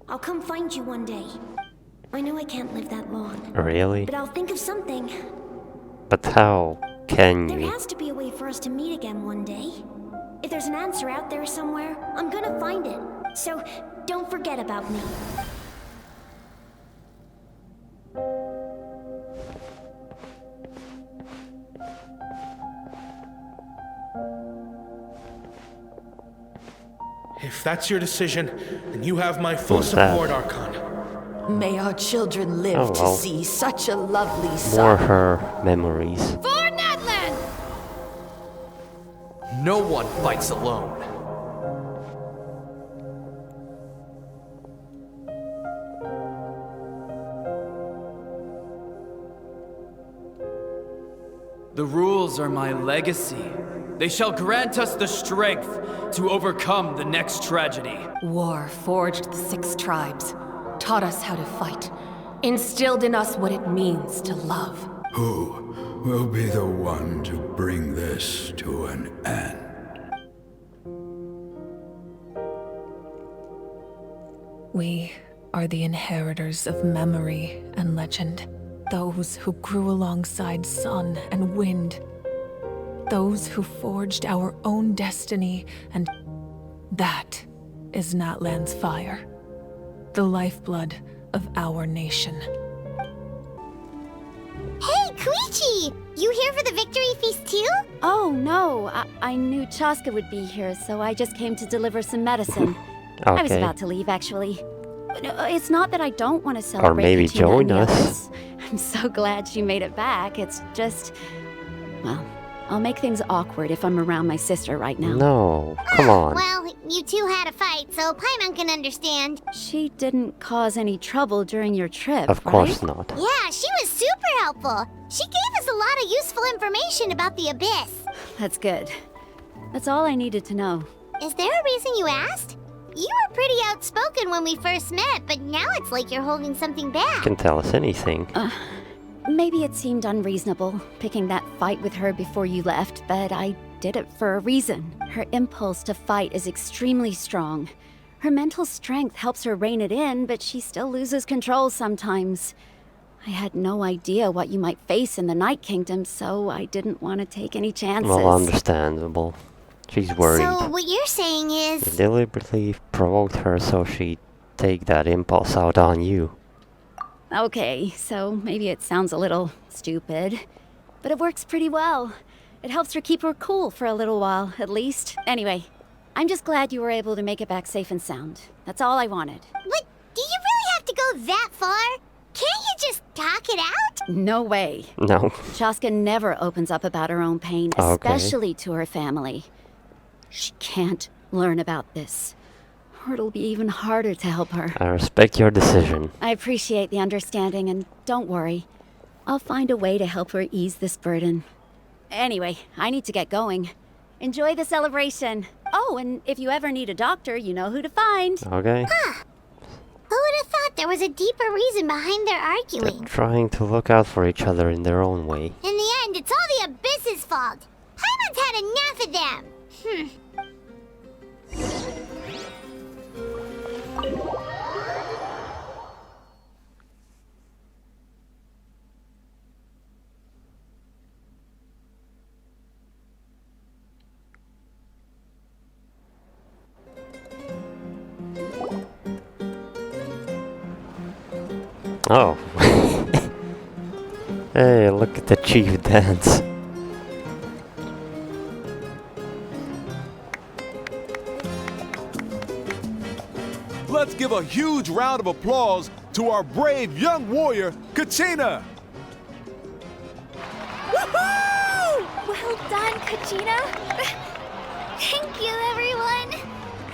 I'll come find you one day. I know I can't live that long. Really? But I'll think of something. But how can There you? has to be a way for us to meet again one day. If there's an answer out there somewhere, I'm gonna find it. So, don't forget about me. If that's your decision, then you have my full Who's that? support, Archon. May our children live Oh, to well. see such a lovely More son. her memories. For Natlan! No one fights alone. The rules are my legacy. They shall grant us the strength to overcome the next tragedy. War forged the 6 tribes, taught us how to fight, instilled in us what it means to love. Who will be the one to bring this to an end? We are the inheritors of memory and legend. Those who grew alongside sun and wind. Those who forged our own destiny, and that is Natlan's fire. The lifeblood of our nation. Hey, Koichi! You here for the victory feast too? Oh, no. I knew Chaska would be here, so I just came to deliver some medicine. I was Okay. about to leave, actually. It's not that I don't want to celebrate Or maybe Katina and join the us. others. I'm so glad she made it back. It's just... Well, I'll make things awkward if I'm around my sister right now. No, come on. Well, you two had a fight, so Paimon can understand. She didn't cause any trouble during your trip, Of course right? not. Yeah, she was super helpful. She gave us a lot of useful information about the Abyss. That's good. That's all I needed to know. Is there a reason you asked? You were pretty outspoken when we first met, but now it's like you're holding something back. Can tell us anything. Maybe it seemed unreasonable, picking that fight with her before you left, but I did it for a reason. Her impulse to fight is extremely strong. Her mental strength helps her rein it in, but she still loses control sometimes. I had no idea what you might face in the Night Kingdom, so I didn't want to take any chances. Well, understandable. She's worried. So what you're saying is... You deliberately provoked her so she'd take that impulse out on you. Okay, so maybe it sounds a little stupid, but it works pretty well. It helps her keep her cool for a little while, at least. Anyway, I'm just glad you were able to make it back safe and sound. That's all I wanted. But do you really have to go that far? Can't you just talk it out? No way. No. Shaska never opens up about her own pain, especially to her family. She can't learn about this, or it'll be even harder to help her. I respect your decision. I appreciate the understanding, and don't worry. I'll find a way to help her ease this burden. Anyway, I need to get going. Enjoy the celebration. Oh, and if you ever need a doctor, you know who to find. Okay. Huh. Who would have thought there was a deeper reason behind their arguing? They're trying to look out for each other in their own way. In the end, it's all the Abyss's fault. Paimon's had enough of them. Oh. Hey, look at the chief dance. Let's give a huge round of applause to our brave young warrior, Kachina! Woohoo! Well done, Kachina. Thank you, everyone.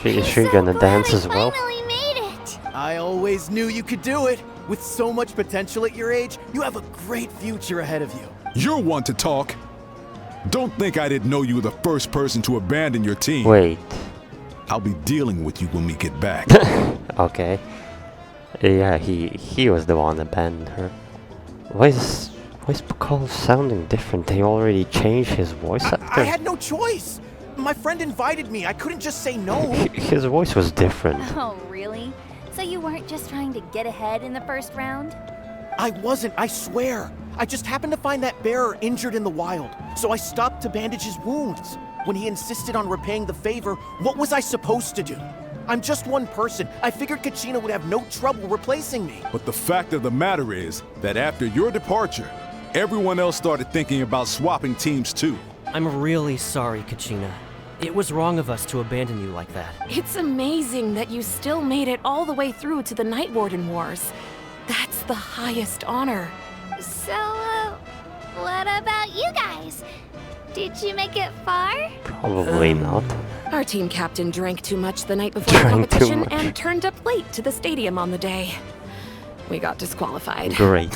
Is she gonna dance as well? Finally made it. I always knew you could do it. With so much potential at your age, you have a great future ahead of you. You're one to talk. Don't think I didn't know you were the first person to abandon your team. Wait. I'll be dealing with you when we get back. Okay. Yeah, he was the one that abandoned her. Why is Pakal sounding different? They already changed his voice actor? I had no choice. My friend invited me. I couldn't just say no. His voice was different. Oh, really? So you weren't just trying to get ahead in the first round? I wasn't, I swear. I just happened to find that bearer injured in the wild, so I stopped to bandage his wounds. When he insisted on repaying the favor, what was I supposed to do? I'm just one person. I figured Kachina would have no trouble replacing me. But the fact of the matter is that after your departure, everyone else started thinking about swapping teams too. I'm really sorry, Kachina. It was wrong of us to abandon you like that. It's amazing that you still made it all the way through to the Night Warden Wars. That's the highest honor. So, what about you guys? Did you make it far? Probably not. Our team captain drank too much the night before the competition and turned up late to the stadium on the day. We got disqualified. Great.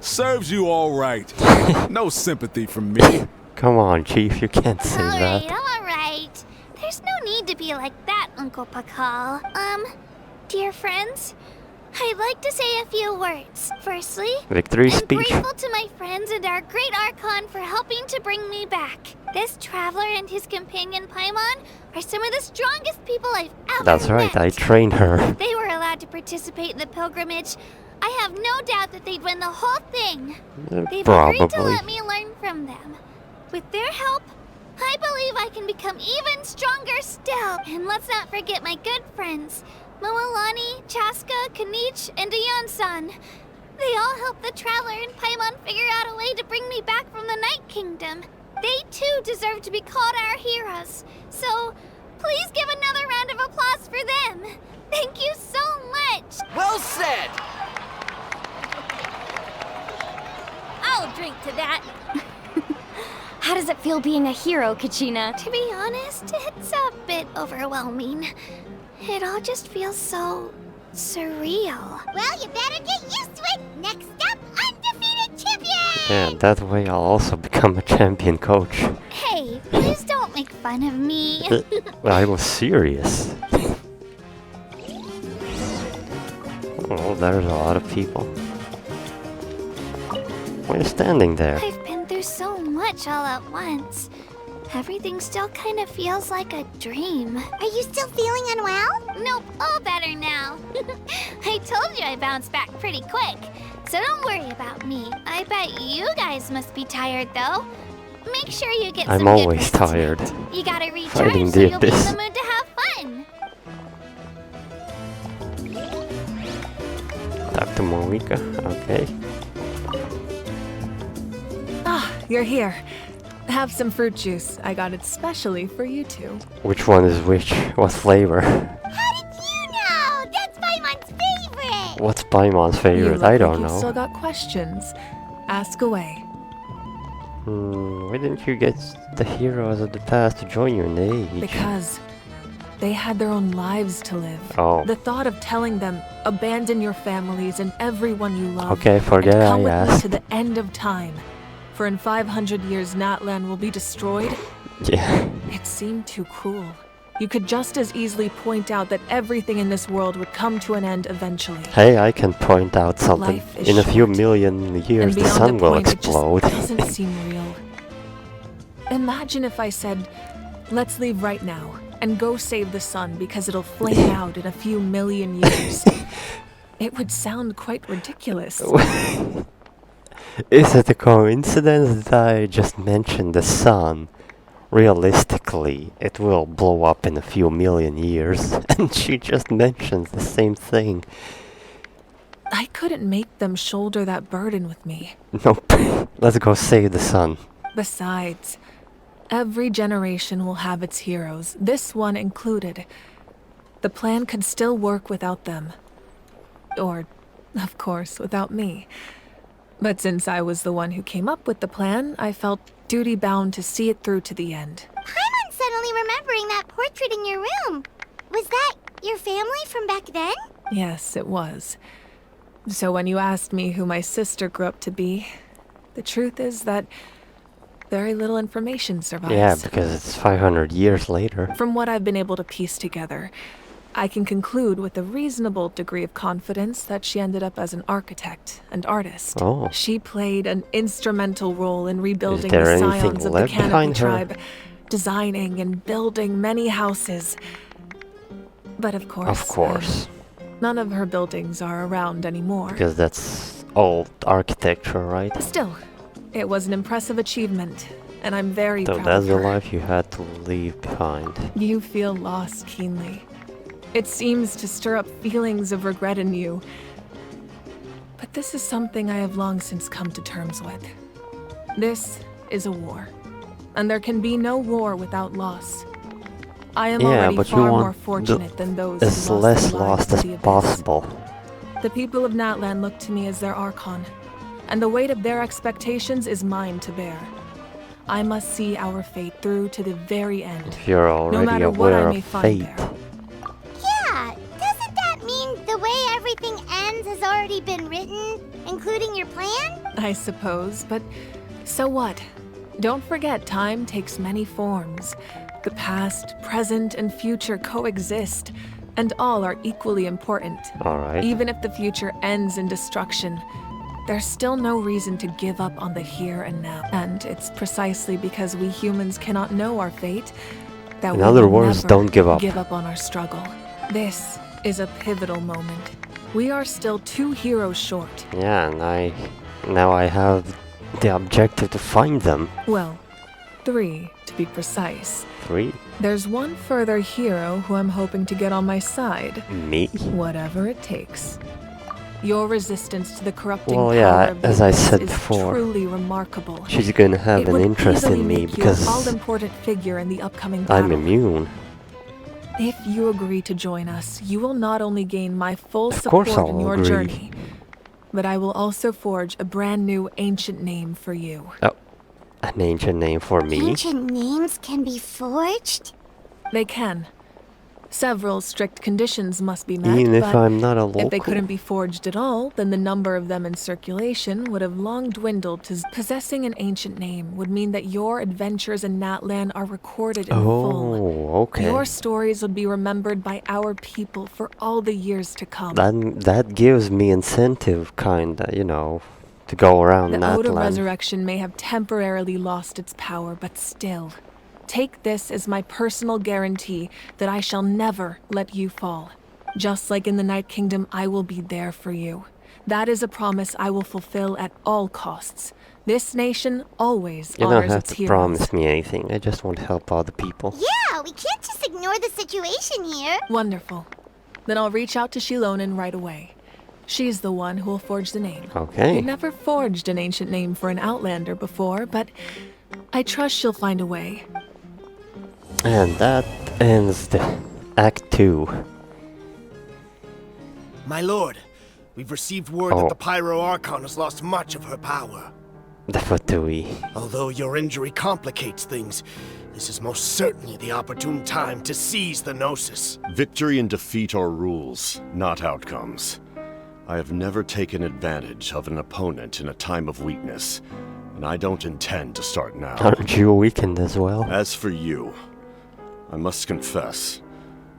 Serves you all right. No sympathy from me. Come on, Chief, you can't say that. All right. There's no need to be like that, Uncle Pakal. Dear friends, I'd like to say a few words. Firstly, Victory I'm speech. grateful to my friends and our great Archon for helping to bring me back. This traveler and his companion Paimon are some of the strongest people I've ever That's right, met. I trained her. They were allowed to participate in the pilgrimage. I have no doubt that they'd win the whole thing. They've agreed to let me learn from them. With their help, I believe I can become even stronger still. And let's not forget my good friends, Moalani, Chaska, Kanich, and Ayan-san. They all helped the Traveler and Paimon figure out a way to bring me back from the Night Kingdom. They too deserve to be called our heroes. So, please give another round of applause for them. Thank you so much. Well said! I'll drink to that. How does it feel being a hero, Kachina? To be honest, it's a bit overwhelming. It all just feels so surreal. Well, you better get used to it. Next up, undefeated champion! Yeah, that way I'll also become a champion coach. Hey, please don't make fun of me. I was serious. Oh, there's a lot of people. Why are you standing there? I've been through so much much all at once. Everything still kind of feels like a dream. Are you still feeling unwell? Nope, all better now. I told you I bounced back pretty quick, so don't worry about me. I bet you guys must be tired though. Make sure you get some I'm good always rest tired. tonight. You gotta recharge Fighting so the you'll be in abyss. the mood to have fun. Talk to Mavuika. Okay. Ah, you're here. Have some fruit juice. I got it specially for you two. Which one is which? What flavor? How did you know? That's Paimon's favorite! What's Paimon's You favorite? look I like don't you've still know. got questions. Ask away. Why didn't you get the heroes of the past to join you in the age? Because they had their own lives to live. Oh. The thought of telling them, abandon your families and everyone you love. Okay, forget and I come with me asked. to the end of time. For in 500 years, Natlan will be destroyed. Yeah. It seemed too cruel. You could just as easily point out that everything in this world would come to an end eventually. Hey, I can point out something. Life is In a few short. million years, And the beyond sun a will point, explode. It just doesn't seem real. Imagine if I said, let's leave right now and go save the sun because it'll flame out in a few million years. It would sound quite ridiculous. Is it a coincidence that I just mentioned the sun? Realistically, it will blow up in a few million years, and she just mentions the same thing. I couldn't make them shoulder that burden with me. Nope. Let's go save the sun. Besides, every generation will have its heroes, this one included. The plan could still work without them. Or, of course, without me. But since I was the one who came up with the plan, I felt duty-bound to see it through to the end. Paimon's suddenly remembering that portrait in your room. Was that your family from back then? Yes, it was. So when you asked me who my sister grew up to be, the truth is that very little information survives. Yeah, because it's 500 years later. From what I've been able to piece together, I can conclude with a reasonable degree of confidence that she ended up as an architect and artist. Oh. She played an instrumental role in rebuilding there the anything scions of the left Canopy behind her? tribe, designing and building many houses. But of course, none of her buildings are around anymore. Because that's old architecture, right? Still, it was an impressive achievement, and I'm very So proud that's of the her. life you had to leave behind. You feel loss keenly. It seems to stir up feelings of regret in you. But this is something I have long since come to terms with. This is a war. And there can be no war without loss. I am Yeah, already but you far more want fortunate than those as who lost less their lives lost to as the abyss. possible. The people of Natlan look to me as their Archon, and the weight of their expectations is mine to bear. I must see our fate through to the very end, If you're no already matter what I aware may of find fate. there. Yeah, doesn't that mean the way everything ends has already been written, including your plan? I suppose, but so what? Don't forget, time takes many forms. The past, present, and future coexist, and all are equally important. Alright. Even if the future ends in destruction, there's still no reason to give up on the here and now. And it's precisely because we humans cannot know our fate that In we other will words, never don't give up. give up on our struggle. This is a pivotal moment. We are still 2 heroes short. Yeah, and now I have the objective to find them. Well, 3 to be precise. 3? There's one further hero who I'm hoping to get on my side. Me? Whatever it takes. Your resistance to the corrupting Well, power yeah, of the as I abyss said is before, truly remarkable. she's gonna have It an would interest easily in me make you an because all-important figure in the upcoming I'm battle. immune. If you agree to join us, you will not only gain my full Of course support in I'll your agree. journey, but I will also forge a brand new ancient name for you. Oh, an ancient name for me? Ancient names can be forged? They can. Several strict conditions must be met, Even if but I'm not a local? if they couldn't be forged at all, then the number of them in circulation would have long dwindled to possessing an ancient name would mean that your adventures in Natlan are recorded in full. Oh, okay. Your stories would be remembered by our people for all the years to come. That gives me incentive, kinda, to go around The Ode of Natlan. Resurrection may have temporarily lost its power, but still, take this as my personal guarantee that I shall never let you fall. Just like in the Night Kingdom, I will be there for you. That is a promise I will fulfill at all costs. This nation always You don't honors have its to heroes. promise me anything. I just want to help other people. Yeah, we can't just ignore the situation here. Wonderful. Then I'll reach out to Shilonen right away. She's the one who will forge the name. Okay. We've never forged an ancient name for an Outlander before, but I trust she'll find a way. And that ends the Act 2. My lord, we've received word that the Pyro Archon has lost much of her power. The Fatui. Although your injury complicates things, this is most certainly the opportune time to seize the Gnosis. Victory and defeat are rules, not outcomes. I have never taken advantage of an opponent in a time of weakness, and I don't intend to start now. Aren't you weakened as well? As for you, I must confess,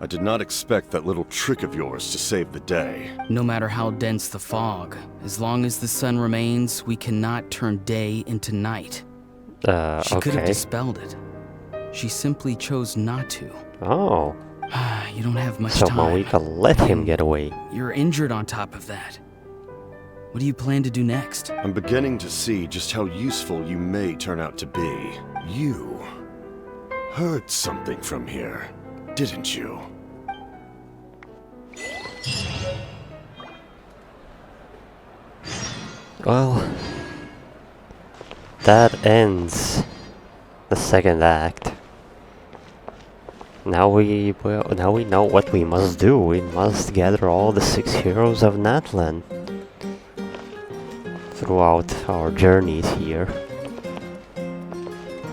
I did not expect that little trick of yours to save the day. No matter how dense the fog, as long as the sun remains, we cannot turn day into night. She could have okay. dispelled it. She simply chose not to. Oh. You don't have much So time. Mavuika let him get away. You're injured on top of that. What do you plan to do next? I'm beginning to see just how useful you may turn out to be. You heard something from here, didn't you? Well, that ends the second act. Now we know what we must do. We must gather all the 6 heroes of Natlan throughout our journeys here.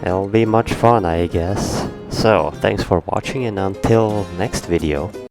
It'll be much fun, I guess. So, thanks for watching, and until next video.